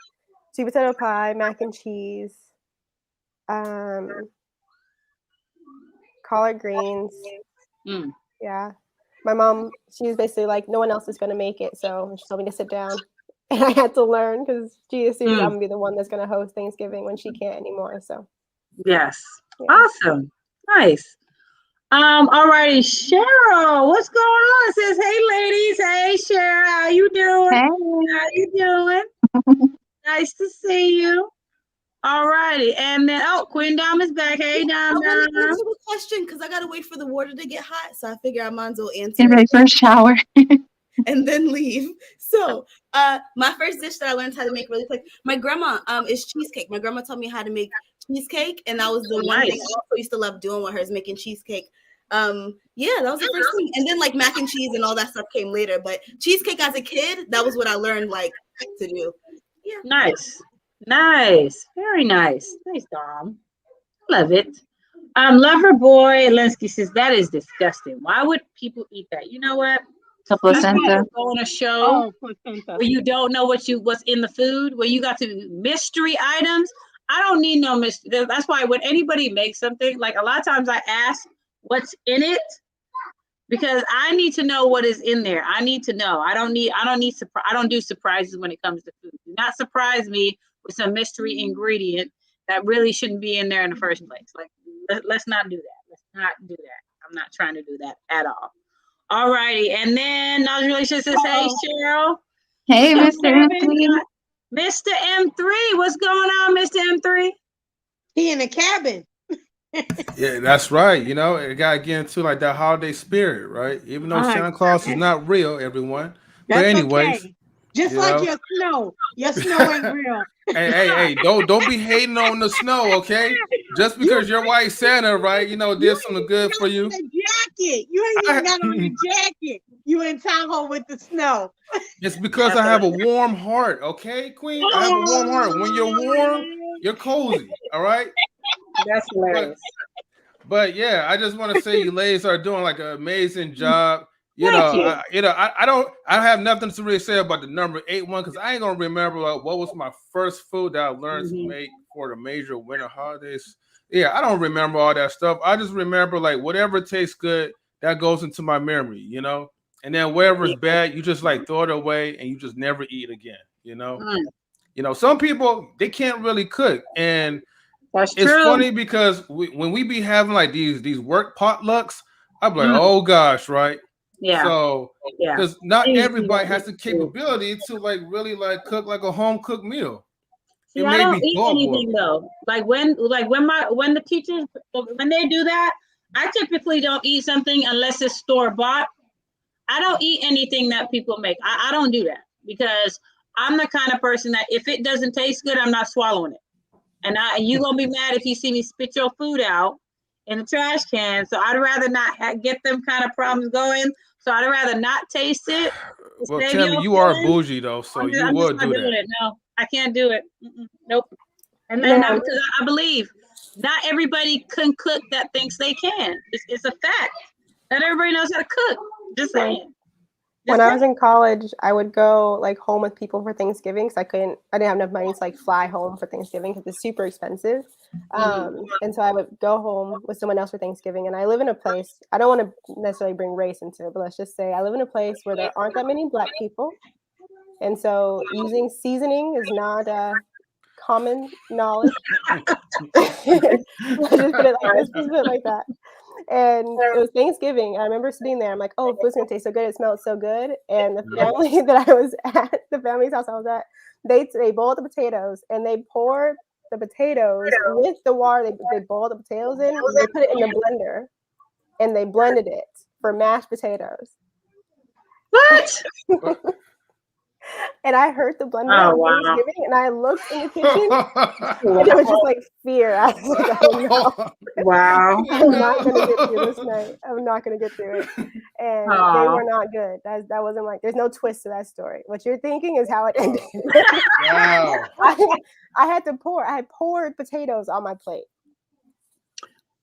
Sweet potato pie, mac and cheese, collard greens. Yeah. My mom, she was basically like, no one else is going to make it. So she told me to sit down. And I had to learn because she assumes I'm going to be the one that's going to host Thanksgiving when she can't anymore. So. Yes. Yeah. Awesome. Nice. All righty. Cheryl, what's going on? It says, hey, ladies. Hey, Cheryl. How you doing? Hey. How you doing? Nice to see you. All righty. And then, Queen Dom is back. Hey, Dom. I want to answer the question because I got to wait for the water to get hot. So I figure I might as well answer. Get ready for a shower. And then leave. So my first dish that I learned how to make really quick, my grandma is cheesecake. My grandma taught me how to make cheesecake. And that was the one thing I also used to love doing with her is making cheesecake. That was the first thing. And then like mac and cheese and all that stuff came later. But cheesecake as a kid, that was what I learned like to do. Yeah. Nice. Very nice. Nice, Dom. Love it. Lover boy Linsky says that is disgusting. Why would people eat that? You know what? Placenta. Go on a show where you don't know what's in the food, where you got to mystery items. I don't need no mystery. That's why when anybody makes something, like a lot of times I ask what's in it because I need to know what is in there. I need to know. I don't do surprises when it comes to food. Do not surprise me with some mystery ingredient that really shouldn't be in there in the first place. Like, let's not do that. Let's not do that. I'm not trying to do that at all. All righty. And then Knowledge Relations says, hey, Cheryl. Hey, What's up, Mr. Anthony. Mr. M3, what's going on, Mr. M3? He in a cabin. Yeah, that's right. You know, it gotta get into like that holiday spirit, right? Even though Santa Claus is not real, everyone. But That's anyways, okay. Just you like know. your snow. Your snow ain't real. Hey, don't be hating on the snow, okay? Just because you're white Santa, right? You know, did something good for you. The jacket. You ain't even got on the jacket. You in Tahoe with the snow. It's because I have a warm heart, okay, Queen? I have a warm heart. When you're warm, you're cozy, all right? That's hilarious. But yeah, I just want to say you ladies are doing like an amazing job. Thank you. I have nothing to really say about the number 8 because I ain't gonna remember like, what was my first food that I learned to make for the major winter holidays. Yeah, I don't remember all that stuff. I just remember like whatever tastes good that goes into my memory, you know. And then whatever's bad, you just like throw it away and you just never eat again, you know. You know, some people they can't really cook, and that's it's true. funny because when we be having like these work potlucks, I'm like, oh gosh, right? Yeah. So because not everybody has the capability to like really like cook like a home cooked meal. See, I don't eat anything though. Like when the teachers when they do that, I typically don't eat something unless it's store bought. I don't eat anything that people make. I don't do that because I'm the kind of person that if it doesn't taste good, I'm not swallowing it. And you gonna be mad if you see me spit your food out in the trash can. So I'd rather not get them kind of problems going. So I'd rather not taste it. Well, Tammy, you are bougie though, so you would do that. No, I can't do it. Nope. And then because I believe not everybody can cook that thinks they can. It's a fact. Not everybody knows how to cook. Just saying. When I was in college, I would go like home with people for Thanksgiving because I didn't have enough money to like fly home for Thanksgiving because it's super expensive. And so I would go home with someone else for Thanksgiving. And I live in a place, I don't want to necessarily bring race into it, but let's just say I live in a place where there aren't that many Black people. And so using seasoning is not common knowledge. Let's just put it like that. And it was Thanksgiving. I remember sitting there. I'm like, oh, food's gonna taste so good. It smells so good. And the family that I was at, the family's house I was at, they boiled the potatoes and they poured the potatoes with the water they boiled the potatoes in. They put it in the blender and they blended it for mashed potatoes. What? And I heard the blender on Thanksgiving, and I looked in the kitchen, and it was just like fear. I was like, oh no. Wow. I'm not going to get through this night. I'm not going to get through it. And they were not good. That wasn't like, there's no twist to that story. What you're thinking is how it ended. Wow. I had poured potatoes on my plate.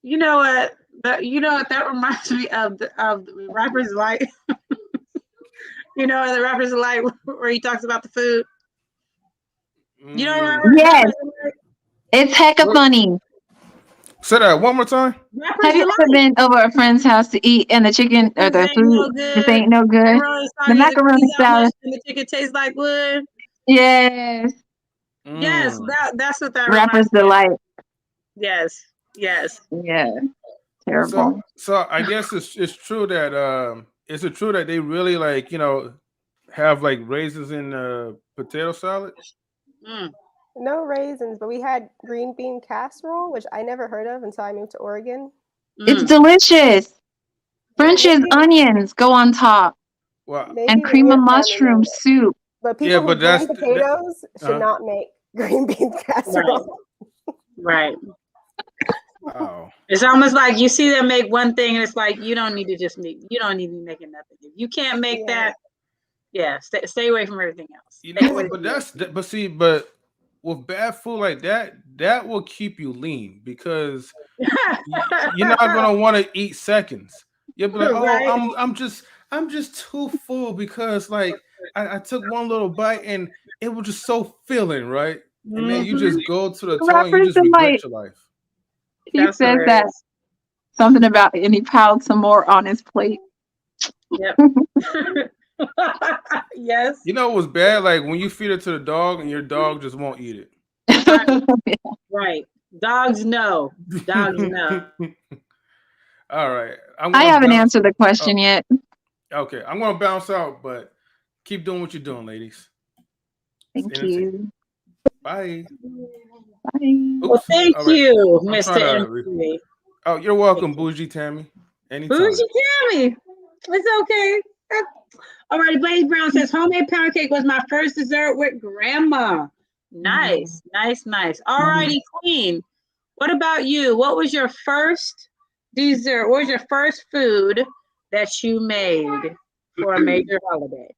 You know what? That reminds me of the Rapper's Light. You know, the Rapper's Light where he talks about the food. You know, yes, it's hecka funny. Say that one more time. Have you ever been over a friend's house to eat and the chicken or the food just ain't no good? The macaroni salad and the chicken tastes like wood. Yes. Yes, that's what that Rapper's Delight. Yes. Yeah. Terrible. So I guess it's true that is it true that they really like, you know, have like raisins in potato salad? No raisins, but we had green bean casserole, which I never heard of until I moved to Oregon. It's delicious. French's onions go on top. Wow. And cream of mushroom soup. But people who blend potatoes should not make green bean casserole. Right. Oh. It's almost like you see them make one thing and it's like you don't need to be making nothing. If you can't make that, stay away from everything else. You know, but with bad food like that will keep you lean because you're not gonna want to eat seconds. You'll be like, oh, I'm just too full because like I took one little bite and it was just so filling, right? And then you just go to the toilet and you just regret your life. He says that something about and he piled some more on his plate. Yep. Yes. You know what's bad? Like when you feed it to the dog and your dog just won't eat it. Right. Dogs know. All right. I haven't answered the question yet. Okay, I'm gonna bounce out, but keep doing what you're doing, ladies. It's Thank entertaining. you. Bye. Bye. Well, Oops. thank All right. you, I'm Mr. trying to. M3. Oh, you're welcome, Bougie Tammy. Anytime. Bougie Tammy. It's okay. All right, Blaze Brown says homemade pound cake was my first dessert with grandma. Nice, nice, nice. All righty, Queen. What about you? What was your first dessert? What was your first food that you made for a major holiday?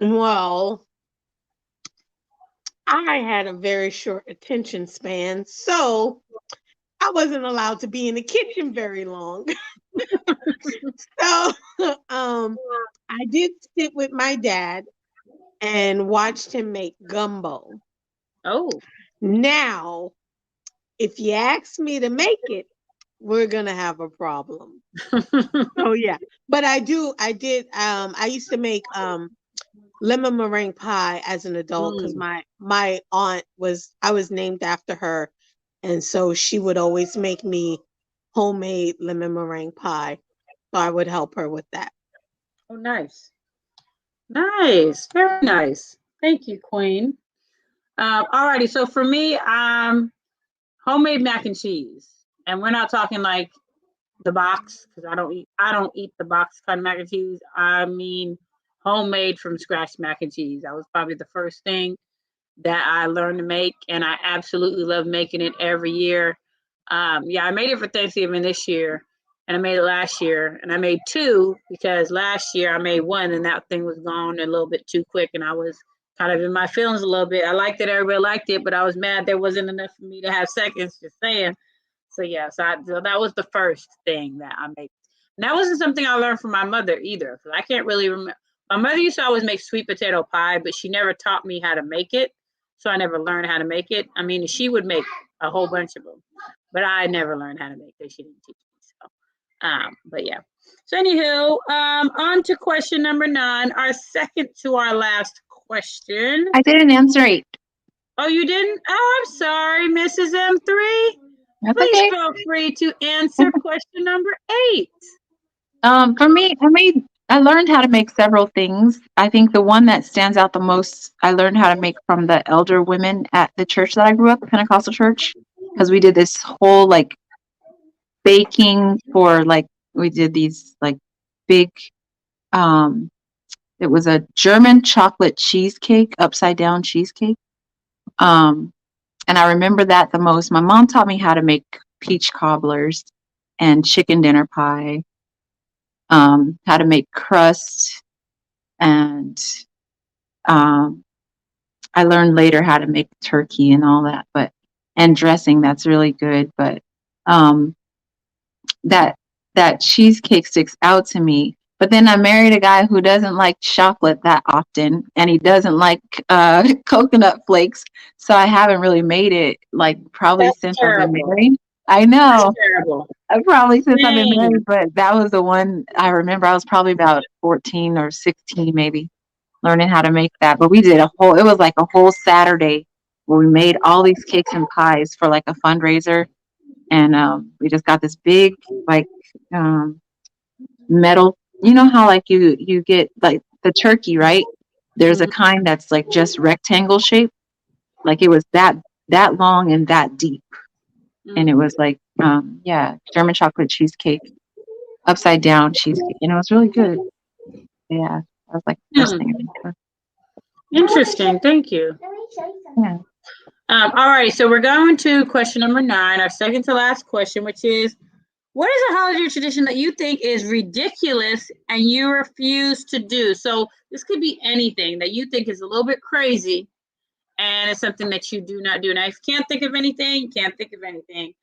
Well, I had a very short attention span, so I wasn't allowed to be in the kitchen very long. So I did sit with my dad and watched him make gumbo. Oh, Now, if you ask me to make it, we're gonna have a problem. Oh yeah. But I did I used to make lemon meringue pie as an adult because my aunt I was named after her, and so she would always make me homemade lemon meringue pie. So I would help her with that. oh, nice, nice, very nice. Thank you, Queen. All righty. So for me, homemade mac and cheese, and we're not talking like the box because I don't eat the box kind of mac and cheese. I mean homemade from scratch mac and cheese. That was probably the first thing that I learned to make, and I absolutely love making it every year. Yeah, I made it for Thanksgiving this year, and I made it last year, and I made two because last year I made one, and that thing was gone a little bit too quick, and I was kind of in my feelings a little bit. I liked it, everybody liked it, but I was mad there wasn't enough for me to have seconds. Just saying. So yeah, so that was the first thing that I made. And that wasn't something I learned from my mother either, because I can't really remember. My mother used to always make sweet potato pie, but she never taught me how to make it. So I never learned how to make it. I mean, she would make a whole bunch of them, but I never learned how to make it. She didn't teach me. So, but yeah. So anywho, on to question number 9, our second to our last question. I didn't answer 8. Oh, you didn't? Oh, I'm sorry, Mrs. M3. That's Please okay. feel free to answer question number 8. For me, I learned how to make several things. I think the one that stands out the most, I learned how to make from the elder women at the church that I grew up, Pentecostal church, because we did this whole like baking for like we did these like big it was a German chocolate cheesecake, upside down cheesecake. Um and I remember that the most. My mom taught me how to make peach cobblers and chicken dinner pie, how to make crust, and I learned later how to make turkey and all that, but and dressing that's really good. But um, that cheesecake sticks out to me. But then I married a guy who doesn't like chocolate that often, and he doesn't like coconut flakes. So I haven't really made it like probably That's since I've been terrible. married. I That's know. terrible. Probably since I've been Dang. married, but that was the one I remember. I was probably about 14 or 16, maybe, learning how to make that. But we did it was like a whole Saturday where we made all these cakes and pies for like a fundraiser. And we just got this big, like, metal. You know how, like, you get like the turkey, right? There's a kind that's like just rectangle shape. Like it was that long and that deep. And it was like, yeah, German chocolate cheesecake, upside down cheesecake, and it was really good. Yeah, that was like the first thing I remember. Interesting. Thank you. Yeah. All right. So we're going to question number 9, our second to last question, which is, what is a holiday tradition that you think is ridiculous and you refuse to do? So this could be anything that you think is a little bit crazy and it's something that you do not do. Now, if you can't think of anything, you can't think of anything.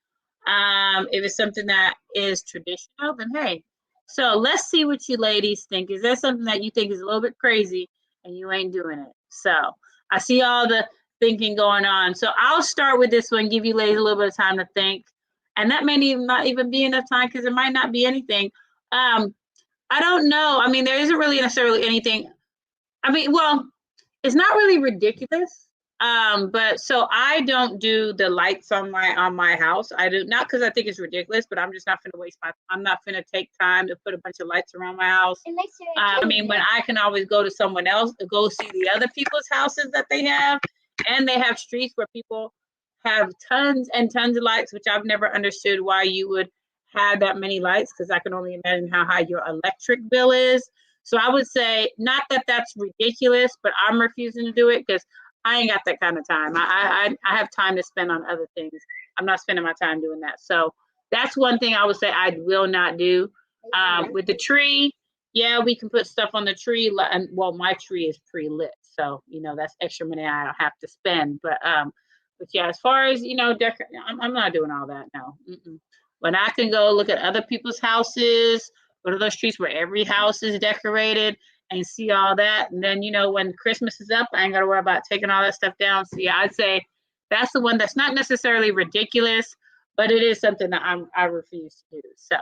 If it's something that is traditional, then hey. So let's see what you ladies think. Is there something that you think is a little bit crazy and you ain't doing it? So I see all the thinking going on. So I'll start with this one, give you ladies a little bit of time to think. And that may not even be enough time because it might not be anything. I don't know. I mean, there isn't really necessarily anything. I mean, well, it's not really ridiculous. But so I don't do the lights on my house. I do not because I think it's ridiculous, but I'm just not gonna I'm not gonna take time to put a bunch of lights around my house. I mean, when I can always go to someone else to go see the other people's houses that they have, and they have streets where people have tons and tons of lights, which I've never understood why you would have that many lights, because I can only imagine how high your electric bill is. So I would say, not that that's ridiculous, but I'm refusing to do it because I ain't got that kind of time. I have time to spend on other things. I'm not spending my time doing that. So that's one thing I would say I will not do. With the tree, yeah, we can put stuff on the tree. And well, my tree is pre-lit, so that's extra money I don't have to spend. But yeah, as far as I'm not doing all that. No. Mm-mm. When I can go look at other people's houses, go to those streets where every house is decorated and see all that. And then, when Christmas is up, I ain't got to worry about taking all that stuff down. So yeah, I'd say that's the one that's not necessarily ridiculous, but it is something that I refuse to do. So,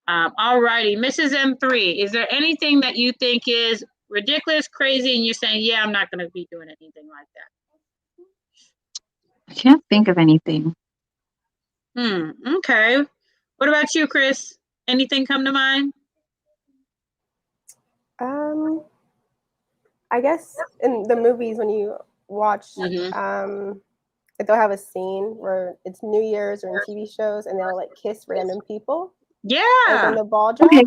all righty, Mrs. M3, is there anything that you think is ridiculous, crazy, and you're saying, yeah, I'm not going to be doing anything like that? I can't think of anything. Okay. What about you, Chris? Anything come to mind? I guess in the movies when you watch, they'll have a scene where it's New Year's or in TV shows, and they'll like kiss random people. Yeah. Like when the ball drops. Okay.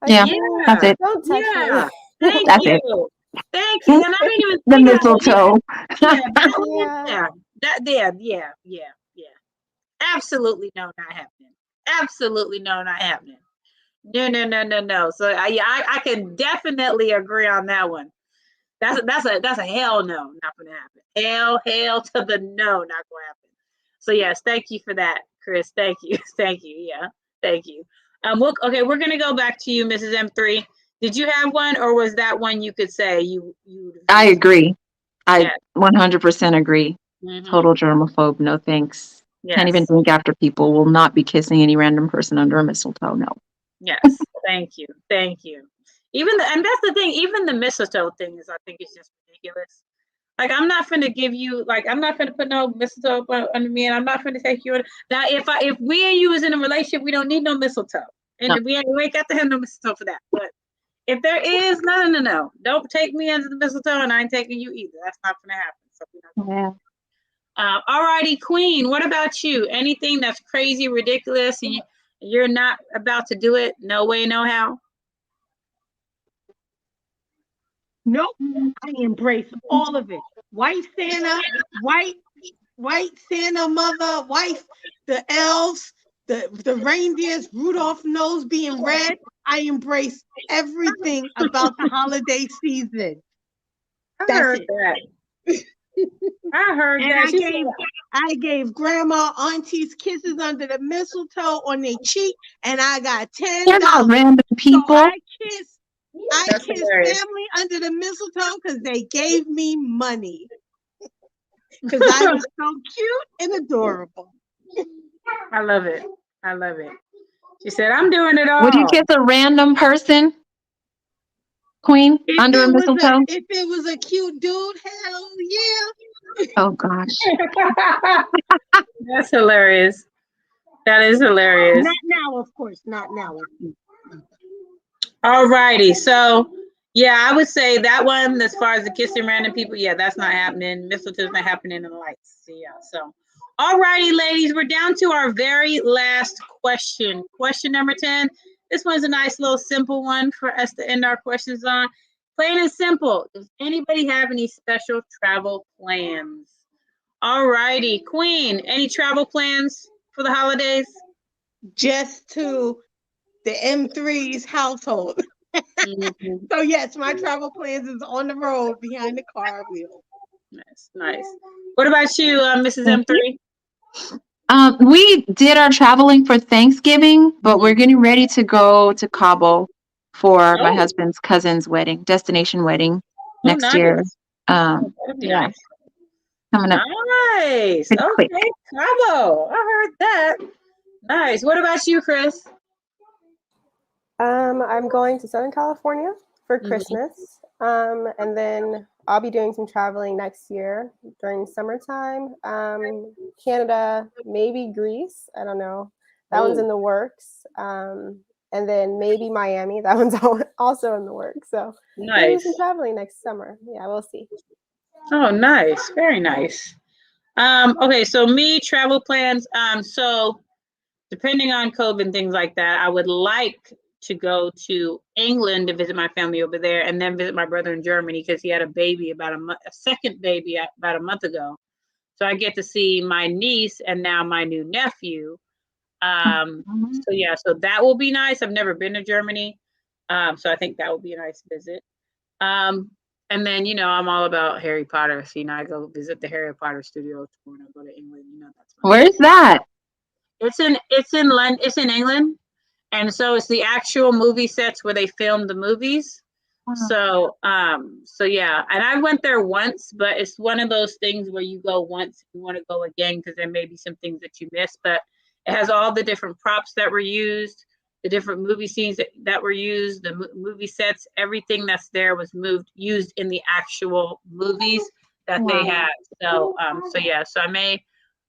Yeah, that's it. Don't touch me. Thank That's you. it. Thank you. And I didn't even The think mistletoe. Yeah. Absolutely no, not happening. Absolutely no, not happening. No. So I can definitely agree on that one. That's a hell no, not gonna happen. Hell to the no, not gonna happen. So yes, thank you for that, Chris. Thank you. Yeah, thank you. Okay, we're gonna go back to you, Mrs. M3. Did you have one, or was that one you could say you? I agree. I 100% agree. Total germaphobe. No thanks. Yes. Can't even drink after people. Will not be kissing any random person under a mistletoe. No. Yes. Thank you. And that's the thing. Even the mistletoe thing I think is just ridiculous. Like, I'm not finna give you, I'm not finna put no mistletoe under me, and I'm not finna take you. Now, if we and you is in a relationship, we don't need no mistletoe, and we ain't got to have no mistletoe for that. But if there is, no, don't take me under the mistletoe, and I ain't taking you either. That's not gonna happen. So all righty, Queen. What about you? Anything that's crazy, ridiculous, and you're not about to do it? No way, no how. Nope. I embrace all of it. White Santa, white Santa mother, the elves, the reindeers, Rudolph nose being red. I embrace everything about the holiday season. I heard that. I gave grandma, aunties kisses under the mistletoe on their cheek, and I got $10. They're not random people. So I kissed family under the mistletoe because they gave me money. Because I was so cute and adorable. I love it. She said, I'm doing it all. Would you kiss a random person, Queen, under a mistletoe? If it was a cute dude, hell yeah. Oh, gosh. That's hilarious. That is hilarious. Not now, of course. Not now. All righty. So, yeah, I would say that one, as far as the kissing random people, yeah, that's not happening. Mistletoe's not happening in the lights. So, all righty, ladies, we're down to our very last question. Question number 10. This one's a nice little simple one for us to end our questions on. Plain and simple. Does anybody have any special travel plans? All righty, Queen, any travel plans for the holidays? Just to the M3's household. So yes, my travel plans is on the road behind the car wheel. Nice. What about you, Mrs. M3? We did our traveling for Thanksgiving, but we're getting ready to go to Cabo for my husband's cousin's wedding, destination wedding next year. Yeah. Coming up. Nice. Okay, Cabo. I heard that. Nice. What about you, Chris? I'm going to Southern California for Christmas. And then I'll be doing some traveling next year during summertime. Canada, maybe Greece. I don't know. That one's in the works. And then maybe Miami. That one's also in the works. So we'll do some Nice. traveling next summer. Yeah, we'll see. Oh, nice. Very nice. Okay, so me, travel plans. So depending on COVID and things like that, I would like to go to England to visit my family over there and then visit my brother in Germany because he had a baby a second baby about a month ago. So I get to see my niece and now my new nephew. So yeah, so that will be nice. I've never been to Germany. So I think that will be a nice visit. And then, I'm all about Harry Potter. So, I go visit the Harry Potter studio tour and I go to England. That's my Where's that? It's in London. It's in England, and so it's the actual movie sets where they filmed the movies. So yeah, and I went there once, but it's one of those things where you go once, you want to go again because there may be some things that you missed. But it has all the different props that were used, the different movie scenes that were used, the movie sets, everything that's there was used in the actual movies that they had. So yeah, so I may.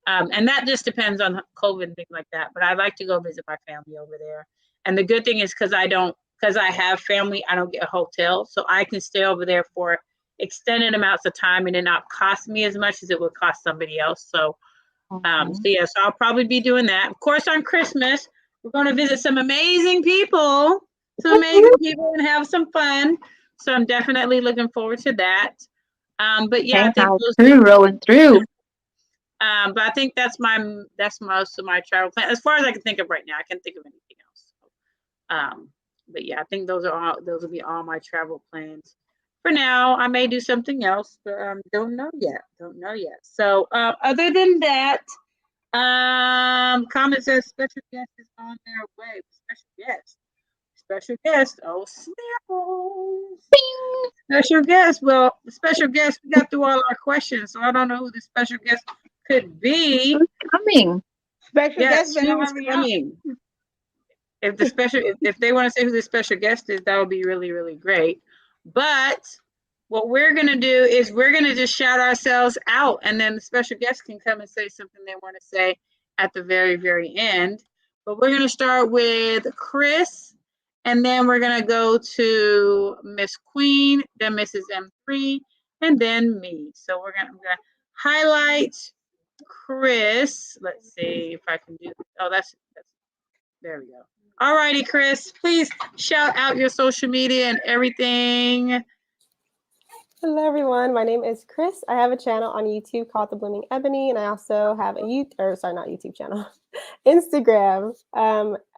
And that just depends on COVID and things like that. But I'd like to go visit my family over there. And the good thing is because I have family, I don't get a hotel. So I can stay over there for extended amounts of time and it not cost me as much as it would cost somebody else. So, so I'll probably be doing that. Of course, on Christmas, we're going to visit some amazing people, and have some fun. So I'm definitely looking forward to that. But yeah, I think rolling through. but I think that's most of my travel plan as far as I can think of right now. I can't think of anything else. But yeah, I think those will be all my travel plans. For now, I may do something else, but don't know yet. So other than that, comment says special guest is on their way. Special guest. Oh, snapples. Special guest. Well, the special guest, we got through all our questions, so I don't know who the special guest could be. Who's coming? Special Yes, guest better who's hurry up. coming? If they want to say who the special guest is, that would be really, really great. But what we're gonna do is we're gonna just shout ourselves out, and then the special guest can come and say something they want to say at the very, very end. But we're gonna start with Chris, and then we're gonna go to Miss Queen, then Mrs. M3, and then me. So I'm gonna highlight Chris. Let's see if I can do. Oh, that's there we go. All righty, Chris. Please shout out your social media and everything. Hello, everyone. My name is Chris. I have a channel on YouTube called The Blooming Ebony, and I also have not YouTube channel, Instagram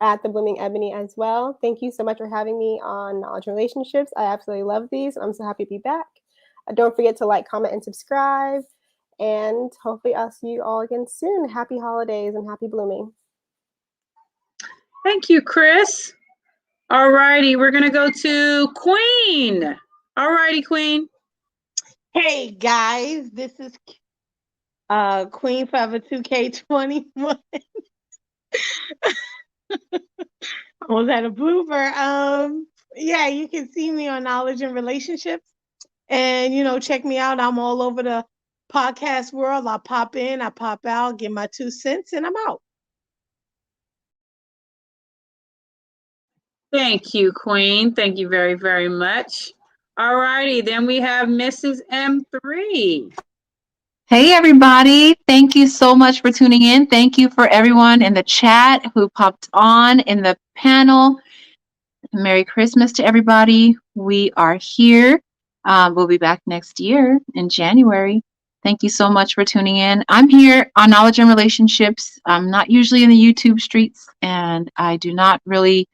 at The Blooming Ebony as well. Thank you so much for having me on Knowledge and Relationships. I absolutely love these, and I'm so happy to be back. Don't forget to like, comment, and subscribe, and hopefully I'll see you all again soon. Happy holidays and happy blooming. Thank you, Chris. All righty, we're going to go to Queen. All righty, Queen. Hey guys, this is Queen Forever 2K21. I was at a blooper. Yeah, you can see me on Knowledge and Relationships. And check me out. I'm all over the podcast world. I pop in, I pop out, get my 2 cents, and I'm out. Thank you, Queen. Thank you very, very much. All righty, then we have Mrs. M3. Hey, everybody. Thank you so much for tuning in. Thank you for everyone in the chat who popped on in the panel. Merry Christmas to everybody. We are here. We'll be back next year in January. Thank you so much for tuning in. I'm here on Knowledge and Relationships. I'm not usually in the YouTube streets, and I do not really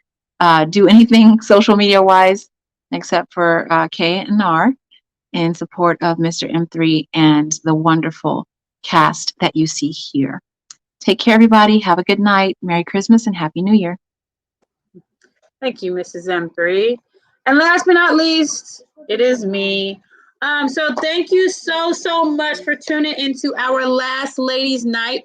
do anything social media wise except for K and R in support of Mr. M3 and the wonderful cast that you see here. Take care, everybody. Have a good night. Merry Christmas and Happy New Year. Thank you, Mrs. M3. And last but not least, it is me. So thank you so much for tuning into our last ladies' night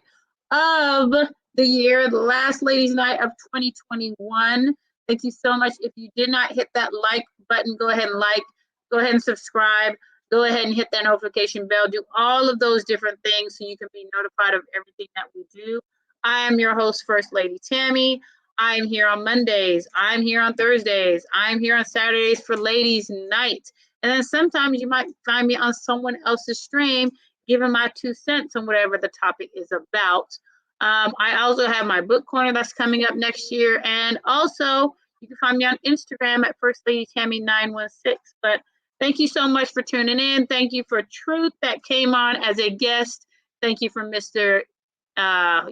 of the year, the last ladies' night of 2021. Thank you so much. If you did not hit that like button, go ahead and subscribe. Go ahead and hit that notification bell. Do all of those different things so you can be notified of everything that we do. I am your host, First Lady Tammy. I'm here on Mondays. I'm here on Thursdays. I'm here on Saturdays for Ladies Night. And then sometimes you might find me on someone else's stream, giving my 2 cents on whatever the topic is about. I also have my book corner that's coming up next year. And also, you can find me on Instagram at First Lady Tammy 916. But thank you so much for tuning in. Thank you for Truth that came on as a guest. Thank you for Mr. And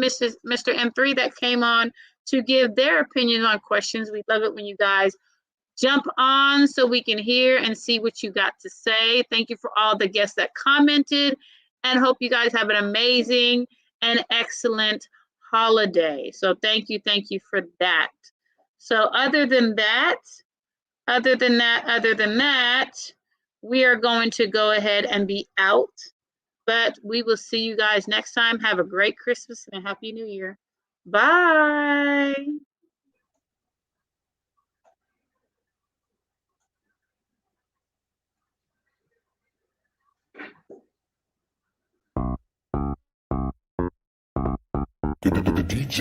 Mr. M3 that came on to give their opinions on questions. We love it when you guys jump on so we can hear and see what you got to say. Thank you for all the guests that commented, and hope you guys have an amazing and excellent holiday. So thank you for that. So other than that, we are going to go ahead and be out. But we will see you guys next time. Have a great Christmas and a Happy New Year. Bye. The DJ.